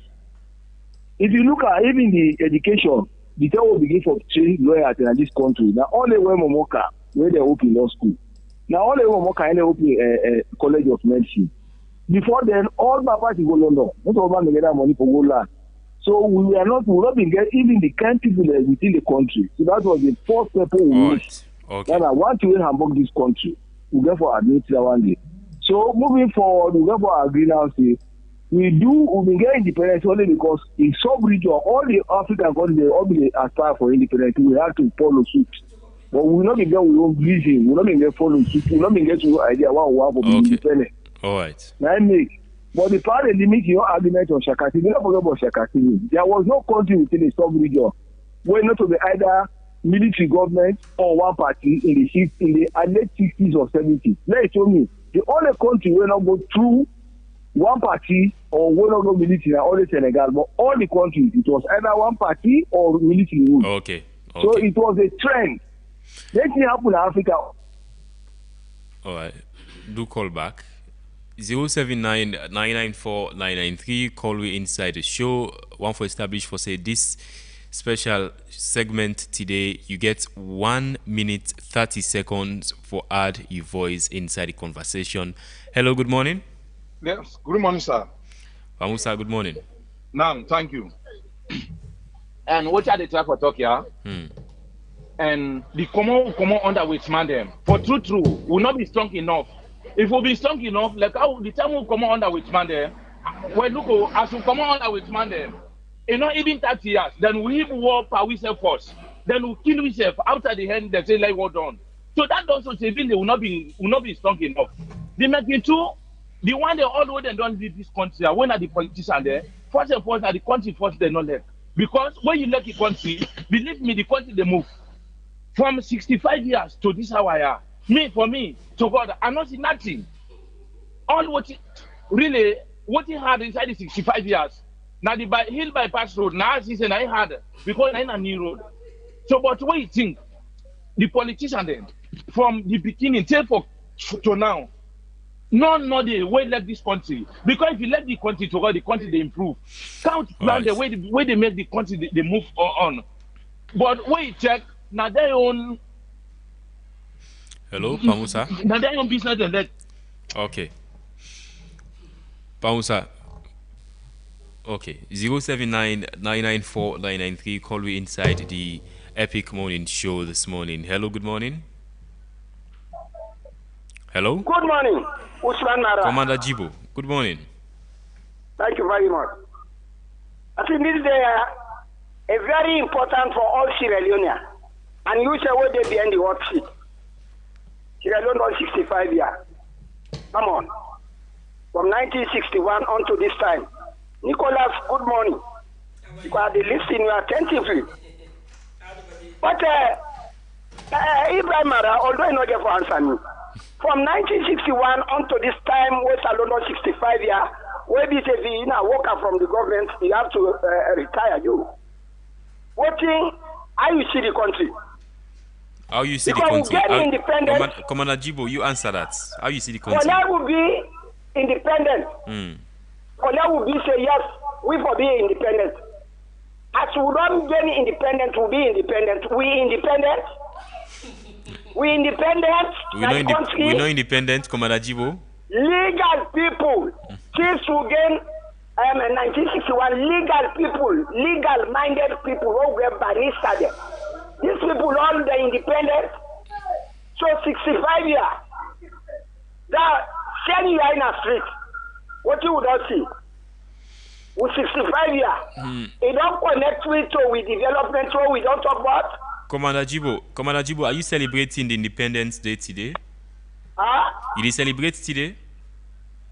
S3: If you look at even the education, the time will begin for train lawyers in this country. Now all the way Momoka, where they open law school. Now all the way Momoka, and they open college of medicine. Before then, all my parties go London. Not all man get that money for go land. So we will not be get even the kind of people that within the country. So that was the first people we missed.
S1: Okay.
S3: Now I want to Hamburg this country. We get for admit that one day. So moving forward, we get for our greenhouse. We will get independence only because in some region, all the African countries, they all be aspire for independence. We have to follow suit. But we will not be get we own vision. We will not be get follow suit. We will not be get to idea what we want for being independent.
S1: All right.
S3: Now but the part that limit your argument on Shakati, we don't forget about Shakati. There was no country within the sub-region where not to be either military government or one party in the late 60s or 70s. Let's show me the only country will not go through one party or will not go military, only Senegal, but all the countries, it was either one party or military rule.
S1: Okay.
S3: So it was a trend. Let's see happen in Africa.
S1: All right. Do call back. 079-994-993. Call we inside the show. One for established for say this special segment today. You get 1 minute 30 seconds for add your voice inside the conversation. Hello, good morning.
S5: Yes, good morning, sir.
S1: Pamusa, good morning.
S5: Nam, thank you. And what are the type for talk here? And the common underweight man them. For true, will not be strong enough. If we'll be strong enough, like how the time will come under which man there, when look, as we come on with man them, you know, even 30 years, then we have war power we self force. Then we kill ourselves after the end, they say like war done. So that also say they will not be strong enough. The making two, the one they all they don't leave this country, when are the politicians there? First and foremost, are the country first they not let. Because when you let the country, believe me, the country they move. From 65 years to this hour, for me, to God, I not see nothing. All what he had inside the 65 years. Now the hill bypass road, now he said I had because I a new road. So, but what you think? The politician then, from the beginning till to now, no, they will let this country. Because if you let the country to go, the country they improve. Count down the way they make the country they move on. But when you check, now their own.
S1: Hello, Pamusa.
S5: Now their own business and that.
S1: Okay. Pamusa. Okay. 079-994-993. Call me inside the Epic Morning Show this morning. Hello, good morning. Hello.
S6: Good morning, Usman Mara.
S1: Commander Jibo. Good morning.
S6: Thank you very much. I think this is a very important for all Sierra Leoneans. And you say what they behind the hot seat. Sierra Leone was 65 years. Come on. From 1961 on to this time. Nicholas, good morning. Because they listen you attentively. But Ibrahim Mara, although he not get for answer me, from 1961 on to this time, where Salon 65 years, where this is a worker from the government, you have to retire you. What thing, how you see the country?
S1: How you see
S6: because
S1: the country?
S6: Get independent.
S1: Commander Jibo, you answer that. How you see the country?
S6: For that would be independent. For that would be say yes, we for be independent. As we don't get independent, we be independent. We independent. We independent.
S1: We know independent, Commander Jibo.
S6: Legal people. Since we gain 1961, legal people, legal-minded people who were barista them. These people all the independent. So 65 years. That 10 years in a street. What you would not see. With 65 years. It don't connect with development, so we don't talk about.
S1: Commander Jibo, are you celebrating the Independence Day today? You celebrate today?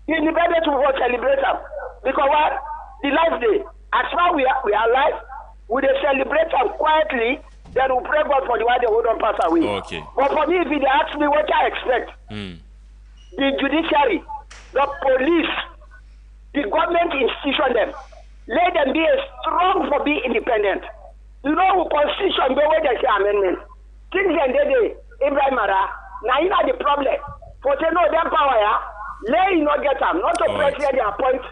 S6: Independence we will celebrate them. Because what? The life day. As far we are alive, we will celebrate them quietly, then we pray God for the one they will not pass away.
S1: Okay.
S6: But for me, if they ask me what I expect, the judiciary, the police, the government institution them, let them be strong for being independent. You know, constitution go where they say amendment. Things and they Ibrahim Mara. Now you know the problem. For they know them power, let you not get them. Not to president they appoint.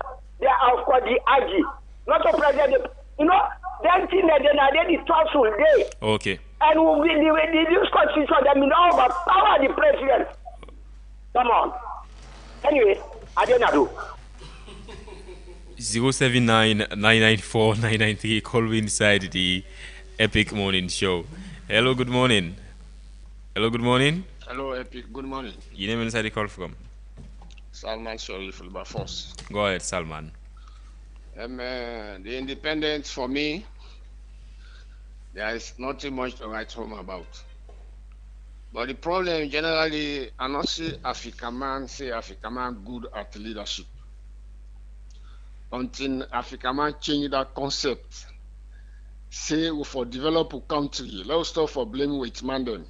S6: They are of course the IG. Not to president. You know, them thing that they the council day.
S1: Okay.
S6: And we use constitution them you know power the president. Come on. Anyway, I don't know.
S1: 079-994-993. Call me inside the Epic Morning Show. Hello, good morning. Hello, good morning.
S7: Hello, Epic. Good morning.
S1: Your name inside the call from?
S7: Salman Sharif Force.
S1: Go ahead, Salman.
S7: The independence for me, there is nothing much to write home about. But the problem generally, I not see African man good at leadership. Until African man change that concept, say we for develop a country, let's stop for blaming white man them.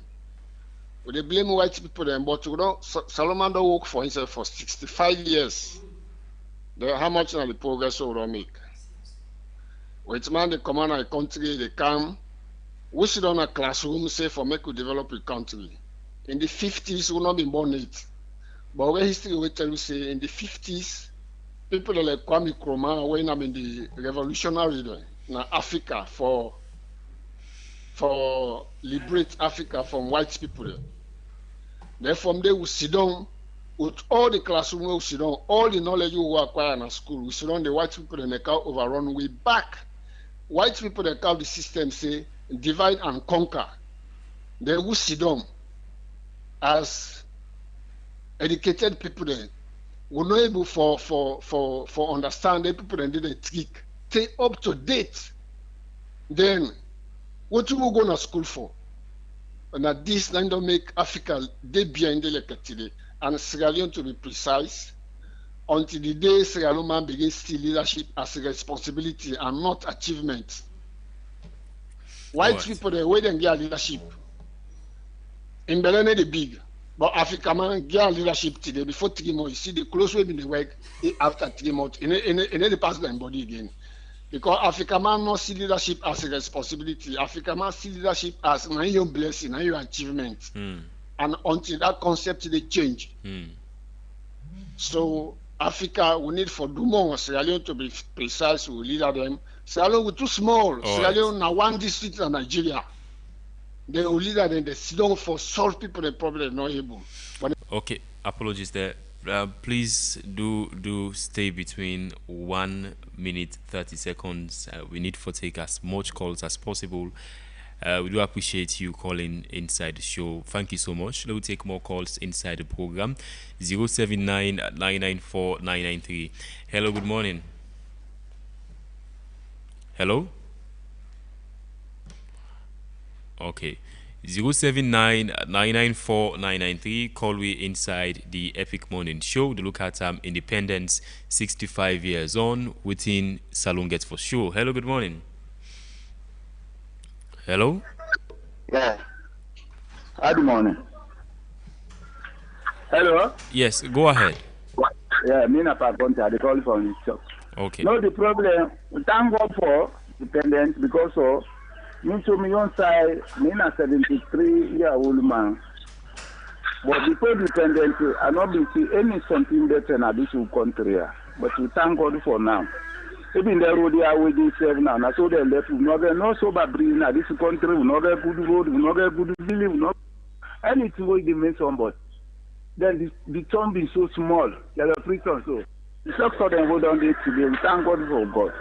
S7: We blame white people then, but you know, Solomon don't work for himself for 65 years. How much of the progress will we make? White man they come on a country, they come. We sit on a classroom, say for make we develop a country. In the 50s, we will not be born it. But where history will tell you say in the 50s, people like Kwame Nkrumah when I'm in the revolutionary in Africa for liberate Africa from white people. Then from there we sit down with all the classroom we sit down, all the knowledge we acquire in our school, we sit down the white people and they can overrun way back. White people that call the system say divide and conquer. Then we sit down as educated people there. we're not able for understanding people and the trick, stay up to date. Then what you go to school for? And that this then don't make Africa they behind the today. And Sierra Leone, to be precise, until the day Sierra Leone man begins to see leadership as a responsibility and not achievement. White people they wait and get leadership. In Belene they big, but Africa man get leadership today before 3 months. You see the close way in the work after 3 months. In the pass their body again. Because Africa man not see leadership as a responsibility. Africa man see leadership as your blessing, your achievement. And until that concept they change. So Africa we need for do more. Sierra Leone to be precise, we leader them. Sierra Leone too small. Sierra Leone now one district in Nigeria. They will leader them. They sit down for solve people the problem not able.
S1: Okay, apologies there. Please do stay between 1 minute 30 seconds. We need to take as much calls as possible. We do appreciate you calling inside the show. Thank you so much. Let me take more calls inside the program. 079-994-993. Hello, good morning. Hello. Okay. 079-994-993. Call we inside the Epic Morning Show. The look at Independence 65 years on within Salon Gets for Show. Hello, good morning. Hello?
S9: Yeah. Good morning. Hello?
S1: Yes, go ahead.
S9: Yeah, me na Paponta, they call from the shop.
S1: Okay.
S9: No, the problem, thank God for dependence because of me to me on side, me na 73-year-old man. But before dependence, I not been see any something better in this country. But we thank God for now. Even the road here with this now, na so they left. We not get no sober breathing in this country. We not get good road. We not get good building. We not anything we give me somebody. Then the town being so small, like a prison. So the shock for them go down there today. We thank God for God.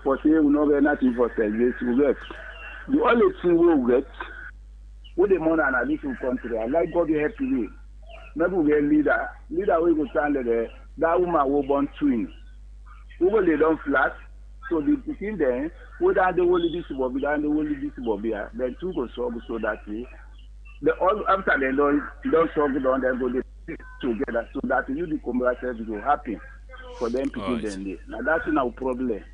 S9: For say we not get nothing for celebration. We get the only thing we get with the money in this country. I like God to help you. Maybe we get leader. Leader we go stand there. That woman will born twins. We will lay down flat, so the between them, whether they will this bobby, then they will this bobby, then two go struggle so that way. The all after they don't struggle down, then go together so that you the commercial will happen for them to do them there. Now that's no problem.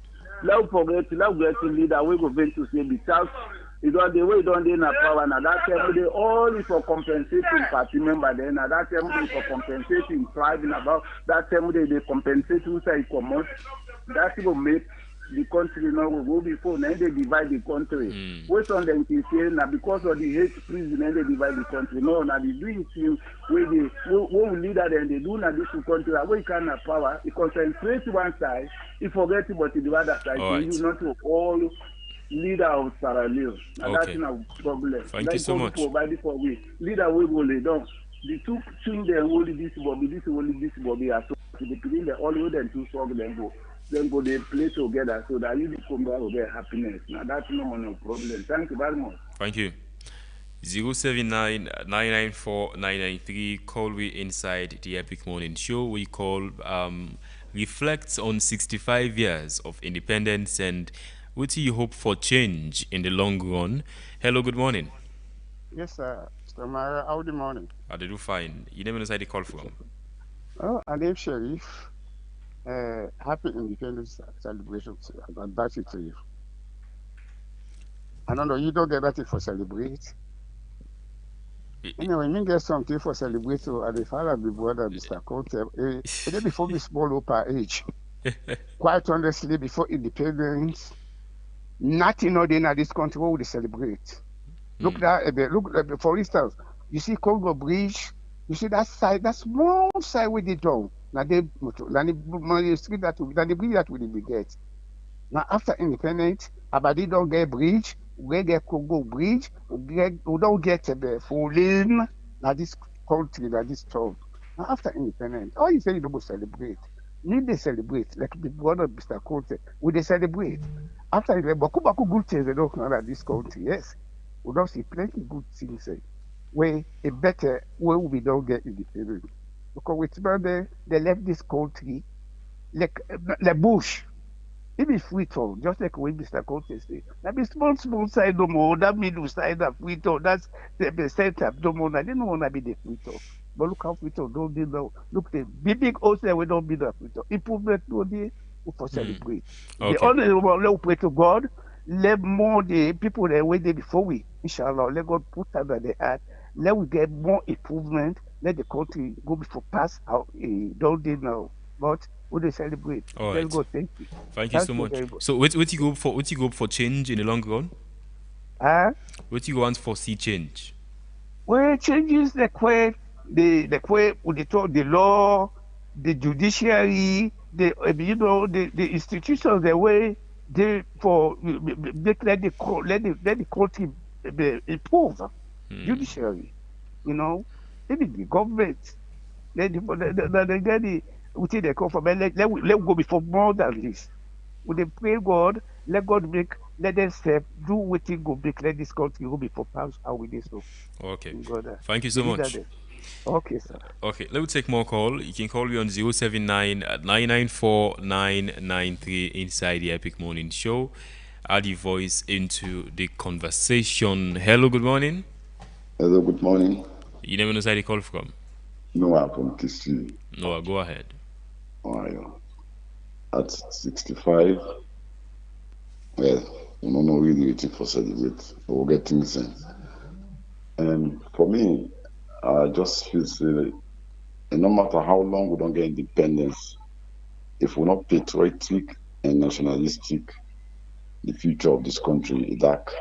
S9: Let's forget, let's get to leader. We go going to say because because the way don't they na power now that time they all is for compensating party member then now that time they for compensating tribe about that time they compensate who say come out that will make the country now will go before then they divide the country. Wait on them to say now because of the hate prison then they divide the country. No, now they doing things where they will leader then they do now this country we can have power. It concentrates one side, it forget about the other side. So you not to all leader of Sierra Leone. And that's no problem.
S1: Thank you so much.
S9: For we. Leader we go lay down. The two things they only this bobby are so the between the all them two strong then go they play together so that you come back with happiness. Now that's no problem. Thank you very much.
S1: Thank you. 079-994-993. Call we inside the Epic Morning Show. We call reflects on 65 years of independence and what do you hope for change in the long run? Hello, good morning.
S11: Yes, sir. Mr. Mara, how good morning?
S1: I do fine. You never know where the call from.
S11: Oh, Adib Sharif. Happy Independence celebration. That's it to you. I don't know, you don't get that for celebrate. Anyway, you get something for celebrate. So, at the father of the brother, Mr. Conte, before we small upper age, quite honestly, before independence, nothing other than this country what we celebrate. Look for instance, you see Congo Bridge, you see that side, that small side with the down. Now the street that the bridge that we get. Now after independence, Abadi don't get bridge, we get Congo Bridge, we don't get the full lane. Now this country, now this town. Now after independence, all you say you don't celebrate. Need they celebrate, like the brother Mr. Conte, we they celebrate. After the Baku good things they don't know this country, yes. We don't see plenty good things where a better where we don't get independent. Because with Mandem, they left this country like bush. It be freedom, just like when Mr. Conte say. That be small side no more, that middle side of freedom, that's the center no more. I didn't want to be the freedom. But look how freedom don't be now. Look, the big ocean we don't be the freedom. Improvement no day, we for celebrate.
S1: Okay.
S11: The only one let pray to God, let more the people that wait there before we, inshallah, let God put under the heart, let we get more improvement, let the country go before pass out, don't they now. But we they celebrate.
S1: All
S11: Let
S1: right.
S11: God thank you.
S1: Thank you so much. So what you go for? What you go for change in the long run? What you want for see change?
S11: Well, changes the way with the law, the judiciary, the institutions, the way they for let the country improve. Judiciary, maybe the government, let they come from. Let go before more than this. When they pray God, let them step, do what they go make, let this country go before pass out with this. So.
S1: Okay.
S11: God,
S1: Thank you so much.
S11: Okay, sir.
S1: Okay, let me take more call. You can call me on 079-994-993 inside the Epic Morning Show. Add your voice into the conversation. Hello, good morning.
S12: Hello, good morning.
S1: You never know where you call from?
S12: Noah from Kisii.
S1: Noah, go ahead.
S12: How are you? At 65, well, I'm not really waiting for celebrate, but we'll get things in. And for me, I just feel no matter how long we don't get independence, if we're not patriotic and nationalistic, the future of this country is dark.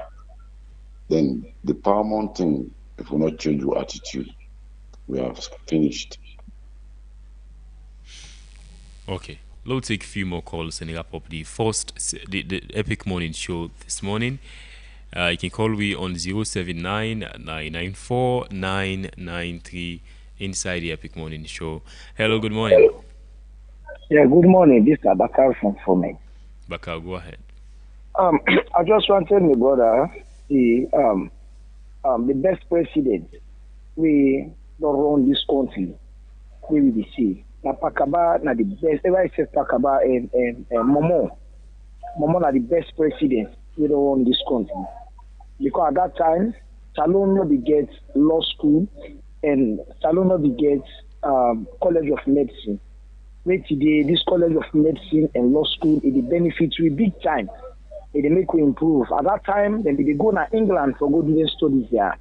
S12: Then the paramount thing, if we not change our attitude, we have finished.
S1: Okay, let's take a few more calls and wrap up the the Epic Morning Show this morning. You can call me on 079-994-993 inside the Epic Morning Show. Hello, good morning.
S14: Yeah, good morning. This is Bakar from Fomek.
S1: Bakar, go ahead.
S14: I just want to tell my brother, the best president we don't run this country, we will see. Na Pakaba, na the best. Ever says Pakaba and Momo na the best president we don't run this country. Because at that time, Salon no be get law school and Salon no be get College of Medicine. Wait today, this College of Medicine and Law School, it benefits we big time. It make we improve. At that time, then they go to England for go do their studies there.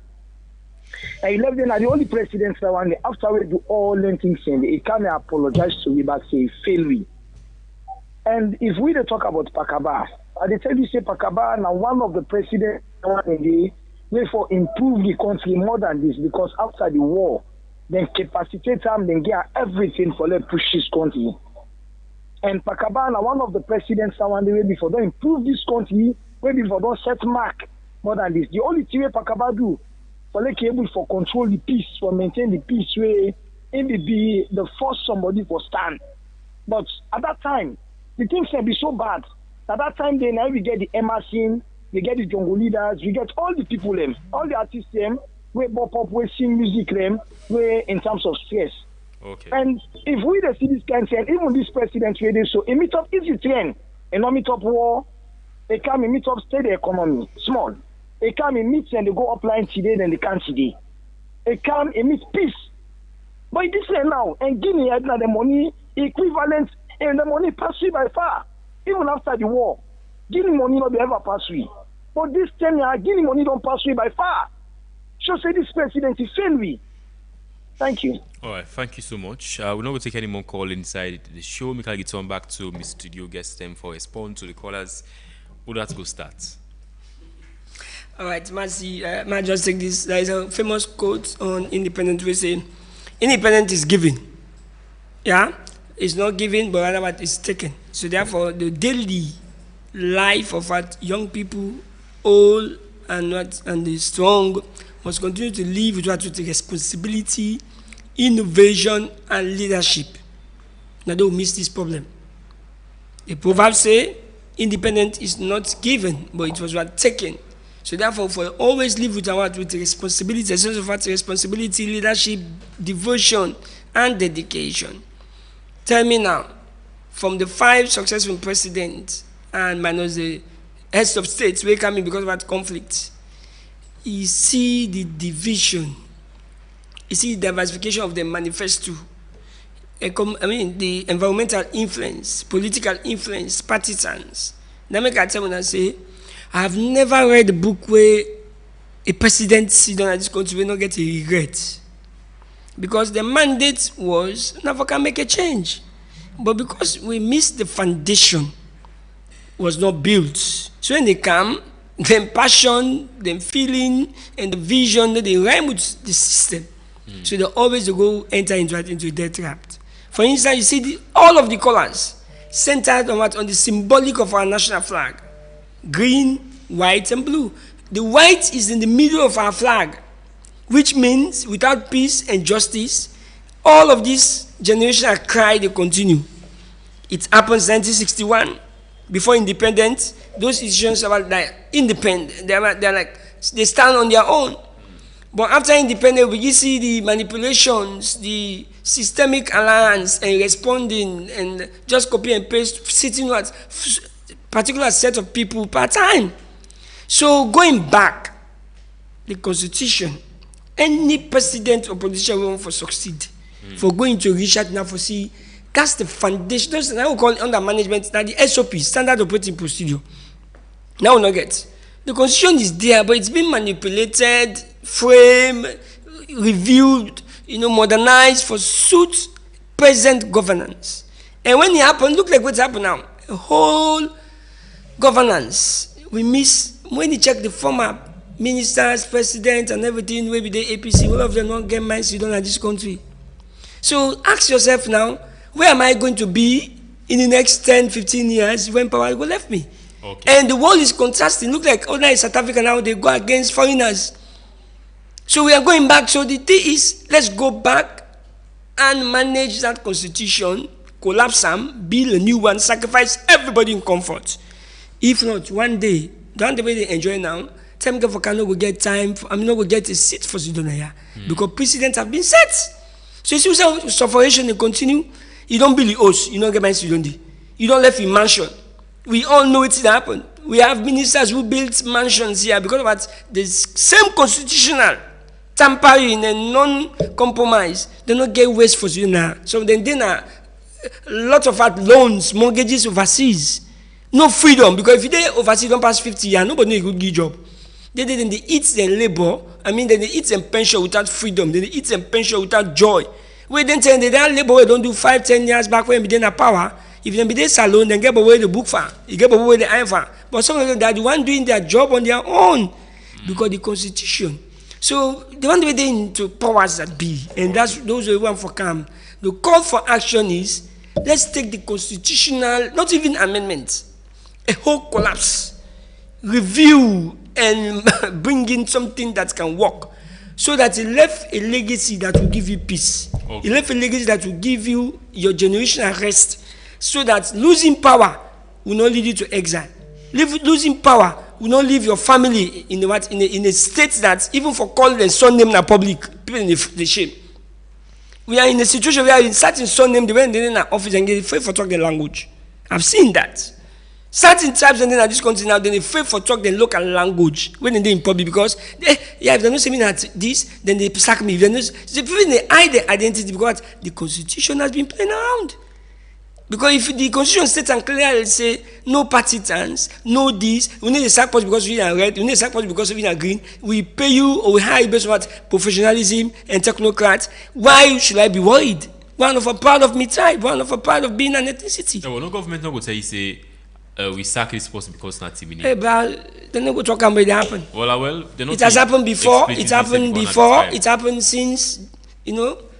S14: And 11 are the only presidents that one after we do all them things, and they can apologize to me back say fail we. And if we don't talk about Pakaba, I tell you say Pakaba now one of the presidents way for improve the country more than this, because after the war, then capacitate them, then get everything for them push this country. And Pakaba now one of the presidents that one way before don't improve this country, way before don't set mark more than this. The only thing Pakaba do for like able for control the peace, for maintain the peace way, it may be the first somebody for stand. But at that time, the things can be so bad. At that time, then now we get the Emerson, we get the jungle leaders, we get all the people them, all the artists them, we pop up, we sing music them, we in terms of stress.
S1: Okay.
S14: And if we see this kind of thing, even this president really so it meet up easy trend, and not meet up war, they come and meet up steady economy, small. They come and meet and they go upline today, then they can't today. They come and meet peace. But this way now, and Guinea had the money equivalent, and the money pass through by far. Even after the war, Guinea money not be ever pass through. But this time, Guinea money don't pass through by far. So say this president is fail we. Thank you.
S1: All right, thank you so much. We're not going to take any more call inside the show. We can return back to Mr. Studio guest them for response to the callers. Who that's go start?
S18: All right, Mercy, might just take this. There is a famous quote on independent we say, independent is given. Yeah? It's not given, but rather what is taken. So therefore, the daily life of what young people, old and the strong, must continue to live with the responsibility, innovation, and leadership. Now don't miss this problem. The proverb say, independent is not given, but it was what taken. So therefore, for always live with the responsibility, a sense of what responsibility, leadership, devotion, and dedication. Tell me now, from the 5 successful presidents and minus the heads of states who come in because of that conflict, you see the division, you see the diversification of the manifesto, the environmental influence, political influence, partisans. Now make I tell you and say, I have never read a book where a president sit down at this country will not get a regret. Because the mandate was, never can make a change. But because we missed the foundation, was not built. So when they come, the passion, the feeling, and the vision, they rhyme with the system. So they always go enter into death trap. For instance, you see all of the colors centered on what? On the symbolic of our national flag. Green, white, and blue. The white is in the middle of our flag, which means without peace and justice, all of this generational cry, they continue. It happens in 1961. Before independence, those institutions are like independent. They stand on their own. But after independence, we see the manipulations, the systemic alliance and responding and just copy and paste, sitting at particular set of people per time. So going back, the Constitution, any president or politician want to succeed, for going to Richard now for see, that's the foundation. That's what we call it under management, that the SOP, standard operating procedure. Now we not get. The Constitution is there, but it's been manipulated, framed, reviewed, modernized for suit present governance. And when it happened, look like what's happened now. A whole governance. We miss, when you check the former ministers, president, and everything, maybe the APC, all of them don't get minds you don't in this country. So ask yourself now, where am I going to be in the next 10, 15 years when power will left me? Okay. And the world is contrasting. Look like in South Africa now, they go against foreigners. So we are going back. So the thing is, let's go back and manage that constitution, collapse them, build a new one, sacrifice everybody in comfort. If not, one day, the way they enjoy now, time for Kano will get time, not will get a seat for Sidonaya. Because precedents have been set. So you see suffocation will continue. You don't build the house, you don't get my Sidondi. You don't left in mansion. We all know it's happened. We have ministers who built mansions here because of that. The same constitutional tampering and non-compromise. They don't get waste for Sidonaya. So then a lot of loans, mortgages overseas. No freedom, because if they overseas don't pass 50 years, nobody will give job. They eat their labor, then they eat their pension without freedom, then they eat their pension without joy. We then tell them that labor don't do 5, 10 years back when they in power. If they be there salon, then get away the book for, you get away the iron for. But some of them are the one doing their job on their own because the constitution. So the one way they into powers that be, and that's those who want for come. The call for action is let's take the constitutional, not even amendments, a whole collapse, review and bring in something that can work. So that he left a legacy that will give you peace. Okay. He left a legacy that will give you your generational rest. So that losing power will not lead you to exile. Losing power will not leave your family in a state that even for calling a son name in the public, people in the shame. We are in a situation where in certain son name, they went in the office and get afraid for talk their language. I've seen that. Certain tribes and then at this country now, then they afraid for talk their local language when they're in public because if they're not saying that this, then they sack me. They hide their identity because the constitution has been playing around. Because if the constitution states and clearly say no partisans, no this, we need a sack post because we are red, we need a sack post because we are green, we pay you or we hire you based on what professionalism and technocrats. Why should I be worried? One of a part of me tribe, one of a part of being an ethnicity.
S1: No government not go tell you say we sack this post because not TV.
S18: Hey, but they not go talk about it happen.
S1: Well,
S18: it has happened before. It happened before. It happened since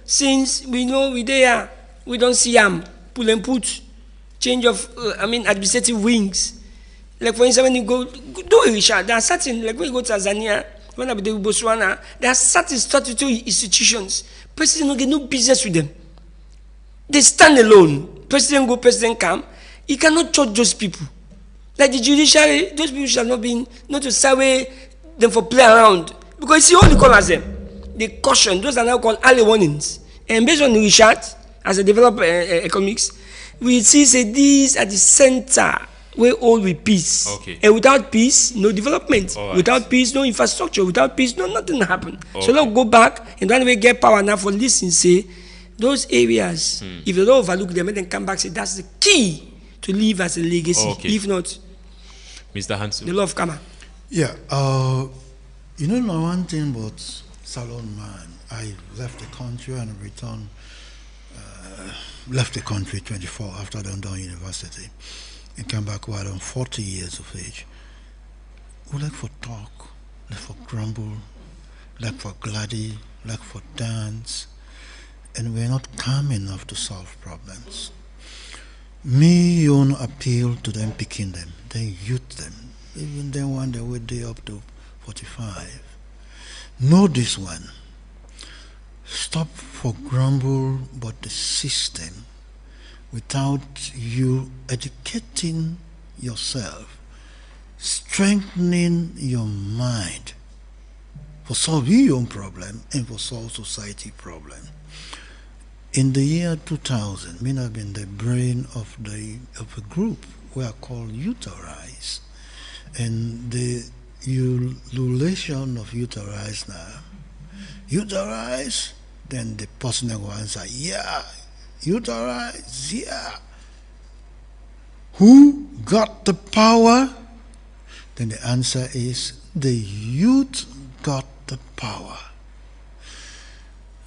S18: since we know we there. We don't see pull and put, change of administrative wings. Like for instance, when you go do Richard, there are certain like when you go to Tanzania, when I be to Botswana, there are certain statutory institutions. President don't get no business with them. They stand alone. President go, president come. He cannot judge those people. Like the judiciary, those people shall not be, not to survey them for play around. Because you see all the callers them. They caution, those are now called early warnings. And based on research, as a developer economics, we see say these are the center where all with peace.
S1: Okay.
S18: And without peace, no development.
S1: All right.
S18: Without peace, no infrastructure. Without peace, no nothing happen.
S1: Okay.
S18: So let's go back and then we get power now for listen, say those areas, if they don't overlook them and then come back, say that's the key to live as a legacy.
S1: Okay.
S18: If not,
S1: Mr. Hansu.
S18: the law of karma.
S17: Yeah, you know, now one thing about Salon Man, I left the country and returned, left the country 24 after London University and came back while I'm 40 years of age. We like for talk, like for grumble, like for gladdy, like for dance, and we're not calm enough to solve problems. Me own appeal to them, picking them, then youth them, even then one day we're day up to 45. Know this one. Stop for grumble about the system without you educating yourself, strengthening your mind for solving your own problem and for solve society problem. In the year 2000, me have been the brain of a group we are called Youth-Arise, and the ululation of Youth-Arise now. Youth-Arise, then the person will answer, yeah. Youth-Arise, yeah. Who got the power? Then the answer is the youth got the power.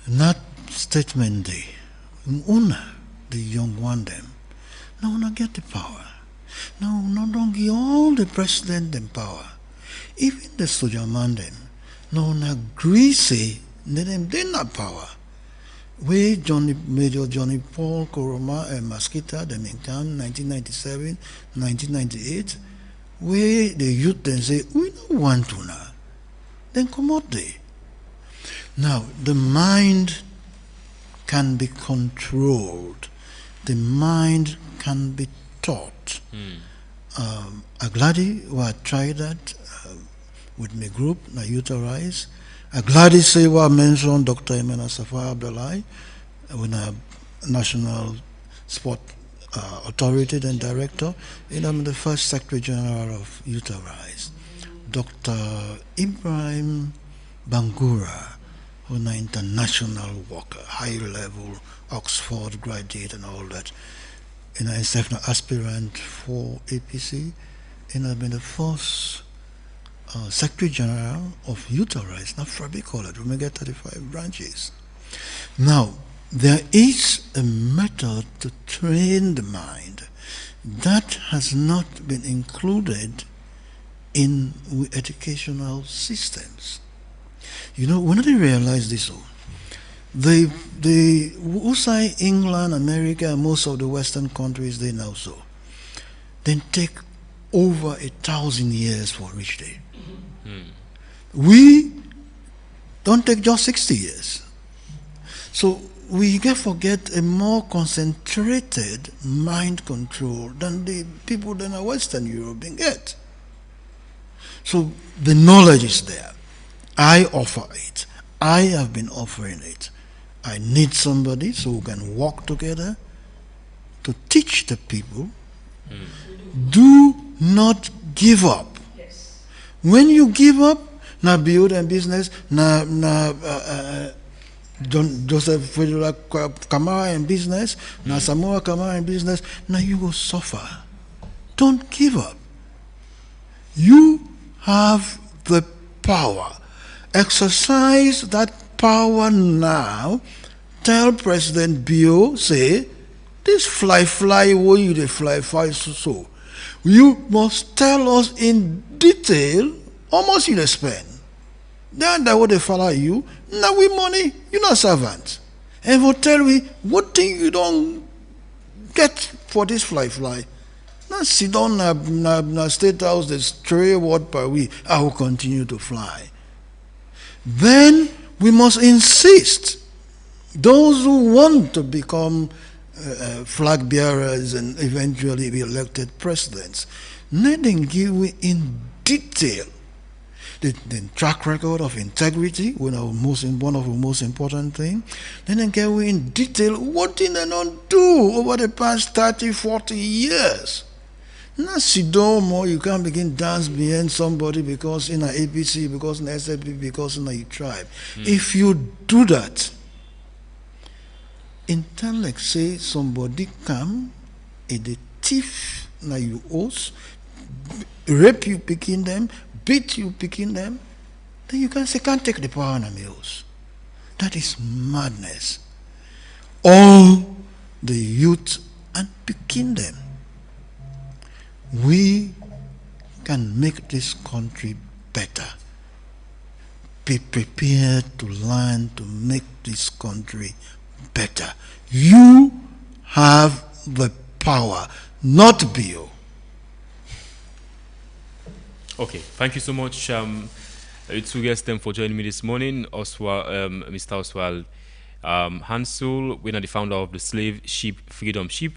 S17: Not statement day. Una, the young one them. No, not get the power. No, don't give all the president them power. Even the soldier man them. No, not greasy. They not power. We Major Johnny Paul Koroma and Masquita them in camp 1997, 1998. We the youth then say we don't want to now. Then come out there. Now the mind can be controlled. The mind can be taught. Agladi, who had tried that with my group, na Youth-Arise. Agladi say what I mentioned Dr. Emena Safar Abdullahi, when a National Sport Authority and Director, and I'm the first Secretary General of Youth-Arise. Dr. Ibrahim Bangura, who is an international worker, high level, Oxford graduate and all that. And I'm an aspirant for APC, and I've been the first Secretary General of Youth-Arise, not Frabi College. We may get 35 branches. Now, there is a method to train the mind that has not been included in educational systems. You know, when they realize this, the USA, England, America, and most of the Western countries, they now so. Then take over 1,000 years for reach there. We don't take just 60 years. So we can forget a more concentrated mind control than the people in Western Europe can get. So the knowledge is there. I offer it. I have been offering it. I need somebody so we can work together to teach the people. Do not give up. When you give up, now build a business, now Joseph Fedula Kamara in business, now Samoa Kamara in business, now you will suffer. Don't give up. You have the power. Exercise that power now. Tell President Bio, say, this fly where you the fly so. You must tell us in detail how much you spend. Then that what they follow you. Now we money, you not servant. And for tell me what thing you don't get for this fly. Now sit down na state house the stray word per week. I will continue to fly. Then we must insist. Those who want to become flag bearers and eventually be elected presidents, let them give you in detail the track record of integrity, one of the most important things. Then again, we in detail what did they not do over the past 30, 40 years. Not sit down more, you can't begin dance behind somebody because in an APC, because in SLP, because in a tribe. If you do that, in time like say somebody come, the thief na you host, rape you picking them, beat you picking them, then you can say can't take the power on the mills. That is madness. All the youth and picking them. We can make this country better. Be prepared to learn to make this country better. You have the power, not Bill.
S1: Okay, thank you so much, two guests for joining me this morning. Mr. Oswald Hansel, winner, the founder of the Slave Ship Freedom Ship,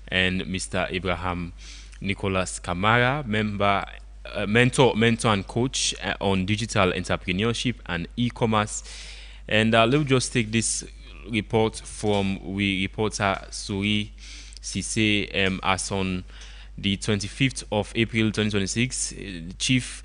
S1: and Mr. Abraham Nicholas Kamara, mentor and coach on digital entrepreneurship and e-commerce. And let's just take this report from reporter Suri Sise as on the 25th of April 2026. Chief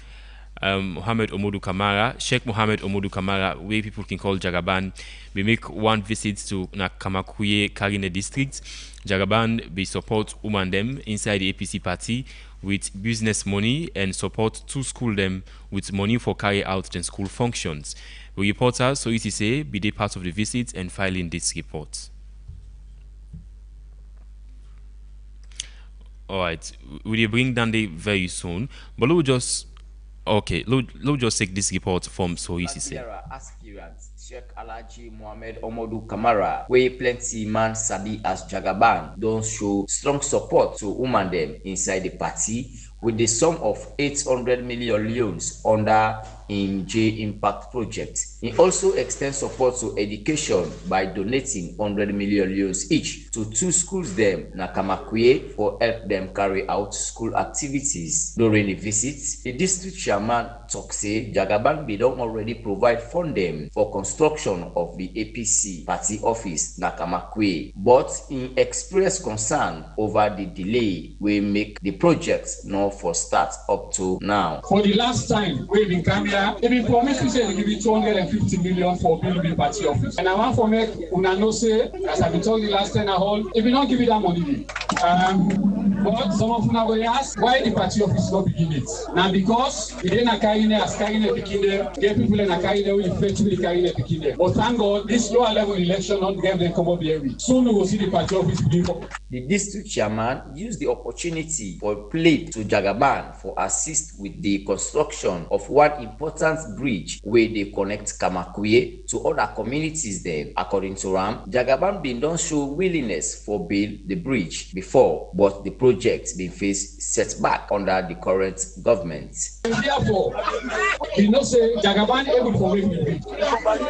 S1: Mohammed Omodu Kamara, Sheikh Mohammed Omodu Kamara, where people can call Jagaban, we make one visit to Nakamakuye Karine district. Jagaban be support woman them inside the APC party with business money and support to school them with money for carry out the school functions. The reporter so easy say be they part of the visit and filing this report. All right, we will bring Dande very soon, but we'll just take this report from so easy say.
S15: Sheikh Alhaji Mohammed Omodu Kamara, where plenty man sabi as Jagaban, don't show strong support to women them inside the party with the sum of 800 million loans under in J Impact project. He also extends support to education by donating 100 million loans each to 2 schools them Nakamakuye for help them carry out school activities. During the visit, the district chairman talk say Jagaban be don't already provide funding for construction of the APC party office Nakamakuye, but he expressed concern over the delay we make the project now for start up to now.
S16: For the last time we've been coming here, they been promised to say they give you 250 million for building party office. And I want to make una know say, as I've been told the last time I hold, if you don't give you that money, but some of una will ask why the party office not begin it. Now because it ain't a carrying as carrying a picking there, get people in a carrying there, effectively carrying a picking there. But thank God, this lower level election not give them come up here. Soon we will see the party office begin.
S15: The district chairman used the opportunity for plea to Jagaban for assist with the construction of one important bridge where they connect Kamakuye to other communities there. According to Ram, Jagaban been don't show willingness for build the bridge before, but the project been faced setback under the current government.
S16: And therefore, you know say Jagaban able to make the bridge.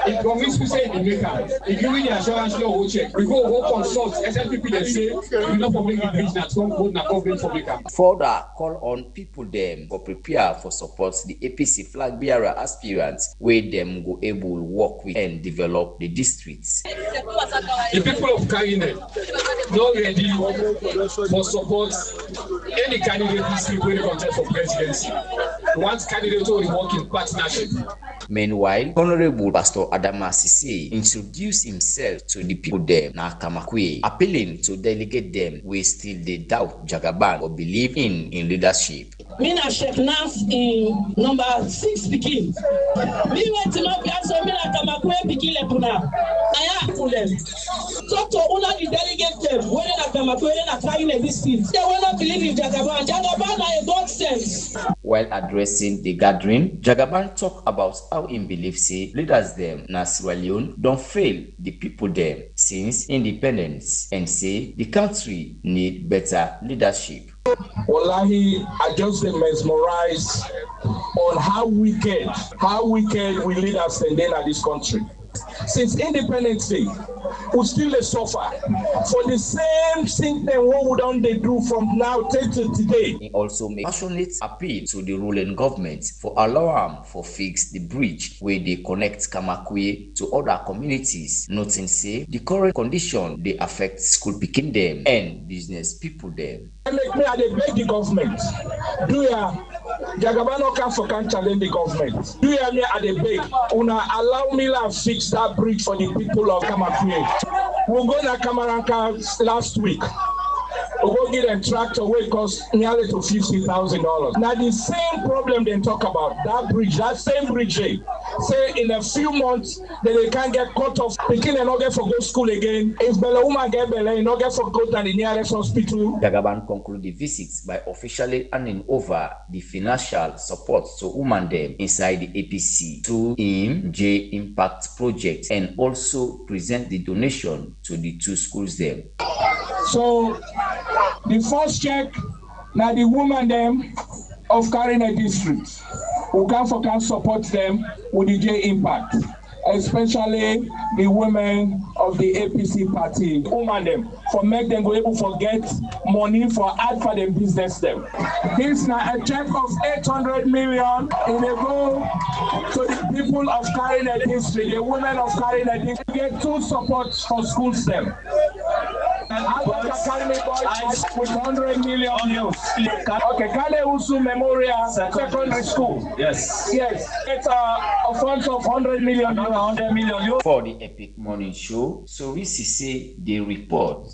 S16: It promised to say in the maker, if you win the assurance law will check. We go consult SLPP they say we not for make the bridge now some go na government for maker.
S15: Further call on people them for prepare for support the APC flag bearer aspirants where them go able work with and develop the districts.
S16: The people of Karine not ready for support any candidate district where they contest for presidency. Once candidate will work in partnership.
S15: Meanwhile, Honorable Pastor Adama Sise introduced himself to the people them na Kamakwe, appealing to delegate them we still they doubt Jagaban or believe in leadership.
S21: Mina Sheikh Nas in number 6 begin. We went to not be so Mina Kamakwe begin lepuna. Aya kulem. Talk to una the delegate them when na Kamakwe na carrying a district. They will not believe in Jagaban. Jagaban na a God sense.
S15: While addressing the gathering, Jagaban talked about how he believes leaders them na Sierra Leone don't fail the people them since independence and say the country need better leadership.
S16: Wallahi, I just been mesmerized on how wicked we leaders stand in this country. Since Independence Day, we still suffer for the same thing that what we don't they do from now till today.
S15: He also made passionate appeal to the ruling government for allow them for fix the bridge where they connect Kamakwe to other communities. Noting say the current condition they affect school picking them and business people them.
S16: Make me they beg the government. Do ya Jagabano can challenge the government. Do ya me at the beg? Una allow me to fix that bridge for the people of Kamakwe. We'll go to Kamaranka last week. We'll go get a tractor where it costs nearly to $50,000. Now the same problem they talk about, that bridge, that same bridge, say in a few months that they can't get cut off, they can't not get for go school again. If Bella woman get Bella, not get for go to the nearest hospital.
S15: Jagaban concluded the visits by officially handing over the financial support to women them inside the APC to J Impact Project and also present the donation to the two schools them.
S16: So the first check now the woman them of Karina district who can support them with the J Impact, especially the women of the APC party, woman them for make them go able to get money for add for them business them. This now a check of 800 million in a go to the people of Karina district, the women of Karina district get two supports for schools them. And Academy boys with 100 million. Okay, Kale Usu Memorial Secondary School.
S15: Yes.
S16: Yes. It's a fund of 100 million. 100 million.
S15: For the Epic Morning Show, so we see the report.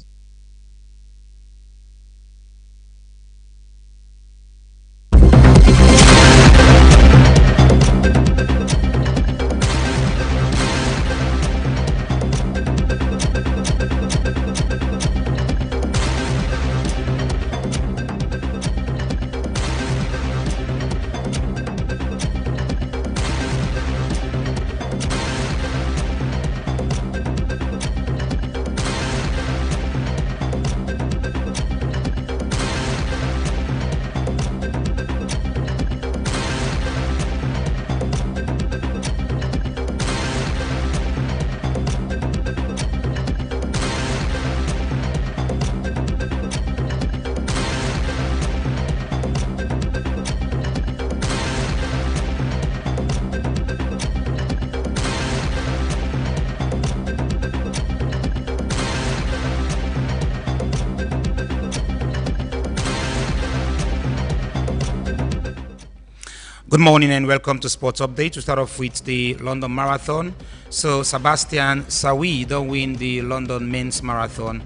S4: Good morning and welcome to Sports Update. To start off with the London Marathon. So Sebastian Sawi don't win the London Men's Marathon.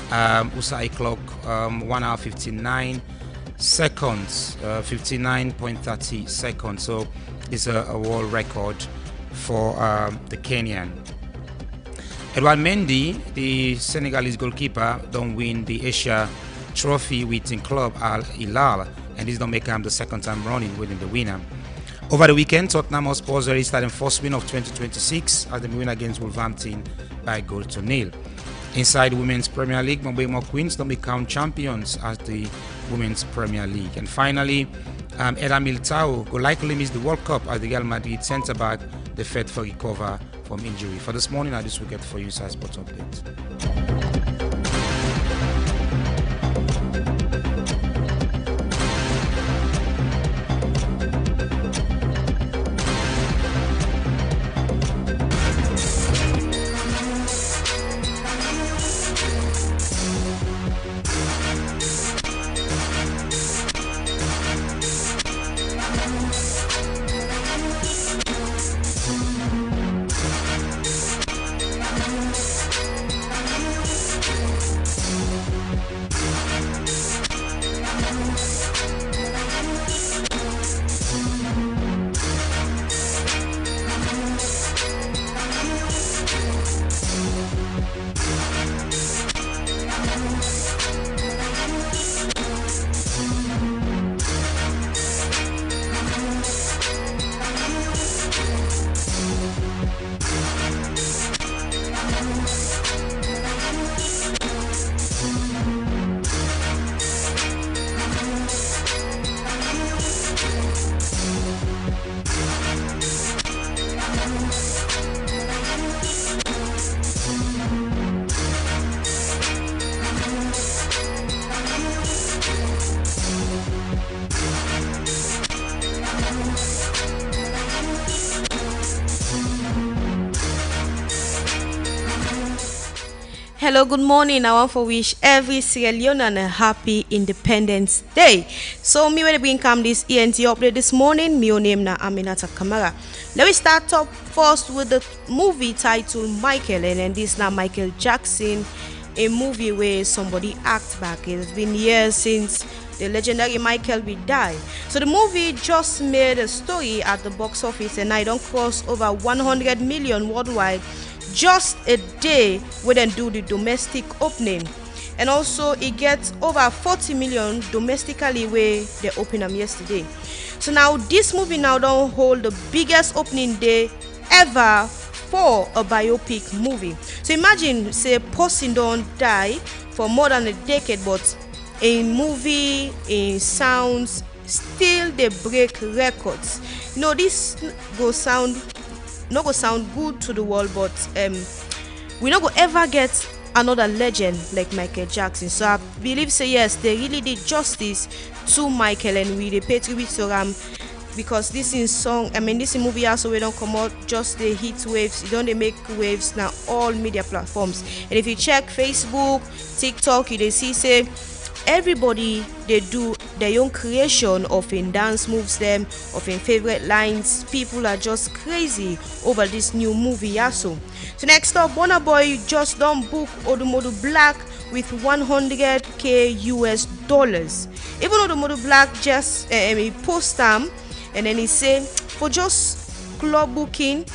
S4: USAI clock 1 hour 59 seconds, 59.30 seconds. So it's a world record for the Kenyan. Edouard Mendy, the Senegalese goalkeeper, don't win the Asia Trophy with in club Al Hilal, and this don't make him the second time running winning the winner. Over the weekend, Tottenham Hotspur registered their first win of 2026 as they win against Wolverhampton by 1-0. Inside the Women's Premier League, Mobile Queens don't become champions as the Women's Premier League. And finally, Eder Militao will likely miss the World Cup as the Real Madrid centre-back deferred for recover from injury. For this morning, I just will get for you inside Sports Update.
S2: hello, good morning. I want to wish every Sierra Leonean a happy Independence Day. So, me when bring come this ENT update this morning, my name na Aminata Kamara. Let me start up first with the movie titled Michael, and then this now Michael Jackson, a movie where somebody act back. It's been years since the legendary Michael will die. So the movie just made a story at the box office and I don't cross over 100 million worldwide just a day when they do the domestic opening. And also it gets over 40 million domestically where they opened them yesterday. So now this movie now don't hold the biggest opening day ever for a biopic movie. So imagine say a person don't die for more than a decade, but in movie, in sounds, still they break records. You know, this not go sound good to the world, but we not go ever get another legend like Michael Jackson. So I believe say yes, they really did justice to Michael, and we they pay tribute to him because this in song, this in movie also we don't come out just the hit waves. You don't they make waves now all media platforms. And if you check Facebook, TikTok, you they see say everybody they do their own creation of in dance moves them, of in favorite lines. People are just crazy over this new movie also. So next up, Burna Boy just done book Odumodu Black with $100K US. Even Odumodu Black just he post them and then he say for just club booking,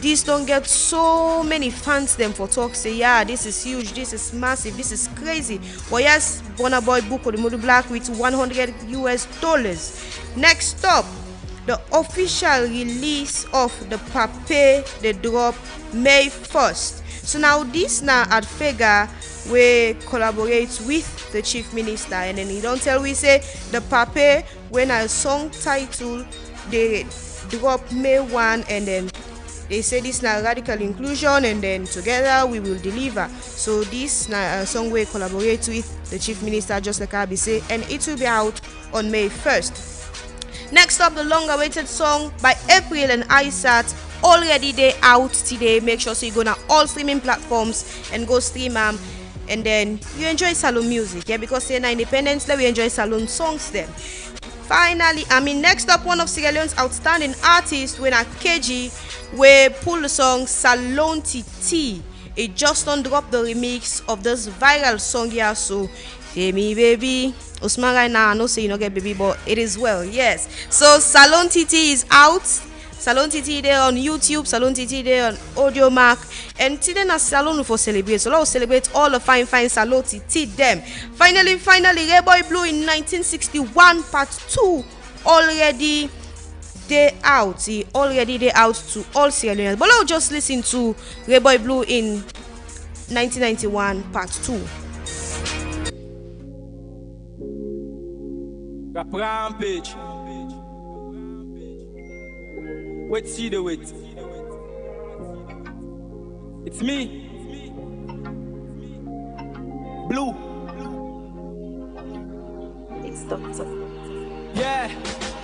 S2: this don't get so many fans them for talk say yeah this is huge, this is massive, this is crazy. But yes, Burna Boy book or the Modu Black with $100 US. Next up, the official release of the Pape they drop May 1st. So now this now at Fega we collaborate with the chief minister, and then he don't tell we say the Pape when a song title they drop May 1, and then they say this now radical inclusion, and then together we will deliver. So this now a song we collaborate with the chief minister, just like I say, and it will be out on May 1st. Next up, the long-awaited song by April and ISAT already they out today. Make sure so you go to all streaming platforms and go stream and then you enjoy salon music, yeah, because say na Independence Day we enjoy salon songs then. Finally, next up, one of Sierra Leone's outstanding artists when a KG we pull the song Salon Titi. It just don't drop the remix of this viral song here, so hey me baby. Usman right now I know say you don't get baby, but it is well, yes. So Salon Titi is out. Salon Titi there on YouTube, Salon Titi there on Audio Mark, and today na salon for celebrate. So let's celebrate all the fine Salon Titi them. Finally, Ray Boy Blue in 1961 Part 2 already they out. He already they out to all Sierra Leoneans. But let's just listen to Ray Boy Blue in 1991 Part 2.
S10: Rap Rampage. Wait, see the wait. It's me, Blue. It's Doctor. Yeah,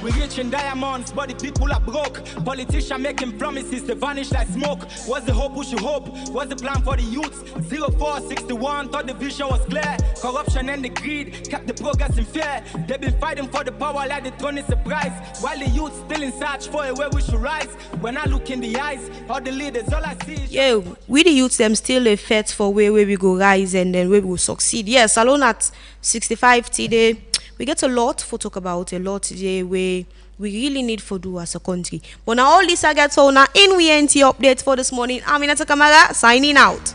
S10: we rich in diamonds, but the people are broke. Politicians making promises, they vanish like smoke. What's the hope? We should hope. What's the plan for the youths? 0461, thought the vision was clear. Corruption and the greed kept the progress in fear. They've been fighting for the power like the throne is a prize. While the youth still in search for a way we should rise. When I look in the eyes, all the leaders, all I see is...
S2: Yeah, we the youth them still a fight for where we go rise and then where we will succeed. Yes, alone at 65 today. We get a lot for talk about, a lot today where we really need for do as a country. But now all this I get so now in WNT update for this morning. Aminata Kamara signing out.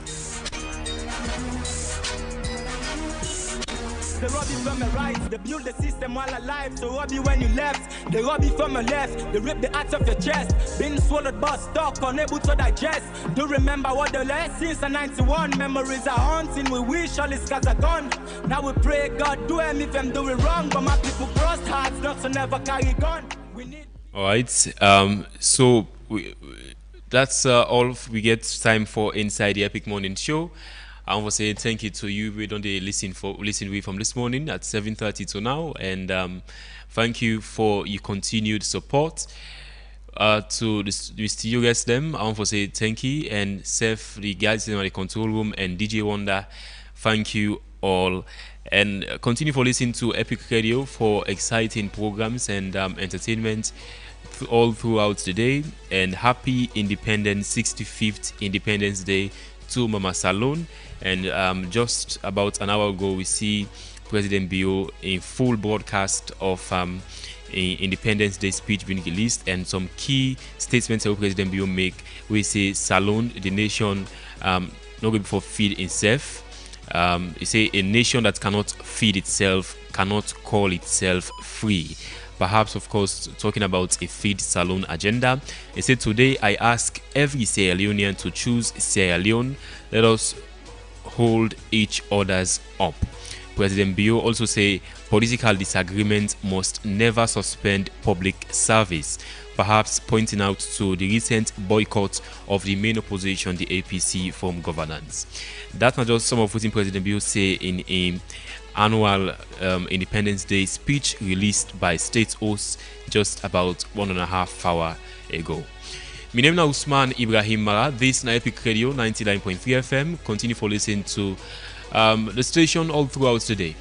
S10: They rob you from your right, they build the system while alive. So rob you when you left, they rob you from your left. They rip the heart of your chest, been swallowed but stuck, unable to digest. Do remember what they left since the 91. Memories are haunting, we wish all these scars are gone. Now we pray God do them if them do it wrong. But my people crossed hearts, not to never carry gun. We need...
S1: Alright, so that's all we get time for inside the Epic Morning Show. I want to say thank you to you. We don't listen with from this morning at 7:30 to now, and thank you for your continued support. To the studio guests them, I want to say thank you, and Seth, the guys in the control room, and DJ Wonder, thank you all. And continue for listening to Epic Radio for exciting programs and entertainment all throughout the day. And happy 65th Independence Day to Mama Salon. And just about an hour ago, we see President Bio in full broadcast of Independence Day speech being released, and some key statements that President Bio make. We say Salon, the nation, not going for feed itself. You say a nation that cannot feed itself cannot call itself free. Perhaps, of course, talking about a feed Salon agenda. He said, today I ask every Sierra Leonean to choose Sierra Leone. Let us hold each other's up. President Bio also say political disagreement must never suspend public service, perhaps pointing out to the recent boycott of the main opposition, the APC, from governance. That's not just some of what President Bio say in an annual Independence Day speech released by state hosts just about 1.5 hours ago. My name is Usman Ibrahim Mara. This is Epic Radio 99.3 FM. Continue for listening to the station all throughout the day.